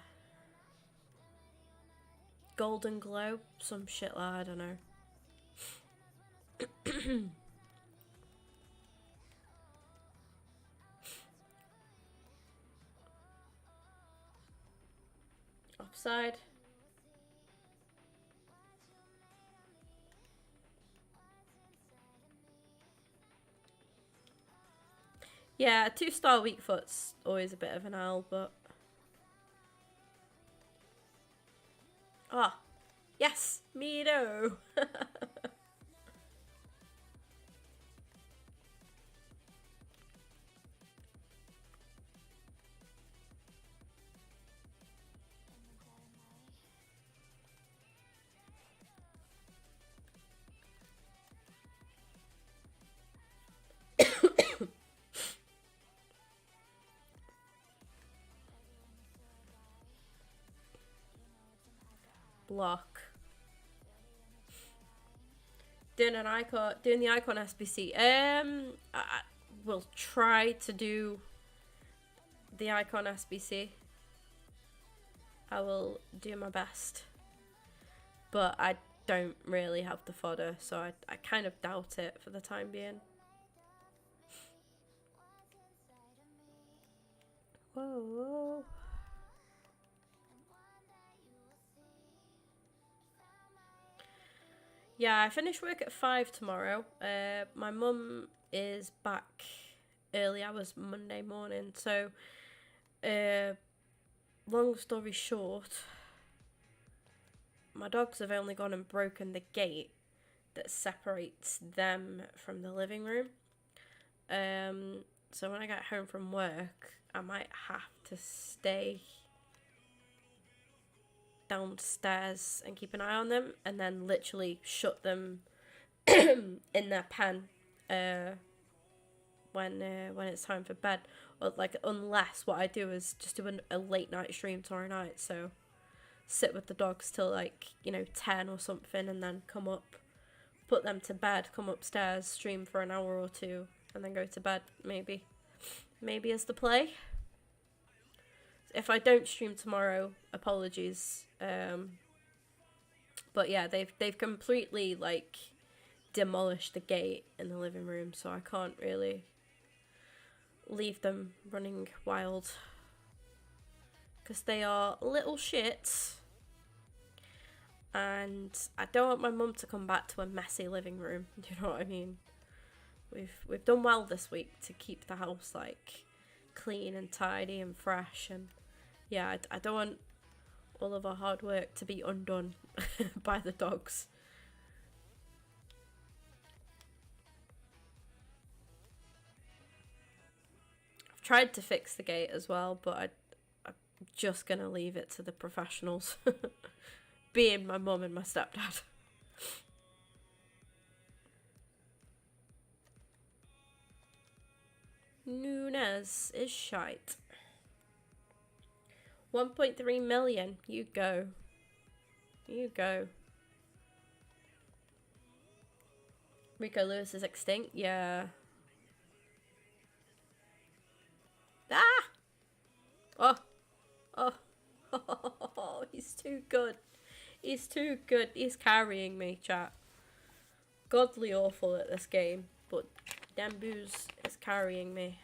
Golden Glow, some shit like, I don't know. Offside. Yeah, 2-star weak foot's always a bit of an L, but Ah, yes, me too. Block. Doing the icon SBC. I will try to do the icon SBC. I will do my best, but I don't really have the fodder, so I kind of doubt it for the time being. Whoa. Yeah, I finish work at 5 tomorrow. My mum is back early hours Monday morning, so long story short, my dogs have only gone and broken the gate that separates them from the living room. So when I get home from work, I might have to stay downstairs and keep an eye on them, and then literally shut them in their pen when it's time for bed. Or like, unless what I do is just do a late night stream tomorrow night, so sit with the dogs till like 10 or something, and then come up, put them to bed, come upstairs, stream for an hour or two, and then go to bed. Maybe is the play. If I don't stream tomorrow, apologies. But yeah, they've completely like demolished the gate in the living room, so I can't really leave them running wild, because they are little shits, and I don't want my mum to come back to a messy living room. Do you know what I mean? We've done well this week to keep the house like clean and tidy and fresh, and yeah, I don't want all of our hard work to be undone by the dogs. I've tried to fix the gate as well, but I'm just gonna leave it to the professionals, being my mum and my stepdad. Nunes is shite. 1.3 million. You go. You go. Rico Lewis is extinct? Yeah. Ah! Oh. Oh. Oh, he's too good. He's too good. He's carrying me, chat. Godly awful at this game, but Demboos is carrying me.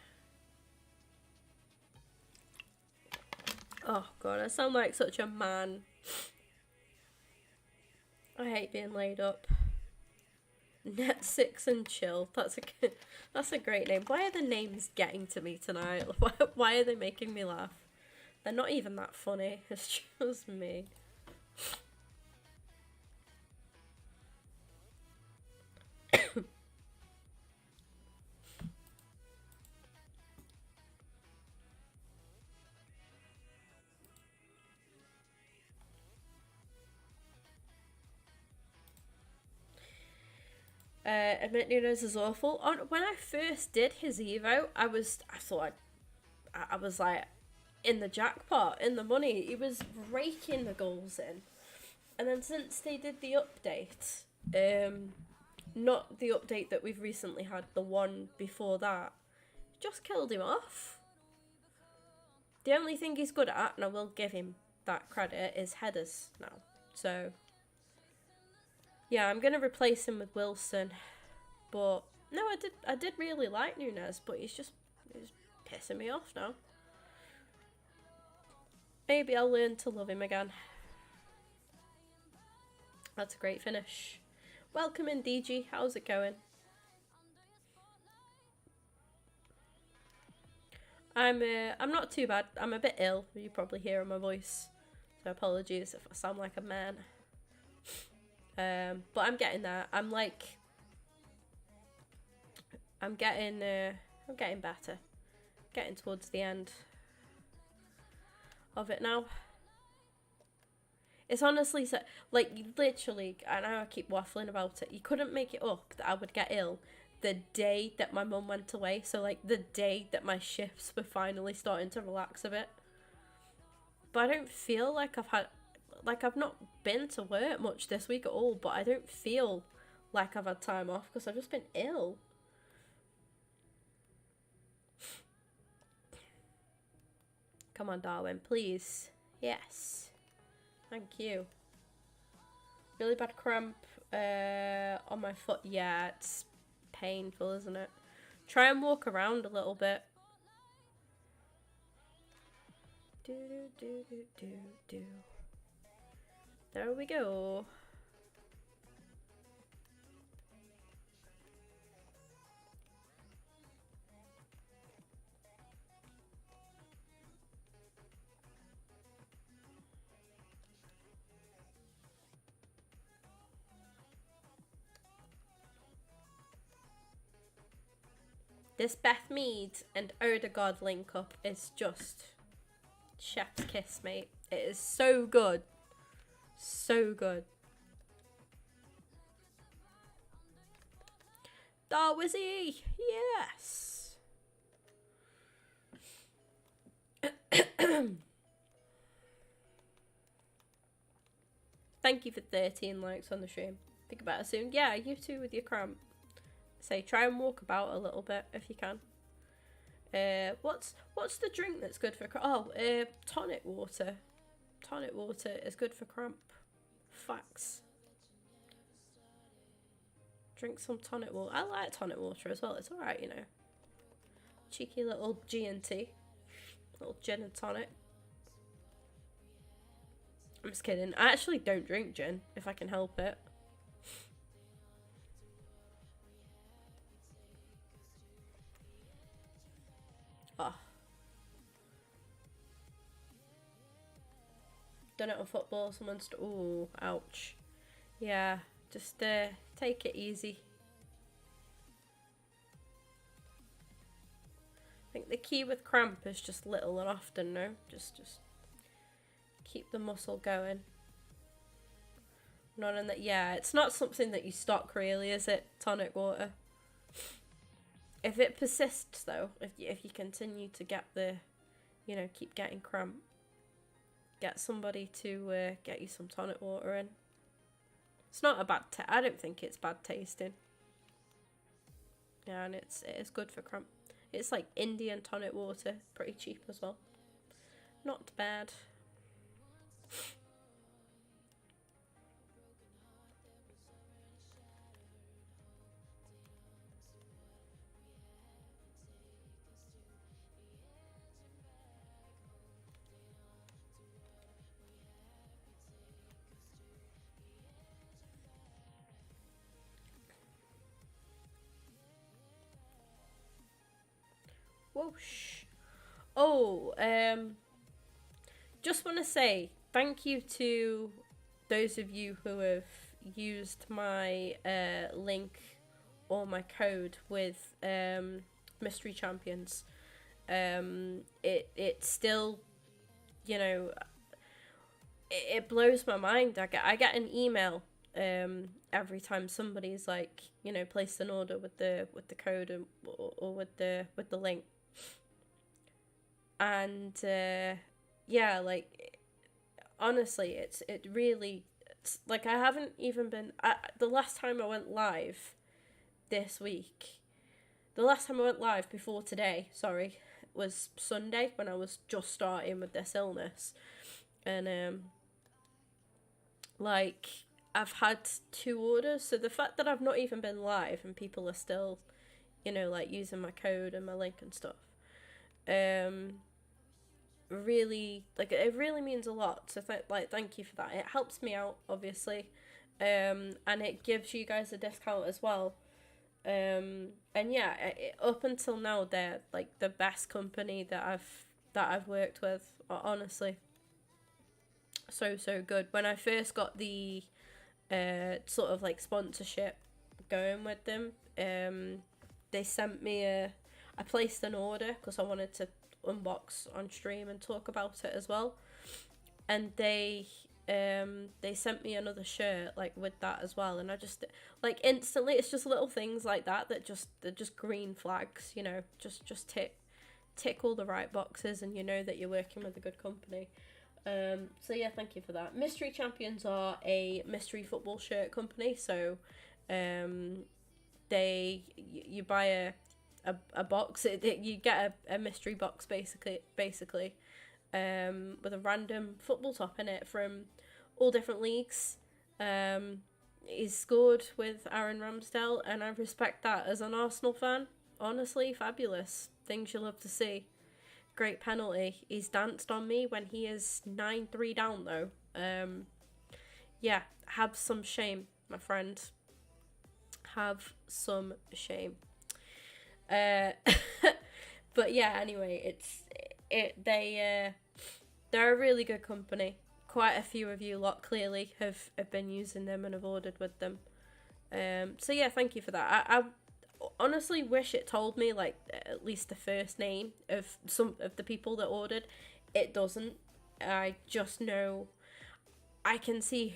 Oh god, I sound like such a man. I hate being laid up. Net 6 and chill. That's a great name. Why are the names getting to me tonight? Why are they making me laugh? They're not even that funny. It's just me. Admit Nunes is awful. When I first did his Evo, I thought I was like in the jackpot, in the money. He was raking the goals in. And then since they did the update, not the update that we've recently had, the one before that, just killed him off. The only thing he's good at, and I will give him that credit, is headers now. So yeah, I'm gonna replace him with Wilson. But no, I did really like Nunes, but he's pissing me off now. Maybe I'll learn to love him again. That's a great finish. Welcome in, DG. How's it going? I'm not too bad. I'm a bit ill. You probably hear in my voice. So apologies if I sound like a man. But I'm getting there. I'm getting better. Getting towards the end of it now. It's honestly so, like, literally, I know I keep waffling about it. You couldn't make it up that I would get ill the day that my mum went away. So, like, the day that my shifts were finally starting to relax a bit. But I don't feel like I've not been to work much this week at all. But I don't feel like I've had time off because I've just been ill. Come on, Darwin, please. Yes. Thank you. Really bad cramp on my foot. Yeah, it's painful, isn't it? Try and walk around a little bit. Do, do, do, do, do. There we go. This Beth Mead and Odegaard link up is just chef's kiss, mate. It is so good. So good. Darwizzy! Yes! Thank you for 13 likes on the stream. Think about it soon. Yeah, you too with your cramp. Say, try and walk about a little bit if you can. What's the drink that's good for cramp? Oh, tonic water. Tonic water is good for cramp. Facts. Drink some tonic water. I like tonic water as well. It's alright, you know. Cheeky little G&T. Little gin and tonic. I'm just kidding. I actually don't drink gin, if I can help it. Oh. Done it on football. Someone's... Ooh, ouch. Yeah, just take it easy. I think the key with cramp is just little and often, no? Just keep the muscle going. Not in that... Yeah, it's not something that you stock really, is it? Tonic water. If it persists though, if you continue to get the, you know, keep getting cramp, get somebody to get you some tonic water in. It's not a bad I don't think it's bad tasting. Yeah, and it is good for cramp. It's like Indian tonic water, pretty cheap as well. Not bad. Whoosh. Oh, just want to say thank you to those of you who have used my link or my code with Mystery Champions. It still, you know, it blows my mind. I get an email every time somebody's like, you know, placed an order with the code or with the link. And yeah, like honestly, it's like I haven't even been the last time I went live this week. The last time I went live before today, sorry, was Sunday when I was just starting with this illness. And like I've had 2 orders, so the fact that I've not even been live and people are still, you know, like using my code and my link and stuff, really, like, it really means a lot. So thank you for that. It helps me out, obviously, and it gives you guys a discount as well. And yeah, up until now, they're like the best company that I've worked with, honestly. so good. When I first got the sort of like sponsorship going with them, they sent me I placed an order because I wanted to unbox on stream and talk about it as well, and they sent me another shirt like with that as well, and I just like instantly, it's just little things like that they're just green flags, you know, just tick all the right boxes, and you know that you're working with a good company. So yeah, thank you for that. Mystery Champions are a mystery football shirt company, so you buy a box, you get a mystery box basically with a random football top in it from all different leagues. He's scored with Aaron Ramsdale, and I respect that as an Arsenal fan. Honestly, fabulous. Things you love to see. Great penalty. He's danced on me when he is 9-3 down though. Yeah, have some shame, my friend. Have some shame. But yeah, anyway, they're a really good company. Quite a few of you lot clearly have been using them and have ordered with them. So yeah, thank you for that. I honestly wish it told me like at least the first name of some of the people that ordered. It doesn't. I just know I can see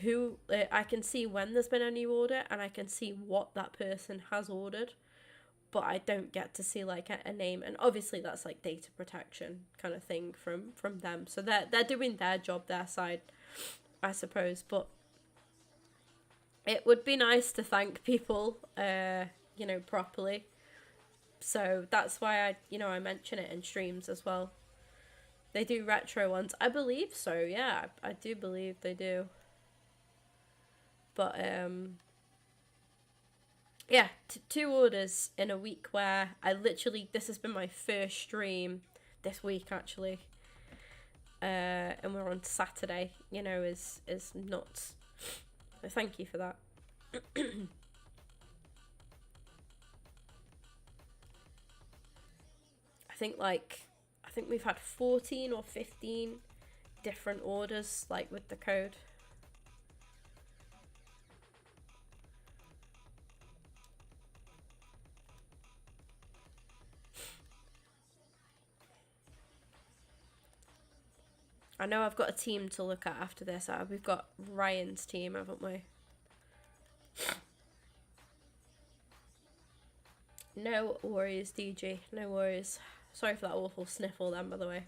I can see when there's been a new order, and I can see what that person has ordered, but I don't get to see like a name, and obviously that's like data protection kind of thing from them, so they're doing their job, their side, I suppose. But it would be nice to thank people you know, properly, so that's why I mention it in streams as well. They do retro ones, I believe so, yeah, I do believe they do. But yeah, 2 orders in a week where this has been my first stream this week actually, and we're on Saturday, you know, is nuts. So thank you for that. I think we've had 14 or 15 different orders like with the code. I know I've got a team to look at after this. We've got Ryan's team, haven't we? No worries, DG. No worries. Sorry for that awful sniffle then, by the way.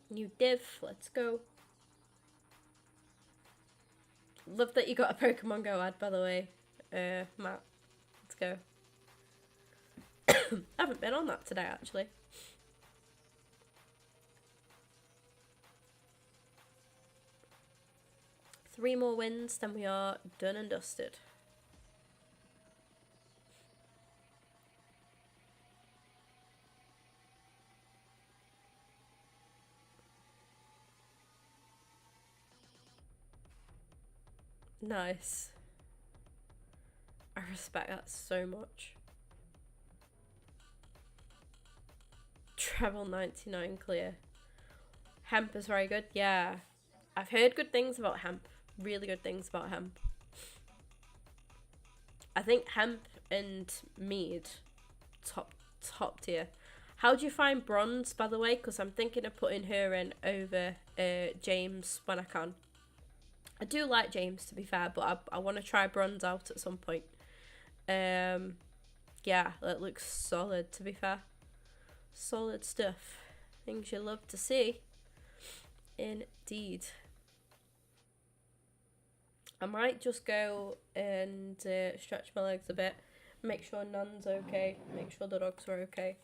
New div. Let's go. Love that you got a Pokemon Go ad, by the way, Matt. Let's go. I haven't been on that today, actually. Three more wins, then we are done and dusted. Nice. I respect that so much. Treble 99 clear. Hemp is very good. Yeah. I've heard good things about hemp. Really good things about hemp. I think hemp and mead, top tier. How do you find Bronze, by the way? Because I'm thinking of putting her in over James when I can. I do like James, to be fair, but I want to try Bronze out at some point. Yeah, that looks solid, to be fair. Solid stuff. Things you love to see. Indeed. I might just go and stretch my legs a bit. Make sure Nan's okay. Make sure the dogs are okay.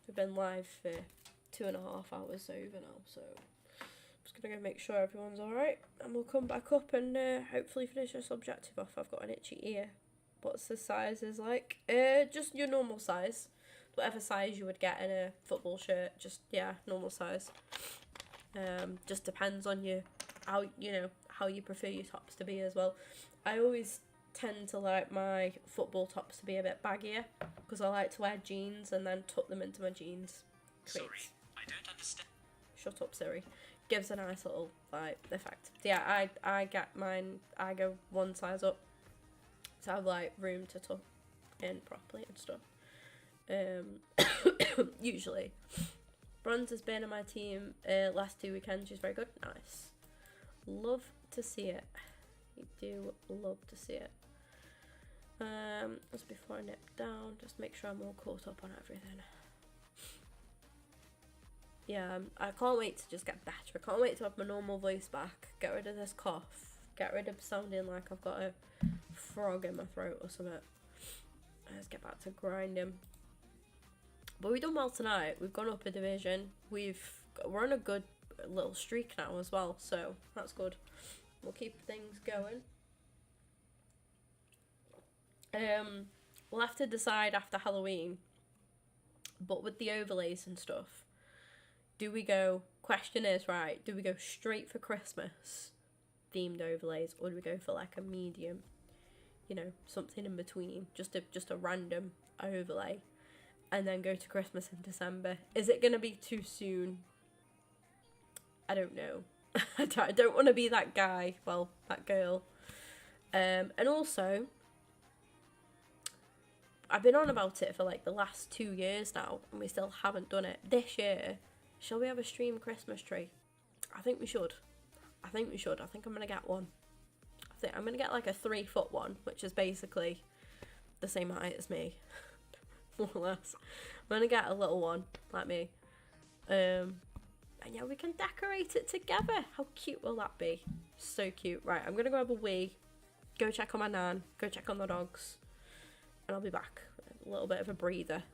We've been live for 2.5 hours over now, so just gonna go make sure everyone's alright, and we'll come back up and hopefully finish this objective off. I've got an itchy ear. What's the sizes like? Just your normal size, whatever size you would get in a football shirt. Just, yeah, normal size. Just depends on how you prefer your tops to be as well. I always tend to like my football tops to be a bit baggier because I like to wear jeans and then tuck them into my jeans. Sorry, I don't understand. shut up Siri, gives a nice little like effect. Yeah, I get mine, I go one size up to have like room to tuck in properly and stuff. Usually Bronze has been on my team last 2 weekends. She's very good. Nice. Love to see it. You do love to see it. Just before I nip down, just make sure I'm all caught up on everything. Yeah, I can't wait to just get better. I can't wait to have my normal voice back. Get rid of this cough. Get rid of sounding like I've got a frog in my throat or something. Let's get back to grinding. But we've done well tonight. We've gone up a division. We're on a good little streak now as well, so that's good. We'll keep things going. We'll have to decide after Halloween, but with the overlays and stuff, do we go, question is, right, do we go straight for Christmas themed overlays, or do we go for like a medium, you know, something in between, just a random overlay, and then go to Christmas in December? Is it going to be too soon? I don't know. I don't want to be that guy, well, that girl. And also, I've been on about it for like the last 2 years now, and we still haven't done it. This year, shall we have a stream Christmas tree? I think we should. I think I'm going to get one. I think I'm going to get like a 3-foot one, which is basically the same height as me. More or less. I'm going to get a little one, like me. And yeah, we can decorate it together. How cute will that be? So cute. Right, I'm going to grab a wee, go check on my nan, go check on the dogs, and I'll be back. A little bit of a breather.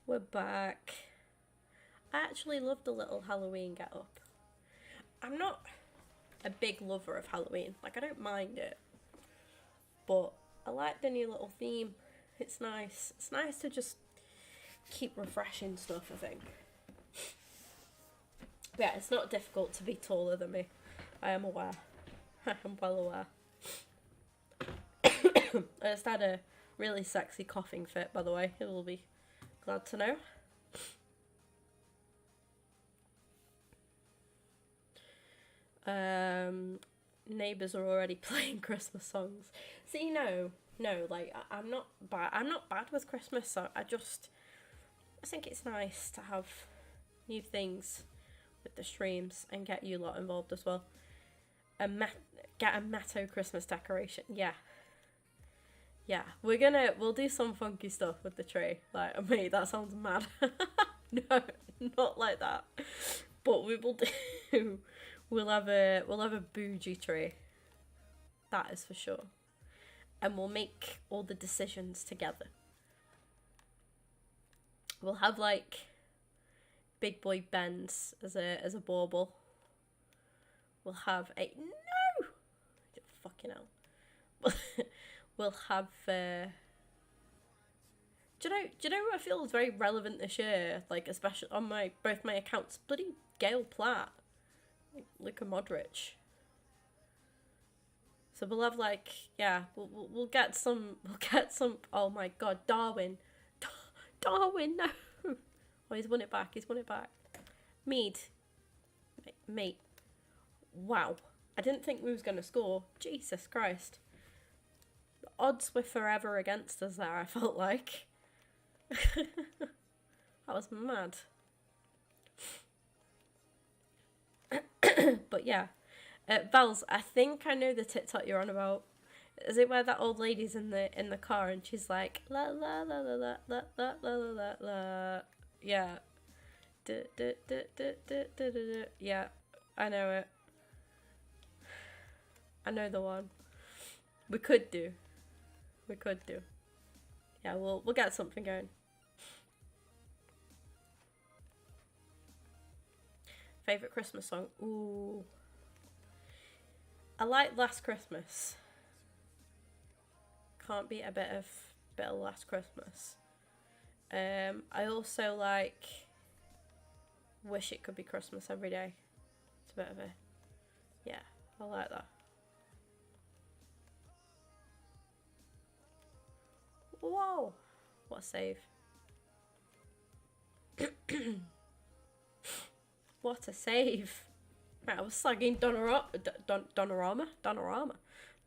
We're back. I actually love the little Halloween get up. I'm not a big lover of Halloween. Like, I don't mind it. But I like the new little theme. It's nice. It's nice to just keep refreshing stuff, I think. But yeah, it's not difficult to be taller than me. I am aware. I'm well aware. I just had a really sexy coughing fit, by the way. You will be glad to know. Neighbours are already playing Christmas songs. See, no, like I'm not bad. I'm not bad with Christmas. So I think it's nice to have new things with the streams and get you lot involved as well. Get a Matto Christmas decoration. Yeah, we'll do some funky stuff with the tree. Like, mate, that sounds mad. No, not like that. But we will do. We'll have a bougie tree. That is for sure. And we'll make all the decisions together. We'll have like Big Boy Ben's as a bauble. We'll have a no. Fucking hell. We'll have. Do you know what feels very relevant this year? Like, especially on both my accounts, bloody Gail Platt, like Luka Modric. So we'll have like, yeah, we'll get some. Oh my God, Darwin, Darwin, no. Oh, he's won it back. Mead, mate. Wow, I didn't think we was gonna score. Jesus Christ. The odds were forever against us there, I felt like. That was mad. But yeah. Vals, I think I know the TikTok you're on about. Is it where that old lady's in the car and she's like la la la la la la la la la la? Yeah. Yeah, I know it. I know the one. We could do. Yeah, we'll get something going. Favorite Christmas song? Ooh. I like Last Christmas. Can't beat a bit of Last Christmas. I also like Wish It Could Be Christmas Every Day. It's a bit of a, yeah, I like that. Whoa, what a save. What a save. Right, I was slagging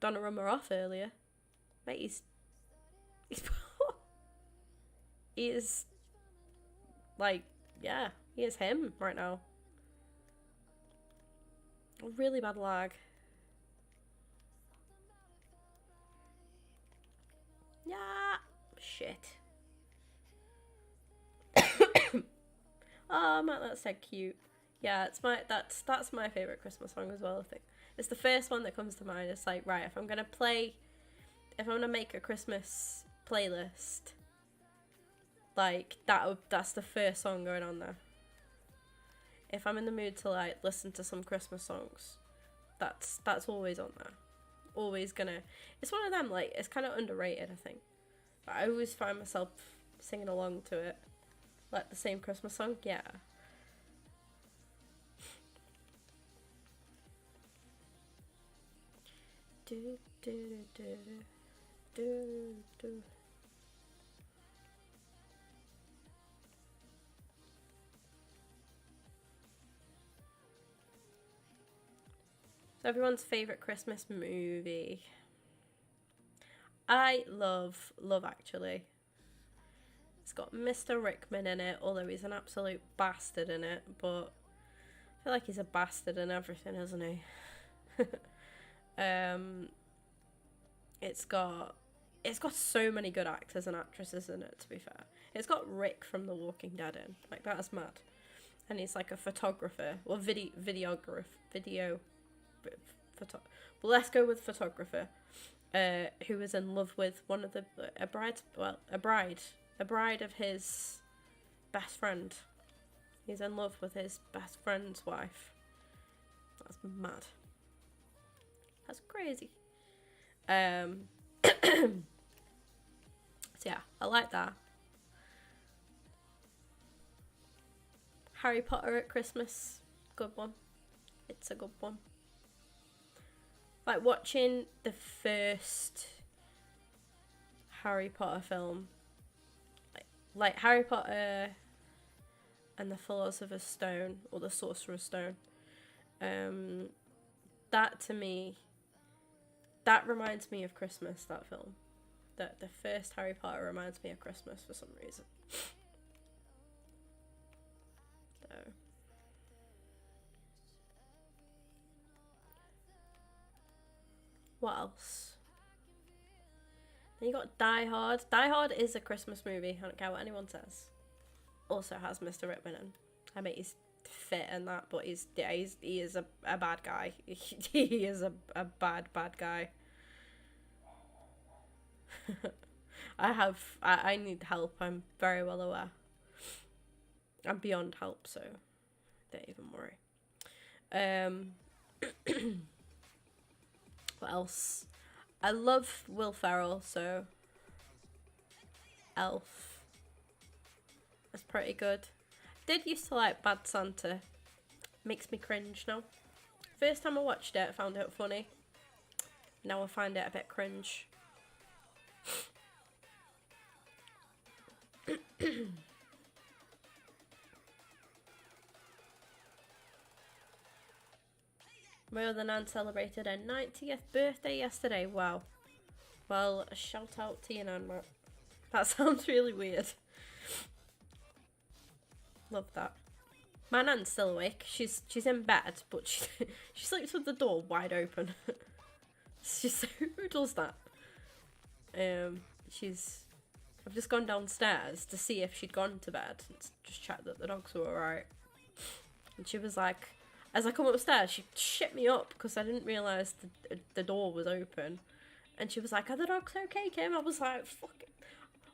Donnarumma off earlier. Mate, he's he is like, yeah, he is him right now. Really bad lag. Yeah, shit. Oh man, that's so cute. Yeah, that's my favourite Christmas song as well, I think. It's the first one that comes to mind. It's like, right, if I'm gonna make a Christmas playlist, like that's the first song going on there. If I'm in the mood to like listen to some Christmas songs, that's always on there. Always gonna. It's one of them, like, it's kind of underrated, I think. But I always find myself singing along to it, like the same Christmas song. Yeah. Do, do, do, do, do. So everyone's favourite Christmas movie. I love Actually. It's got Mr. Rickman in it, although he's an absolute bastard in it, but I feel like he's a bastard in everything, isn't he? It's got so many good actors and actresses in it, to be fair. It's got Rick from The Walking Dead in. Like, that's mad. And he's like a photographer. Well, well, let's go with photographer. Who was in love with one of a bride of his best friend. He's in love with his best friend's wife. That's mad. That's crazy. So yeah, I like that. Harry Potter at Christmas, good one. It's a good one. Like watching the first Harry Potter film, like Harry Potter and the Philosopher's Stone or the Sorcerer's Stone. That to me, that reminds me of Christmas. That film, the first Harry Potter reminds me of Christmas for some reason. So. What else? Then you got Die Hard. Die Hard is a Christmas movie. I don't care what anyone says. Also has Mr. Rickman in. I mean, he's fit in that, but he is a bad guy. He is a bad guy. I need help. I'm very well aware. I'm beyond help, so don't even worry. What else? I love Will Ferrell, so Elf. That's pretty good. Did used to like Bad Santa. Makes me cringe now. First time I watched it, I found it funny. Now I find it a bit cringe. My other nan celebrated her 90th birthday yesterday. Wow. Well, a shout out to your nan, Matt. That sounds really weird. Love that. My nan's still awake. She's in bed, but she sleeps with the door wide open. Who does that? I've just gone downstairs to see if she'd gone to bed and just check that the dogs were alright. And she was like, as I come upstairs, she shit me up because I didn't realise the door was open. And she was like, are the dogs okay, Kim? I was like, fuck it.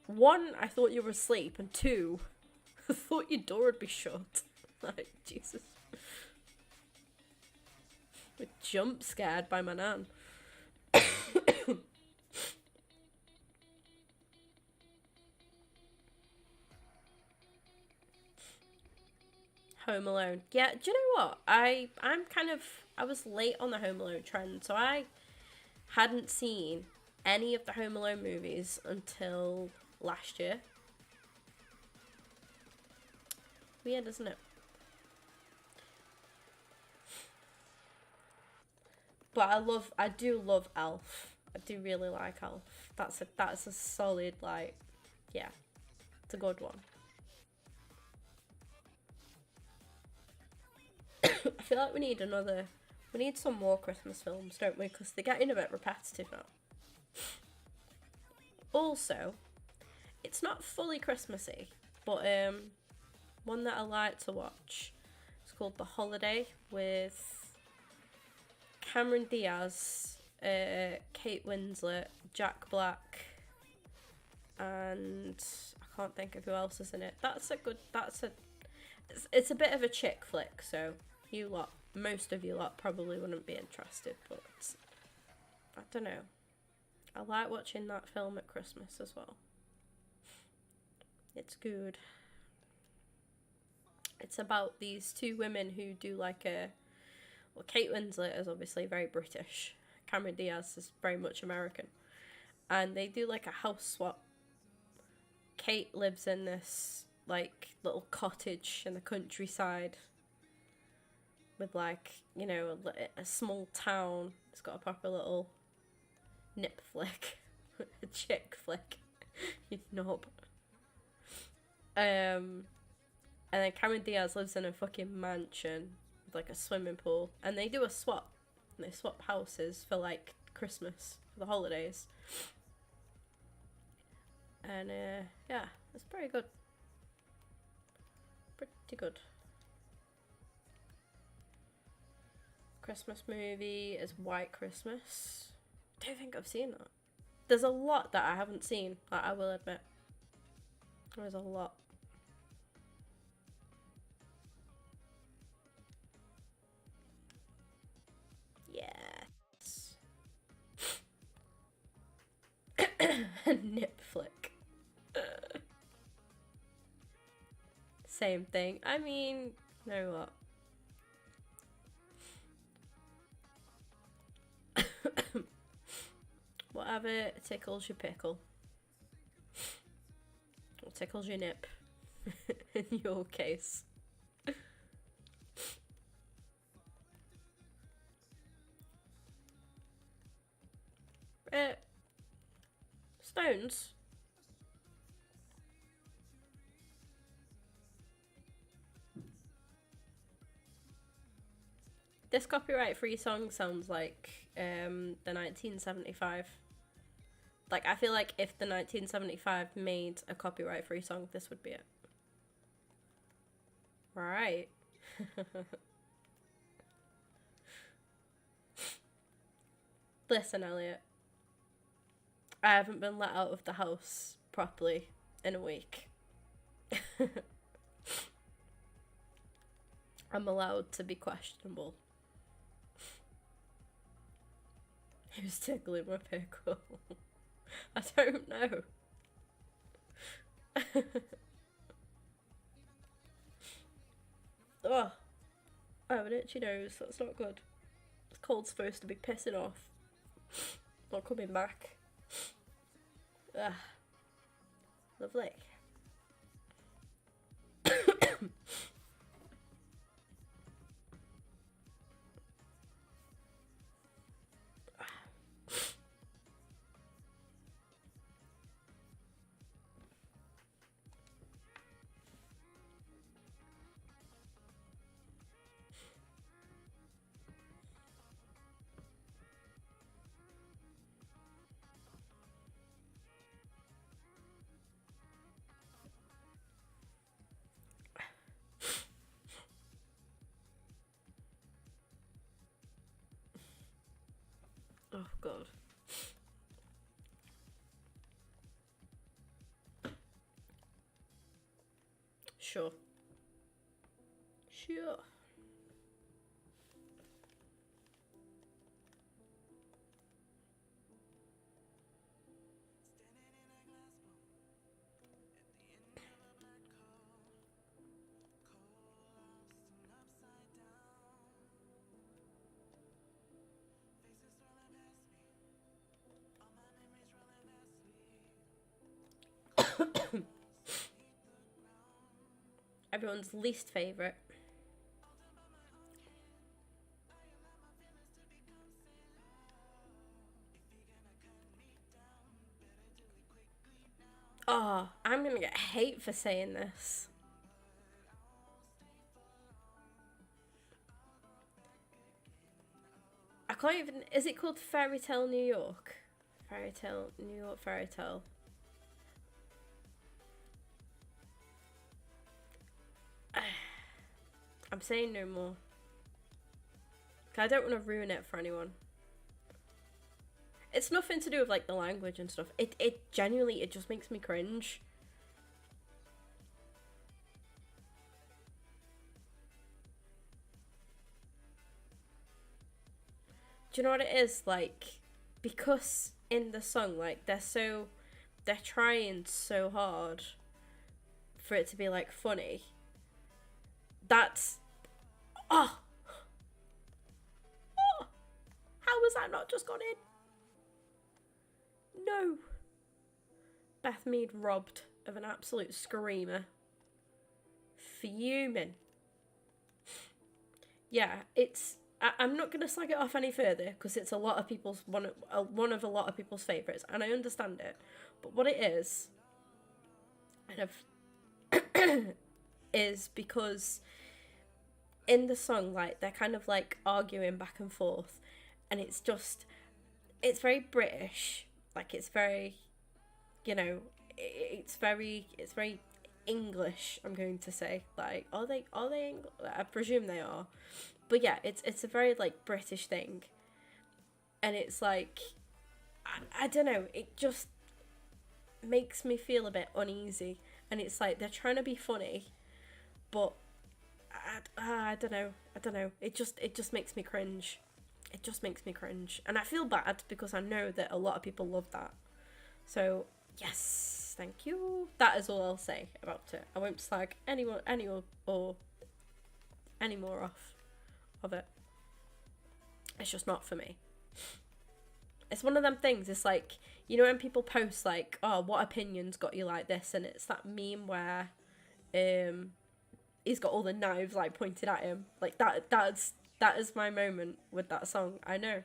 One, I thought you were asleep, and two, I thought your door would be shut. Like, Jesus. I'm jump scared by my nan. Home Alone. Yeah, do you know what? I was late on the Home Alone trend, so I hadn't seen any of the Home Alone movies until last year. Weird, isn't it? But I do love Elf. I do really like Elf. That's a solid, like, yeah, it's a good one. I feel like we need some more Christmas films, don't we? Because they're getting a bit repetitive now. Also, it's not fully Christmassy, but one that I like to watch. It's called The Holiday with Cameron Diaz, Kate Winslet, Jack Black, and I can't think of who else is in it. It's a bit of a chick flick, so most of you lot probably wouldn't be interested, but I don't know. I like watching that film at Christmas as well. It's good. It's about these two women who do like Kate Winslet is obviously very British. Cameron Diaz is very much American. And they do like a house swap. Kate lives in this like little cottage in the countryside with like, you know, a small town. It's got a proper little nip flick. A chick flick. You knob. And then Cameron Diaz lives in a fucking mansion with like a swimming pool. And they do a swap. And they swap houses for like Christmas, for the holidays. And yeah, it's pretty good. Pretty good. Christmas movie is White Christmas. I don't think I've seen that. There's a lot that I haven't seen, I will admit. There's a lot. Nip flick. Same thing. I mean, you know what? Whatever tickles your pickle. Or tickles your nip. In your case. Stones. This copyright-free song sounds like the 1975. Like, I feel like if the 1975 made a copyright-free song, this would be it. Right. Listen, Elliot. I haven't been let out of the house properly in a week. I'm allowed to be questionable. Who's tickling my pickle? I don't know. Oh, I have an itchy nose. That's not good. This cold's supposed to be pissing off. Not coming back. Ugh. Lovely. Oh god. Sure. Sure. Everyone's least favourite. Oh, I'm gonna get hate for saying this. I can't even. Is it called Fairy Tale New York? Fairy Tale New York Fairy Tale. I'm saying no more. I don't want to ruin it for anyone. It's nothing to do with like the language and stuff. It genuinely, it just makes me cringe. Do you know what it is? Like, because in the song, like, they're trying so hard for it to be like funny. That's, oh, how was that not just gone in? No. Beth Mead robbed of an absolute screamer. Fuming. Yeah, it's. I'm not gonna slag it off any further because it's a lot of people's one of a lot of people's favourites, and I understand it. But what it is, kind of, is because in the song, like they're kind of like arguing back and forth, and it's very British. Like it's very, it's very English. I'm going to say, like, are they? I presume they are. But yeah, it's a very like British thing, and it's like, I don't know, it just makes me feel a bit uneasy, and it's like they're trying to be funny, but I don't know, it just makes me cringe. It just makes me cringe, and I feel bad because I know that a lot of people love that. So Yes, thank you. That is all I'll say about it. I won't slag anyone, or any more off of it. It's just not for me. It's one of them things. It's like, you know, when people post like, oh, what opinions got you like this, and it's that meme where he's got all the knives like pointed at him. Like that is my moment with that song. I know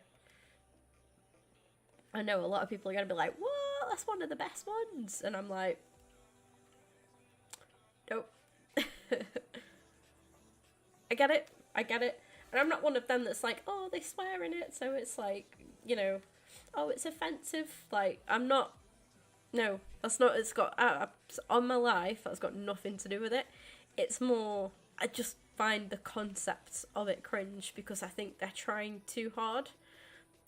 a lot of people are gonna be like, what, that's one of the best ones, and I'm like, nope. I get it, and I'm not one of them that's like, oh, they swear in it, so it's like, you know, oh, it's offensive. Like, I'm not, no, that's not, it's got, on my life, that's got nothing to do with it. It's more, I just find the concept of it cringe, because I think they're trying too hard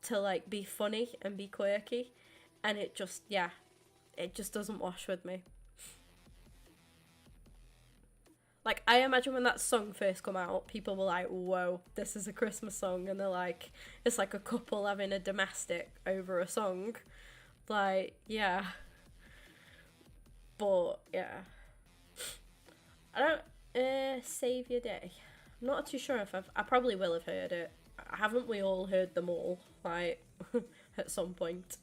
to, like, be funny and be quirky, and it just, yeah, it just doesn't wash with me. Like, I imagine when that song first come out, people were like, whoa, this is a Christmas song, and they're like, it's like a couple having a domestic over a song. Like, yeah. But, yeah. I don't, Save Your Day. I'm not too sure if I probably will have heard it. Haven't we all heard them all, like, at some point?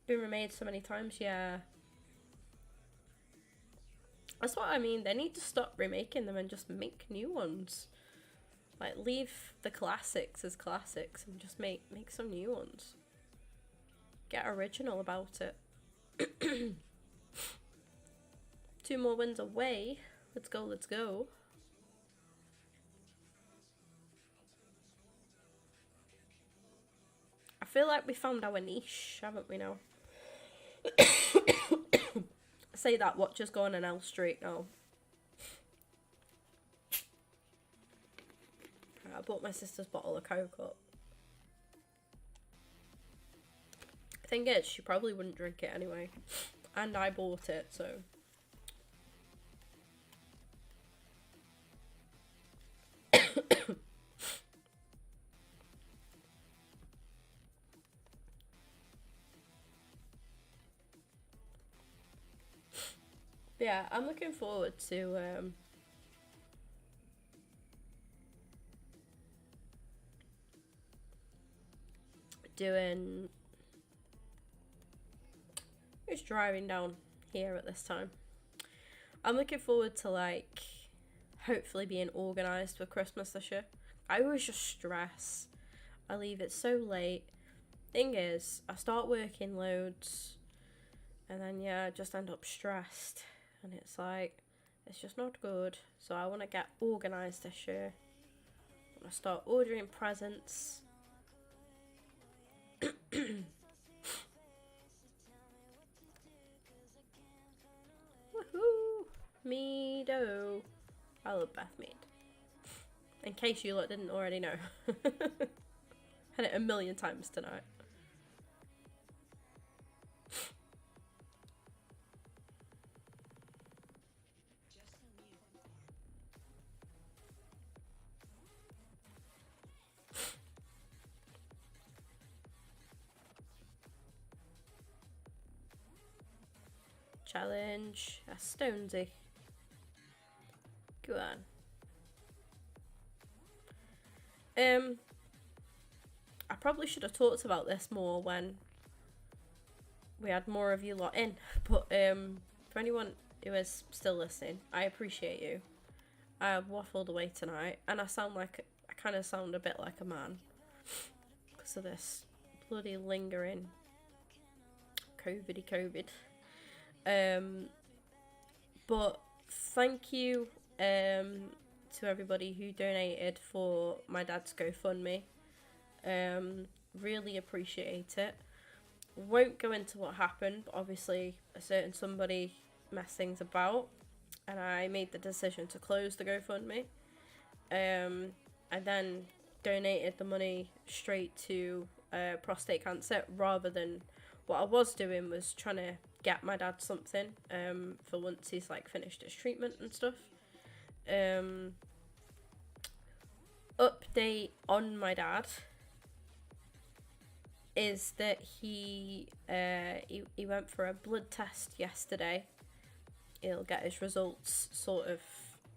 Been remade so many times, yeah. That's what I mean. They need to stop remaking them and just make new ones. Like, leave the classics as classics and just make some new ones. Get original about it. 2 more wins away. Let's go, let's go. I feel like we found our niche, haven't we now? Say that, watch us go on an L Street now. I bought my sister's bottle of Coke up. Thing is, she probably wouldn't drink it anyway. And I bought it, so. Yeah, I'm looking forward to doing, who's driving down here at this time? I'm looking forward to, like, hopefully being organised for Christmas this year. I always just stress. I leave it so late. Thing is, I start working loads, and then, yeah, I just end up stressed. And it's like, it's just not good. So I want to get organised this year. I want to start ordering presents. Woohoo! Meadow. I love Beth Mead. In case you lot didn't already know. Had it a million times tonight. Challenge. That's Stonesy. Go on. I probably should have talked about this more when we had more of you lot in, but for anyone who is still listening, I appreciate you. I waffled away tonight, and I kind of sound a bit like a man because of this bloody lingering COVID. But thank you to everybody who donated for my dad's GoFundMe. Really appreciate it. Won't go into what happened, but obviously a certain somebody messed things about, and I made the decision to close the GoFundMe. I then donated the money straight to prostate cancer, rather than what I was doing was trying to get my dad something for once he's like finished his treatment and stuff. Update on my dad is that he went for a blood test yesterday. He'll get his results sort of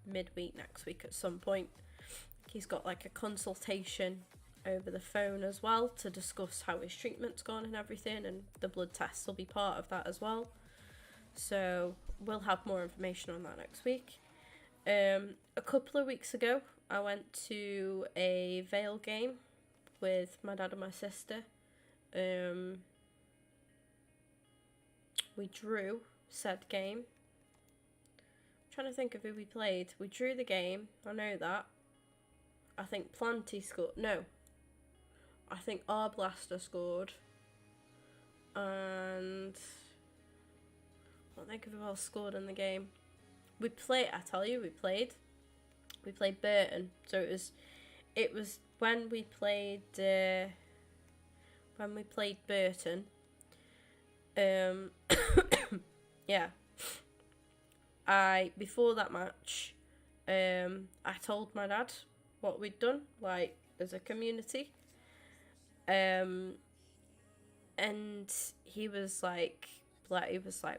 midweek next week at some point. He's got like a consultation over the phone as well to discuss how his treatment's gone and everything, and the blood tests will be part of that as well. So we'll have more information on that next week. A couple of weeks ago, I went to a Vale game with my dad and my sister. We drew said game. I'm trying to think of who we played. We drew the game, I know that. I think Planty scored. No. I think our Blaster scored. And I don't think of who else scored in the game. We played, I tell you, we played Burton. So it was when we played Burton. Yeah. Before that match, I told my dad what we'd done, like, as a community. And he was like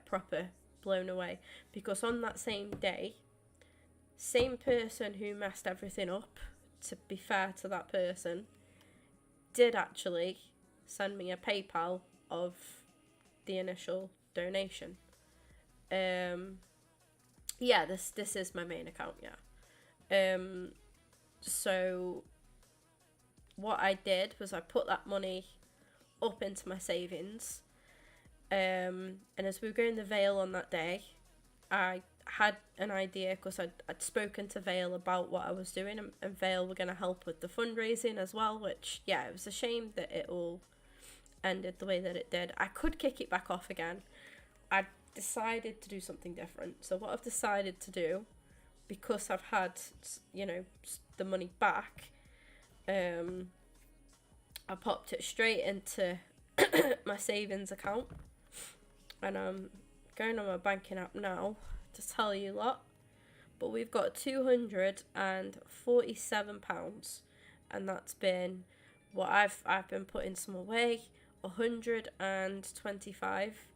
proper blown away, because on that same day, same person who messed everything up, to be fair to that person, did actually send me a PayPal of the initial donation. Yeah, this is my main account, yeah. So what I did was I put that money up into my savings. And as we were going to Vale on that day, I had an idea, because I'd spoken to Vale about what I was doing, and Vale were going to help with the fundraising as well, which, yeah, it was a shame that it all ended the way that it did. I could kick it back off again. I decided to do something different. So what I've decided to do, because I've had, you know, the money back, I popped it straight into my savings account, and I'm going on my banking app now to tell you lot, but we've got £247, and that's been what I've been putting some away. 125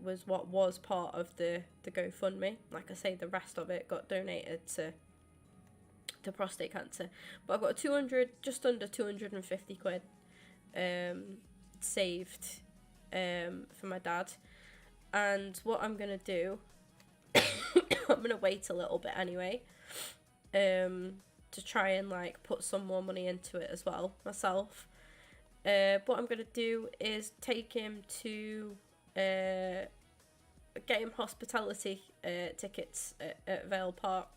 was what was part of the GoFundMe. Like I say, the rest of it got donated to prostate cancer, but I've got 200, just under 250 quid saved for my dad. And what I'm gonna do, I'm gonna wait a little bit anyway, to try and like put some more money into it as well myself. What I'm gonna do is take him to get him hospitality tickets at Vale Park.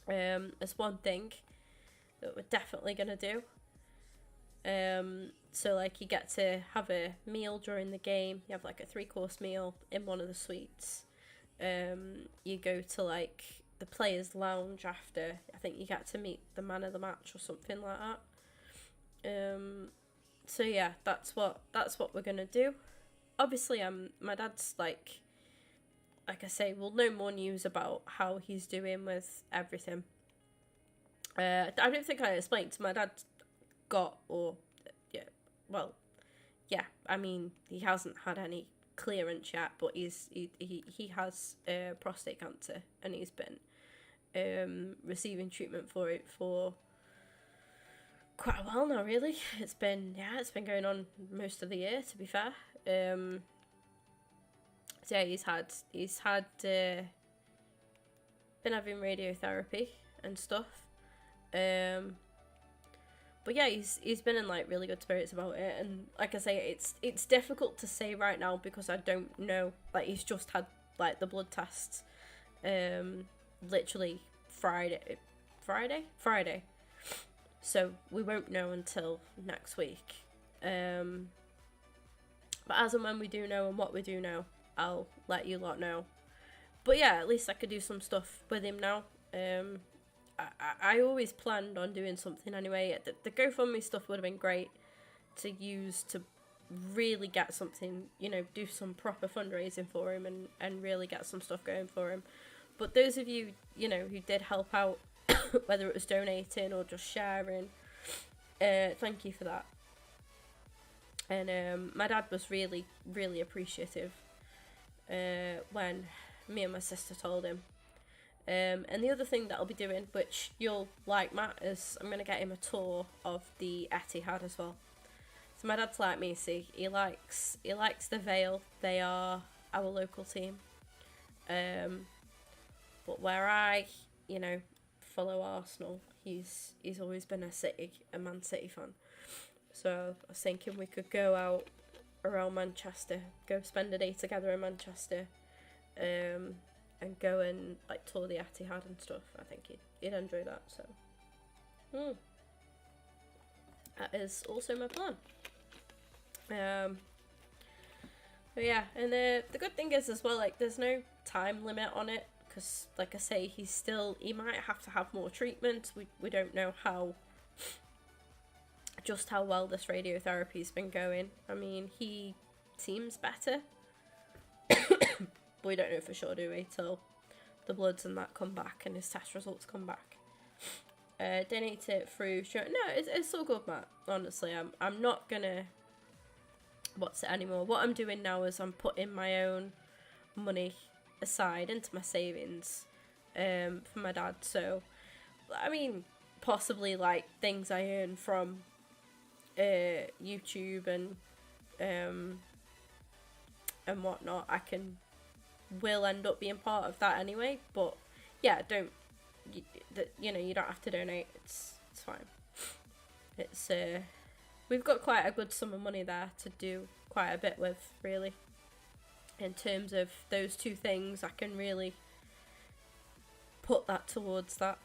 As one thing that we're definitely gonna do. So like, you get to have a meal during the game. You have like a 3-course meal in one of the suites. You go to like the players' lounge after. I think you get to meet the man of the match or something like that. So yeah, that's what we're gonna do. Obviously, my dad's like I say, we'll know more news about how he's doing with everything. I don't think I explained. My dad I mean, he hasn't had any clearance yet, but he has prostate cancer, and he's been receiving treatment for it for quite a while now, really. It's been going on most of the year, to be fair. So yeah, he's had been having radiotherapy and stuff. But yeah, he's been in like really good spirits about it, and like I say, it's difficult to say right now because I don't know. Like, he's just had like the blood tests, literally Friday. So we won't know until next week. But as and when we do know and what we do know, I'll let you lot know. But yeah, at least I could do some stuff with him now. I always planned on doing something anyway. The GoFundMe stuff would have been great to use to really get something, do some proper fundraising for him and really get some stuff going for him. But those of you, who did help out, whether it was donating or just sharing, thank you for that. And my dad was really, really appreciative when me and my sister told him. And the other thing that I'll be doing, which you'll like, Matt, is I'm going to get him a tour of the Etihad as well. So my dad's like me, see, he likes the Vale. They are our local team. But where I, you know, follow Arsenal, he's always been a Man City fan. So I was thinking we could go out around Manchester, go spend a day together in Manchester, and go and like tour the Etihad and stuff. I think he'd enjoy that. So that is also my plan. But yeah, and the good thing is as well, like, there's no time limit on it, because like I say, he might have to have more treatment. We don't know how well this radiotherapy's been going. I mean, he seems better, but we don't know for sure, do we, till the bloods and that come back and his test results come back. Donate it through. No, it's all good, Matt. Honestly, I'm not gonna what's it anymore. What I'm doing now is I'm putting my own money aside into my savings for my dad. So, I mean, possibly like things I earn from YouTube and whatnot, will end up being part of that anyway. But yeah, you don't have to donate. It's fine. It's we've got quite a good sum of money there to do quite a bit with, really. In terms of those two things, I can really put that towards that.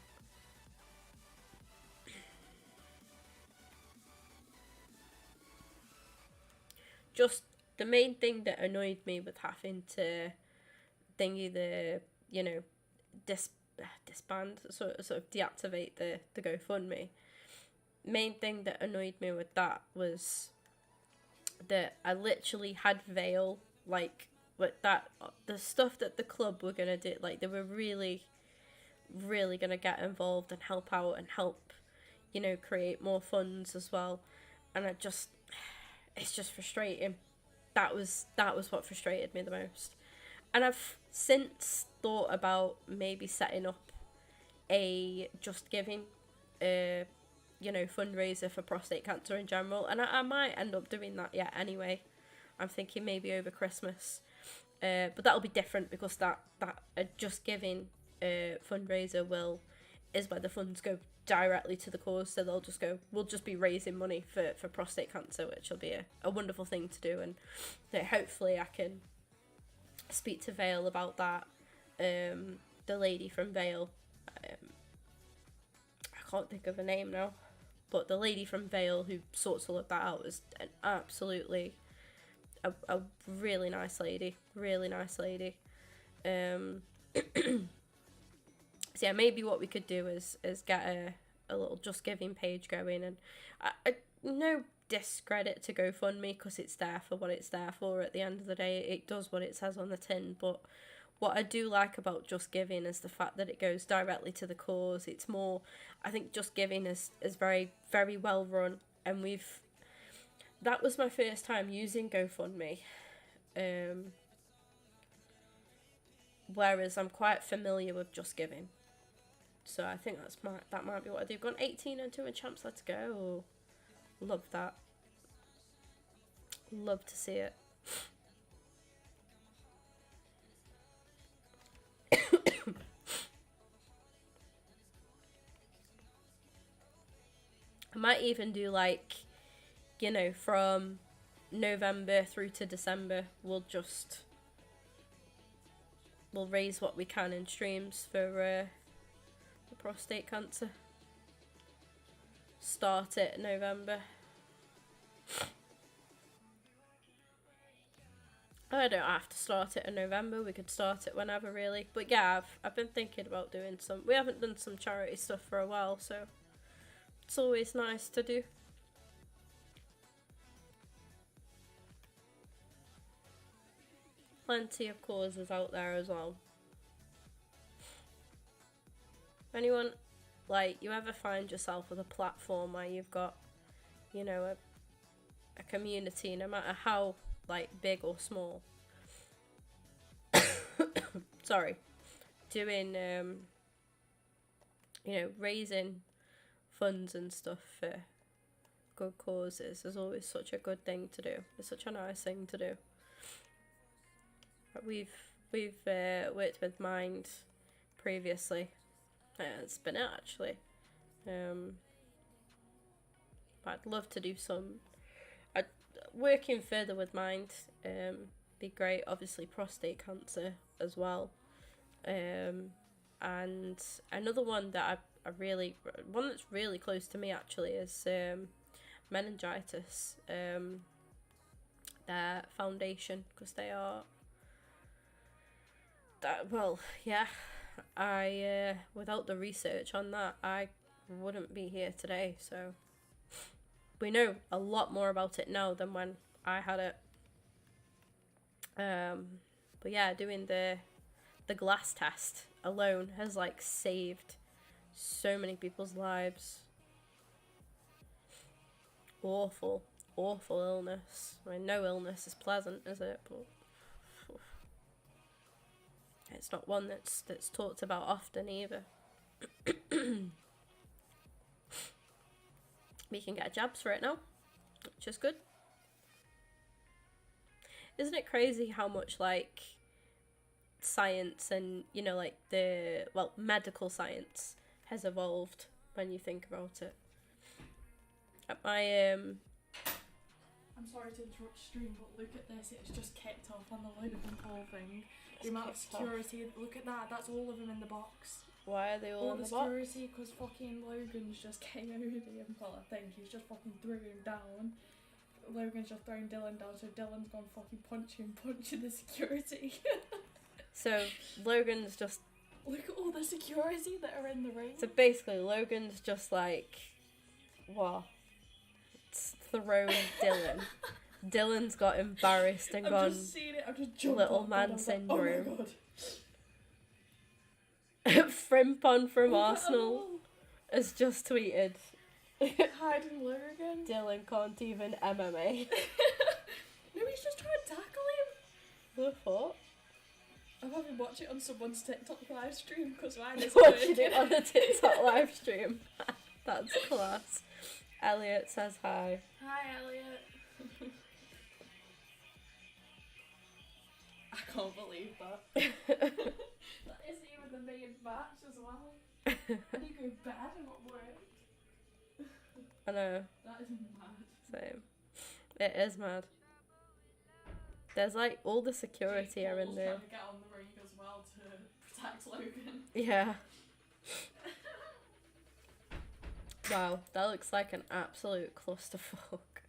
Just the main thing that annoyed me with having to disband, sort of deactivate the GoFundMe. Main thing that annoyed me with that was that I literally had Vale, like, with that, the stuff that the club were gonna do, like, they were really, really gonna get involved and help out and help, create more funds as well. And it's just frustrating. That was what frustrated me the most. And I've since thought about maybe setting up a Just Giving, fundraiser for prostate cancer in general. And I might end up doing that anyway. I'm thinking maybe over Christmas. But that'll be different, because that Just Giving fundraiser is where the funds go directly to the cause. So we'll just be raising money for prostate cancer, which will be a wonderful thing to do. And hopefully I can speak to Vale about that. The lady from Vale, I can't think of her name now, but the lady from Vale who sorts all of that out is an absolutely a really nice lady. So yeah, maybe what we could do is get a little Just Giving page going. And I no discredit to GoFundMe, because it's there for what it's there for. At the end of the day, it does what it says on the tin. But what I do like about Just Giving is the fact that it goes directly to the cause. It's more, I think Just Giving is very, very well run, and that was my first time using GoFundMe. Whereas I'm quite familiar with Just Giving. So I think that might be what I do. Gone 18 and 2 in champs, let's go. Love that. Love to see it. I might even do from November through to December, we'll raise what we can in streams for prostate cancer. Start it in November. I don't have to start it in November. We could start it whenever, really. But yeah, I've been thinking about doing some. We haven't done some charity stuff for a while, so it's always nice to do. Plenty of causes out there as well. If anyone, you ever find yourself with a platform where you've got, a community, no matter how like big or small. Sorry, doing you know, raising funds and stuff for good causes is always such a good thing to do. It's such a nice thing to do. We've worked with Mind previously. It's been it actually. But I'd love to do some. Working further with Mind be great. Obviously, prostate cancer as well. And another one that one that's really close to me actually is meningitis. Their foundation, because they are. Well, yeah. Without the research on that, I wouldn't be here today. So we know a lot more about it now than when I had it. But yeah, doing the glass test alone has like saved so many people's lives. Awful illness. I mean, no illness is pleasant, is it? But it's not one that's talked about often either. We can get jabs for it now, which is good. Isn't it crazy how much like science and, you know, like medical science has evolved when you think about it? At my I'm sorry to interrupt stream, but look at this, it's just kicked off on the Logan Paul thing. The amount of security, look at that, that's all of them in the box. Why are they all in the box? All the security, because fucking Logan's just KO'd him. Well, I think he's just fucking threw him down. Logan's just thrown Dylan down, so Dylan's gone fucking punching the security. So Logan's just... Look at all the security that are in the ring. So basically Logan's just like... What? It's thrown Dylan. Dylan's got embarrassed and gone... I've just seen it, I've just jumped little up man and syndrome. Like, oh my god. Frimpon from Arsenal has just tweeted. Hiding Logan. Dylan can't even MMA. No, he's just trying to tackle him. The fuck? I'm having watch it on someone's TikTok live stream because mine is watching it on a TikTok live stream. That's class. Elliot says hi. Hi, Elliot. I can't believe that. That isn't even the main match as well. And you go bad and not work. I know. That is mad. Same. It is mad. There's like all the security are in there. Trying to get on the ring as well to protect Logan. Yeah. Wow, that looks like an absolute clusterfuck.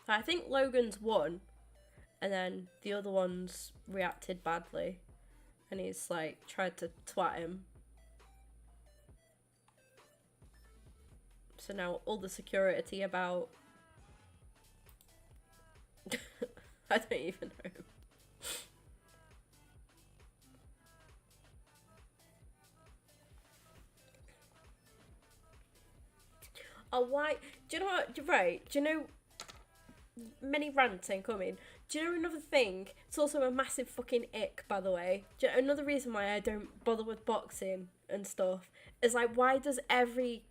I think Logan's won, and then the other ones reacted badly, and he's like tried to twat him. So now all the security about... I don't even know. Oh, why? Do you know what? You're right. Do you know... Many ranting coming. Do you know another thing? It's also a massive fucking ick, by the way. Do you know, another reason why I don't bother with boxing and stuff is like, why does every...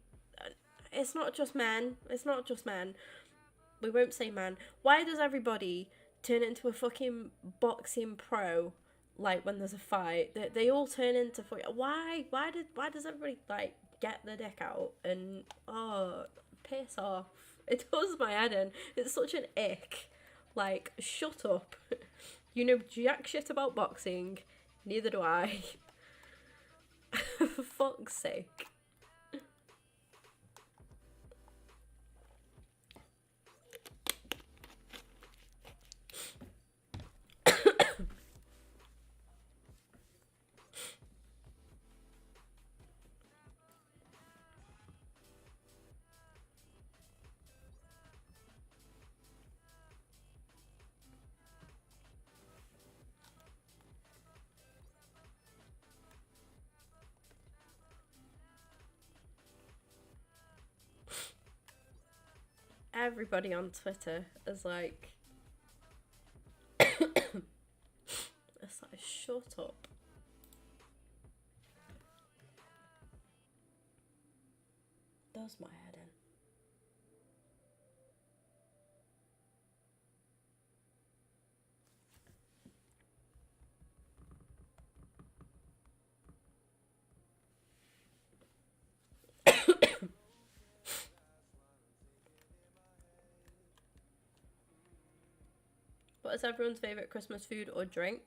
It's not just men. It's not just men. We won't say man. Why does everybody turn into a fucking boxing pro? Like when there's a fight, they all turn into why does everybody like get their dick out and piss off? It does my head in. It's such an ick. Like, shut up. You know jack shit about boxing. Neither do I. For fuck's sake. everybody on Twitter is like, it's like, shut up. Does my head in. What is everyone's favourite Christmas food or drink?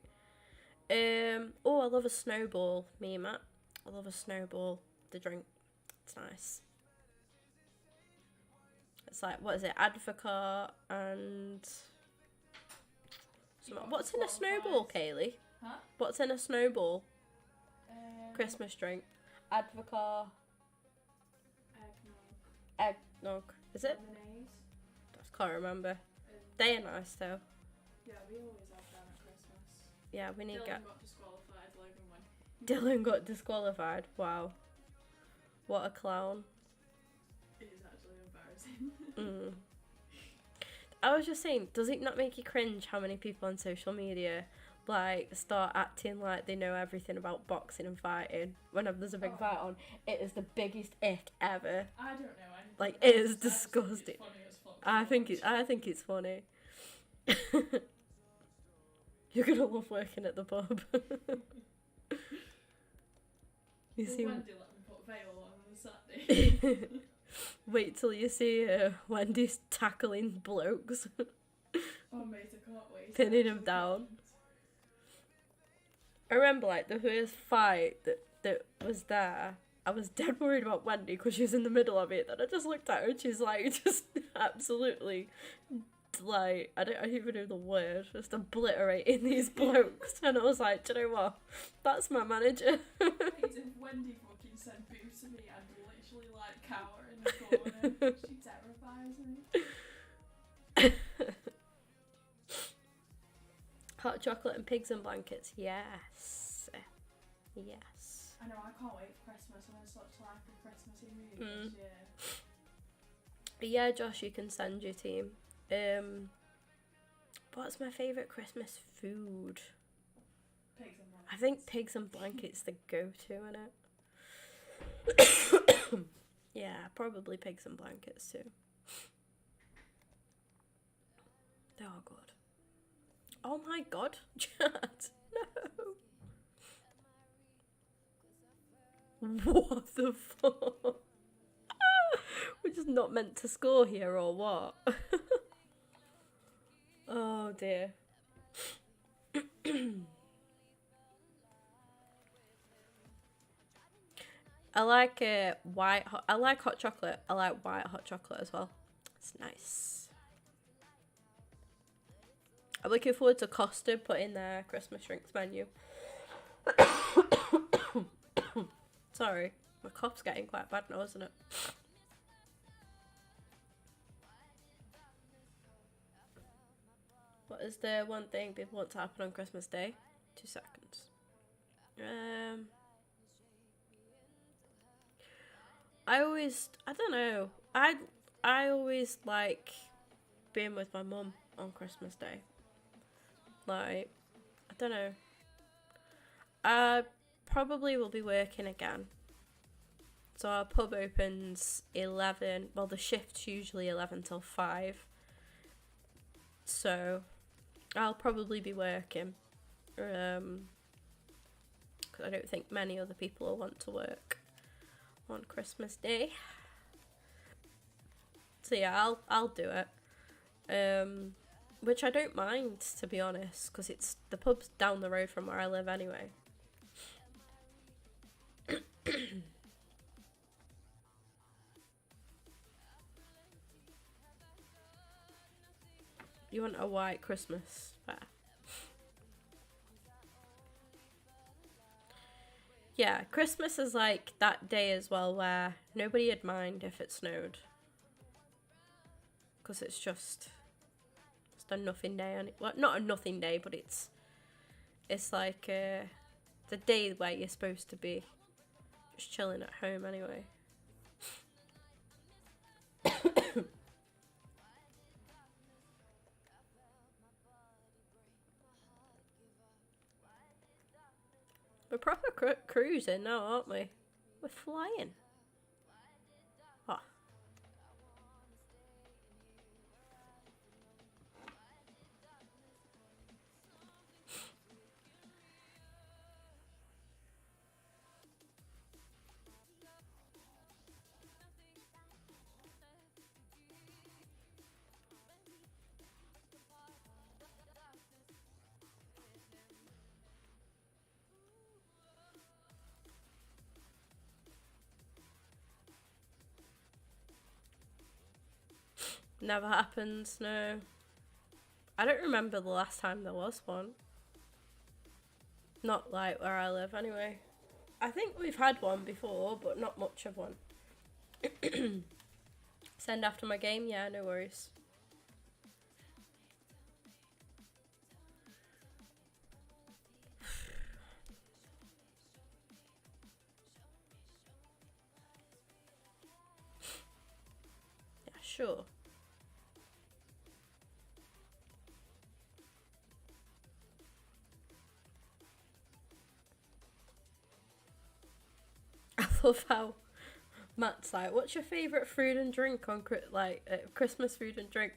Oh, I love a snowball, me and Matt. I love a snowball, the drink. It's nice. It's like, what is it? Advocaat and... What's in a snowball, Kaylee? Huh? What's in a snowball? Christmas drink. Advocaat. Eggnog. Is it? Lemonade. I can't remember. They are nice though. Yeah, we always have them at Christmas. Yeah, we need Dylan to get... got disqualified, Logan won. Dylan got disqualified. Wow. What a clown. It is actually embarrassing. I was just saying, does it not make you cringe how many people on social media like start acting like they know everything about boxing and fighting whenever there's a big fight on? It is the biggest ick ever. I don't know anything. Like, it is I just think disgusting. it's funny as fuck. I think it's funny. You're gonna love working at the pub. You see, Wendy let me put veil on Saturday. wait till you see Wendy's tackling blokes, Oh mate, I can't wait. pinning him down. I remember like the first fight that was there. I was dead worried about Wendy because she was in the middle of it. Then I just looked at her and she's like just absolutely like I don't even know the word, just obliterating these blokes. And I was like, do you know what? That's my manager. If Wendy fucking said boo to me, I'd literally like cower in the corner. She terrifies me. Hot chocolate and pigs and blankets. Yes. Yes. I know, I can't wait for Christmas. I'm in such like a Christmassy mood this year. Yeah, Josh, you can send your team. What's my favourite Christmas food? Pigs and blankets. I think pigs and blankets the go-to, innit? Yeah, probably pigs and blankets too. They're all good. Oh my god, chat. No. What the fuck? We're just not meant to score here or what? Oh dear. I like I like hot chocolate. I like white hot chocolate as well. It's nice. I'm looking forward to Costa putting their Christmas drinks menu. Sorry, my cough's getting quite bad now, isn't it? What is the one thing people want to happen on Christmas Day? 2 seconds. I don't know. I always like being with my mum on Christmas Day. Like, I don't know. I probably will be working again. So our pub opens 11. Well, the shift's usually 11 till 5. So I'll probably be working. 'Cause I don't think many other people will want to work on Christmas Day. So yeah, I'll do it. Which I don't mind, to be honest, because it's the pub's down the road from where I live anyway. You want a white Christmas fair? Yeah, Christmas is like that day as well where nobody would mind if it snowed. Because it's just a nothing day. And well, not a nothing day, but it's like the day where you're supposed to be just chilling at home anyway. cruising now, aren't we? We're flying. Oh. Never happens, no. I don't remember the last time there was one. Not like where I live, anyway. I think we've had one before, but not much of one. Send after my game? Yeah, no worries. Yeah, sure. I love how Matt's like, what's your favourite food and drink on Christmas food and drink?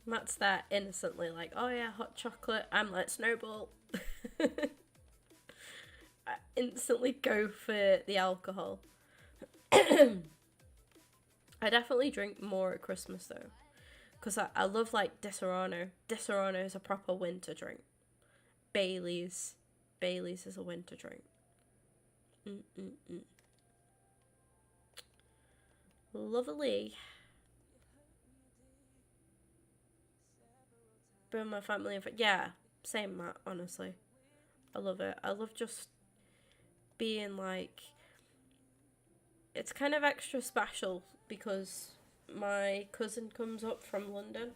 Matt's there innocently like, oh yeah, hot chocolate. I'm like, Snowball. I instantly go for the alcohol. I definitely drink more at Christmas though, because I love like Disaronno. Disaronno is a proper winter drink. Bailey's is a winter drink. Lovely. But my family and yeah, same Matt, honestly. I love it. I love just being like, it's kind of extra special because my cousin comes up from London.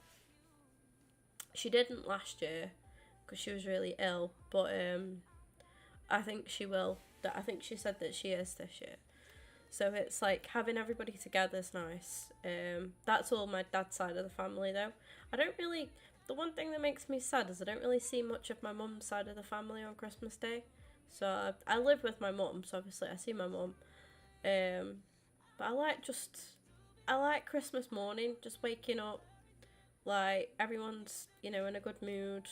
She didn't last year because she was really ill, but I think she will. I think she said that she is this year. So it's like having everybody together is nice. That's all my dad's side of the family though. The one thing that makes me sad is I don't really see much of my mum's side of the family on Christmas Day. So I live with my mum, so obviously I see my mum. But I like Christmas morning, just waking up, like everyone's, in a good mood.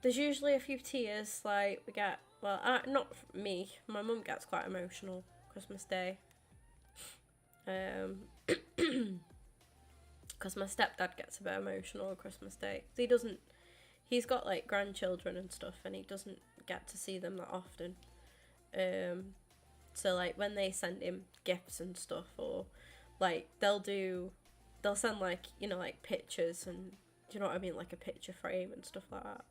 There's usually a few tears, like we get, not me, my mum gets quite emotional Christmas Day. Because my stepdad gets a bit emotional on Christmas Day. He's got like grandchildren and stuff and he doesn't get to see them that often. So like when they send him gifts and stuff, or like they'll send like, like pictures and, do you know what I mean, like a picture frame and stuff like that.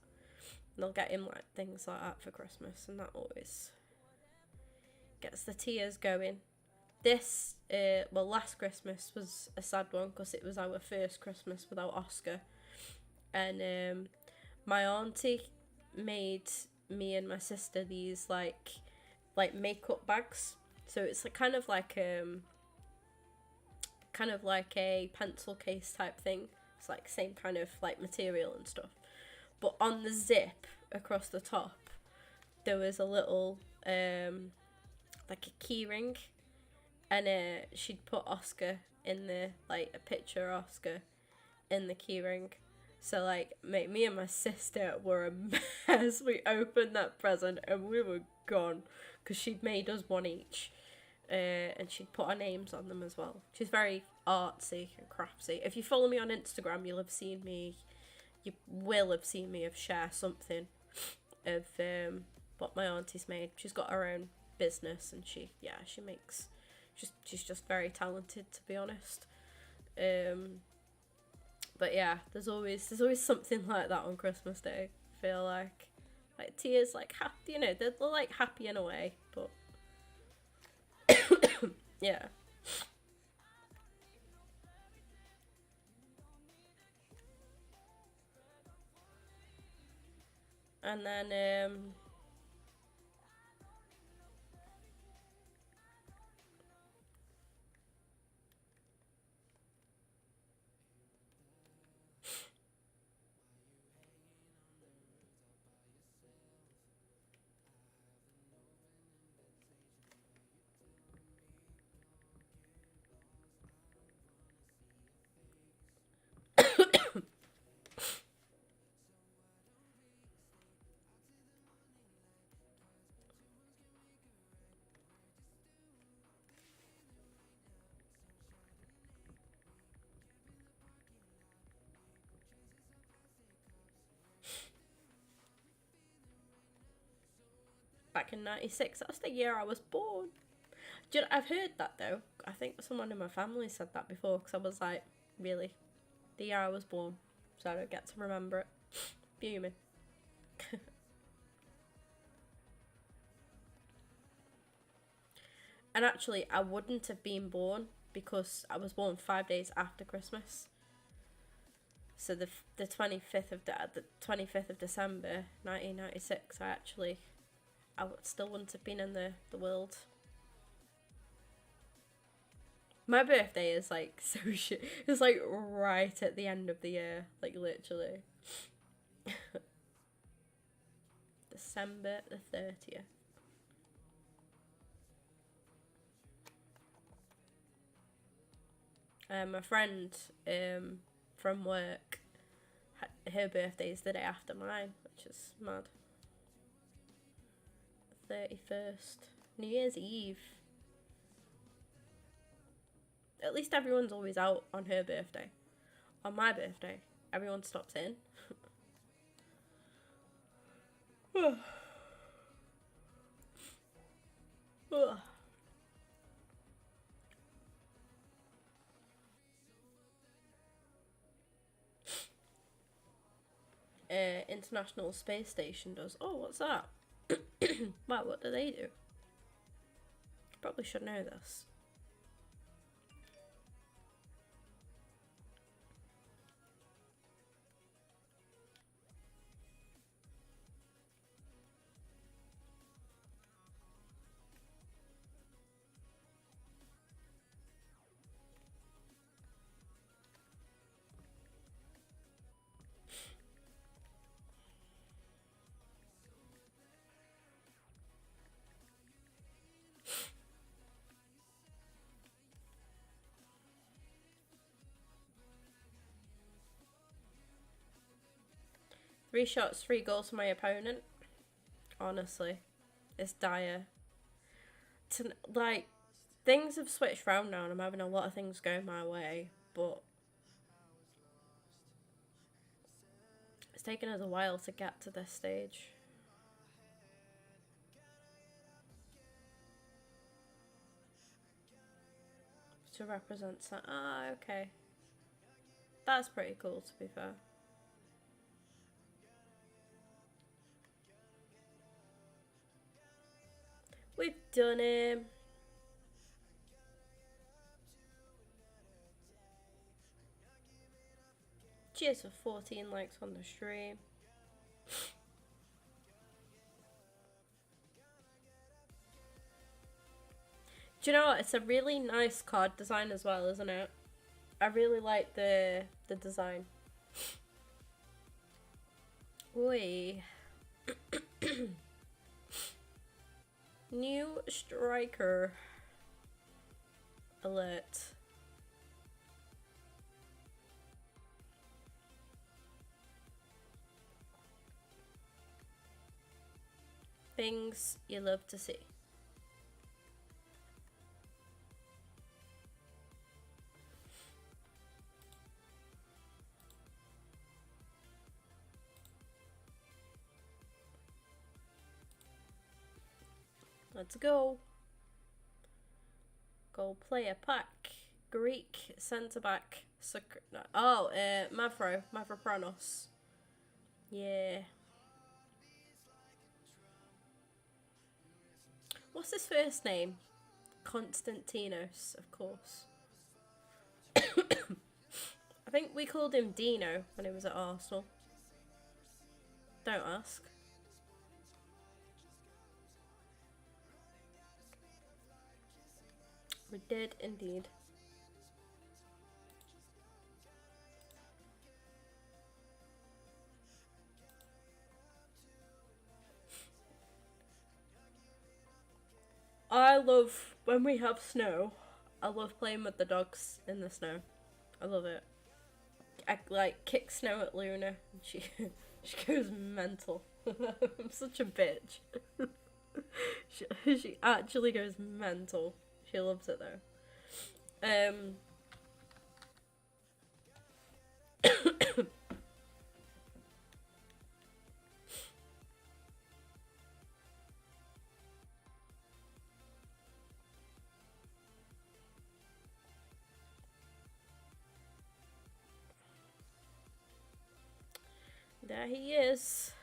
And they'll get him like things like that for Christmas, and that always gets the tears going. Last Christmas was a sad one because it was our first Christmas without Oscar, and my auntie made me and my sister these like makeup bags. So it's like kind of like a pencil case type thing. It's like same kind of like material and stuff, but on the zip across the top there was a little like a key ring, and she'd put Oscar in there, like a picture of Oscar in the key ring. So like me and my sister were a mess. We opened that present and we were gone because she'd made us one each, and she'd put our names on them as well. She's very artsy and craftsy. If you follow me on Instagram, you will have seen me share something of what my auntie's made. She's got her own business and she's just very talented, to be honest. But yeah, there's always something like that on Christmas Day. I feel like tears, like happy, they're like happy in a way, but yeah. And then back in 96. That's the year I was born. Do you know, I've heard that though. I think someone in my family said that before, because I was like, really? The year I was born, so I don't get to remember it. Fuming. And actually, I wouldn't have been born because I was born 5 days after Christmas. So the 25th of the 25th of December 1996, I still wouldn't have been in the world. My birthday is like so shit. It's like right at the end of the year, like literally. December the 30th. My friend from work, her birthday's the day after mine, which is mad. 31st. New Year's Eve. At least everyone's always out on her birthday. On my birthday, everyone stops in. International Space Station does. Oh, what's that? Wow, what do they do? Probably should know this. Three shots, 3 goals for my opponent. Honestly, it's dire. Like, things have switched around now and I'm having a lot of things going my way, but it's taken us a while to get to this stage. To represent that. Ah, okay. That's pretty cool, to be fair. We've done him. Cheers for 14 likes on the stream. Do you know what? It's a really nice card design as well, isn't it? I really like the design. Oi. New striker alert. Things you love to see. Let's go. Goal player pack. Greek centre back. Mavropanos. Yeah. What's his first name? Konstantinos, of course. I think we called him Dino when he was at Arsenal. Don't ask. We did indeed. I love when we have snow. I love playing with the dogs in the snow. I love it. I like kick snow at Luna and she goes mental. I'm such a bitch. she actually goes mental. She loves it though. There he is.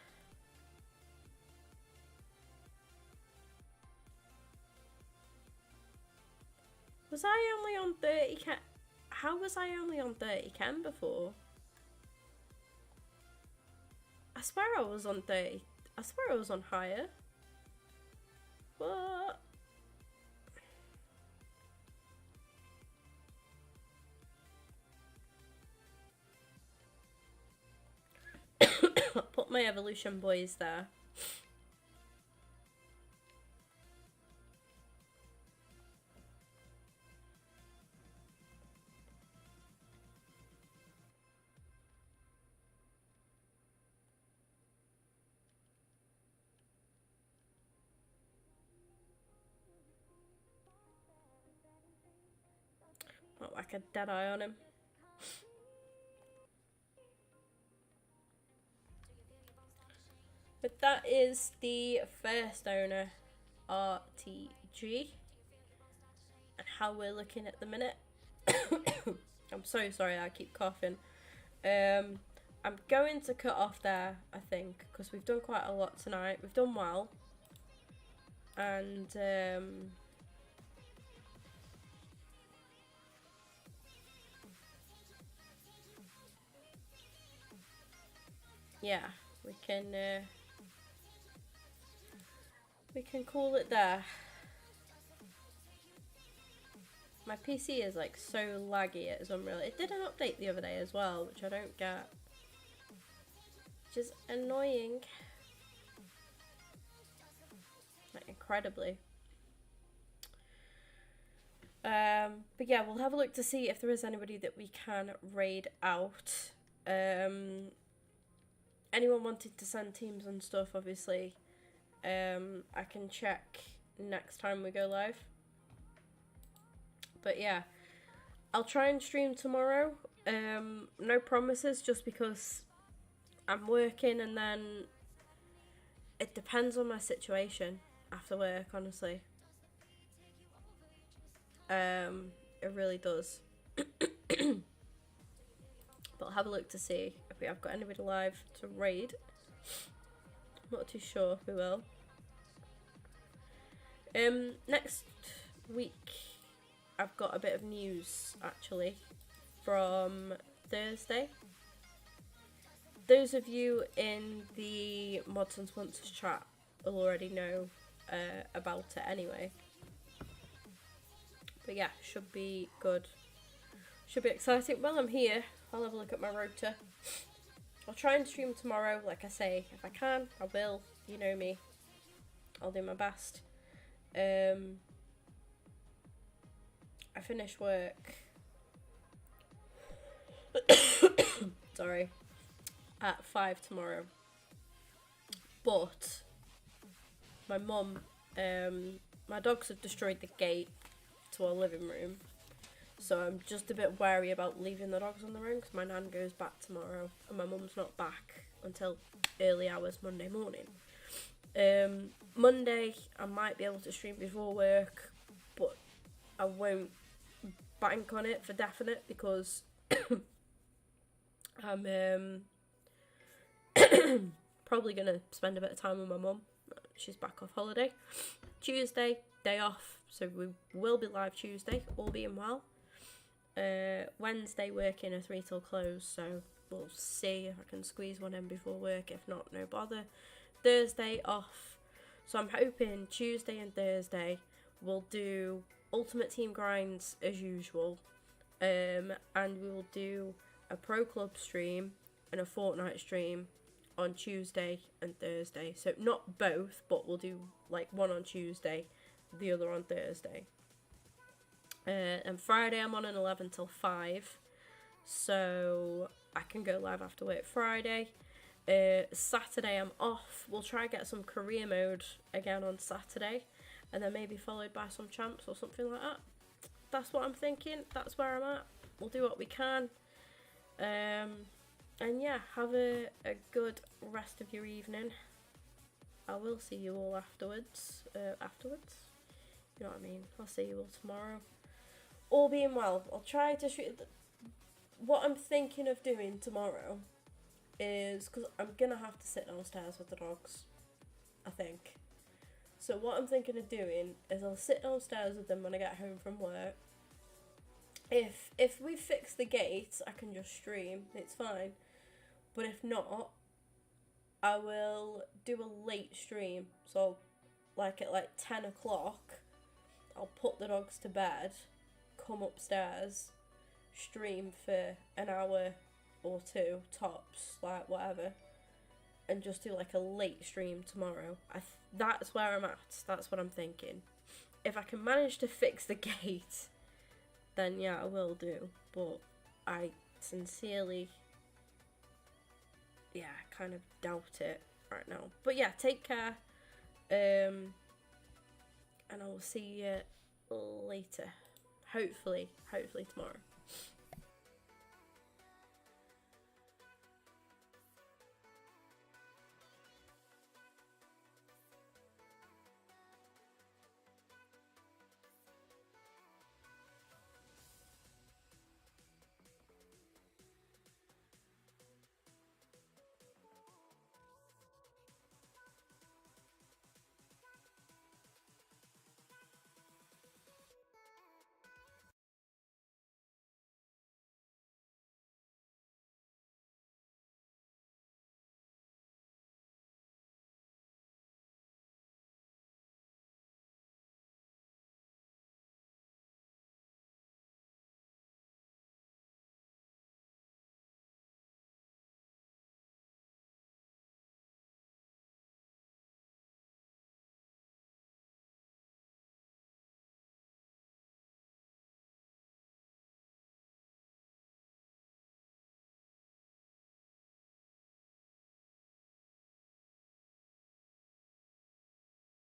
Was I only on 30 chem? How was I only on 30 chem before? I swear I was on 30. I swear I was on higher. What? I'll put my evolution boys there. Not like a dead eye on him. But that is the first owner, RTG, and how we're looking at the minute. I'm so sorry, I keep coughing. I'm going to cut off there, I think, because we've done quite a lot tonight. We've done well. And, yeah, we can call it there. My PC is like so laggy, it's unreal. It did an update the other day as well, which I don't get. Which is annoying. Like, incredibly. But yeah, we'll have a look to see if there is anybody that we can raid out. Anyone wanted to send teams and stuff, obviously, I can check next time we go live. But yeah, I'll try and stream tomorrow. No promises, just because I'm working, and then it depends on my situation after work, honestly. It really does. But I'll have a look to see if we have got anybody live to raid. I'm not too sure if we will. Next week I've got a bit of news actually from Thursday. Those of you in the Mods and Sponsors chat will already know about it anyway. But yeah, should be good. Should be exciting. While I'm here, I'll have a look at my rota. I'll try and stream tomorrow, like I say. If I can, I will. You know me. I'll do my best. I finish work. Sorry. At 5 tomorrow. But my mum, my dogs have destroyed the gate to our living room. So I'm just a bit wary about leaving the dogs on their own, because my nan goes back tomorrow and my mum's not back until early hours Monday morning. Monday I might be able to stream before work, but I won't bank on it for definite, because I'm probably going to spend a bit of time with my mum. She's back off holiday. Tuesday, day off, so we will be live Tuesday, all being well. Wednesday working a 3 till close, so we'll see if I can squeeze one in before work. If not, no bother. Thursday off, so I'm hoping Tuesday and Thursday we'll do Ultimate Team grinds as usual, and we will do a Pro Club stream and a Fortnite stream on Tuesday and Thursday. So not both, but we'll do like one on Tuesday, the other on Thursday. And Friday I'm on an 11 till 5, so I can go live after work Friday. Saturday I'm off. We'll try and get some career mode again on Saturday, and then maybe followed by some champs or something like that. That's what I'm thinking. That's where I'm at. We'll do what we can. And yeah, have a good rest of your evening. I will see you all afterwards. You know what I mean? I'll see you all tomorrow. All being well, I'll try to shoot. What I'm thinking of doing tomorrow is because I'm gonna have to sit downstairs with the dogs, I think. So what I'm thinking of doing is I'll sit downstairs with them when I get home from work. If we fix the gates, I can just stream. It's fine. But if not, I will do a late stream. So, like at like 10 o'clock, I'll put the dogs to bed, come upstairs, stream for an hour or two tops, like whatever, and just do like a late stream tomorrow. That's where I'm at. That's what I'm thinking. If I can manage to fix the gate, then yeah, I will do. But I sincerely, yeah, kind of doubt it right now. But yeah, take care. And I will see you later. Hopefully tomorrow.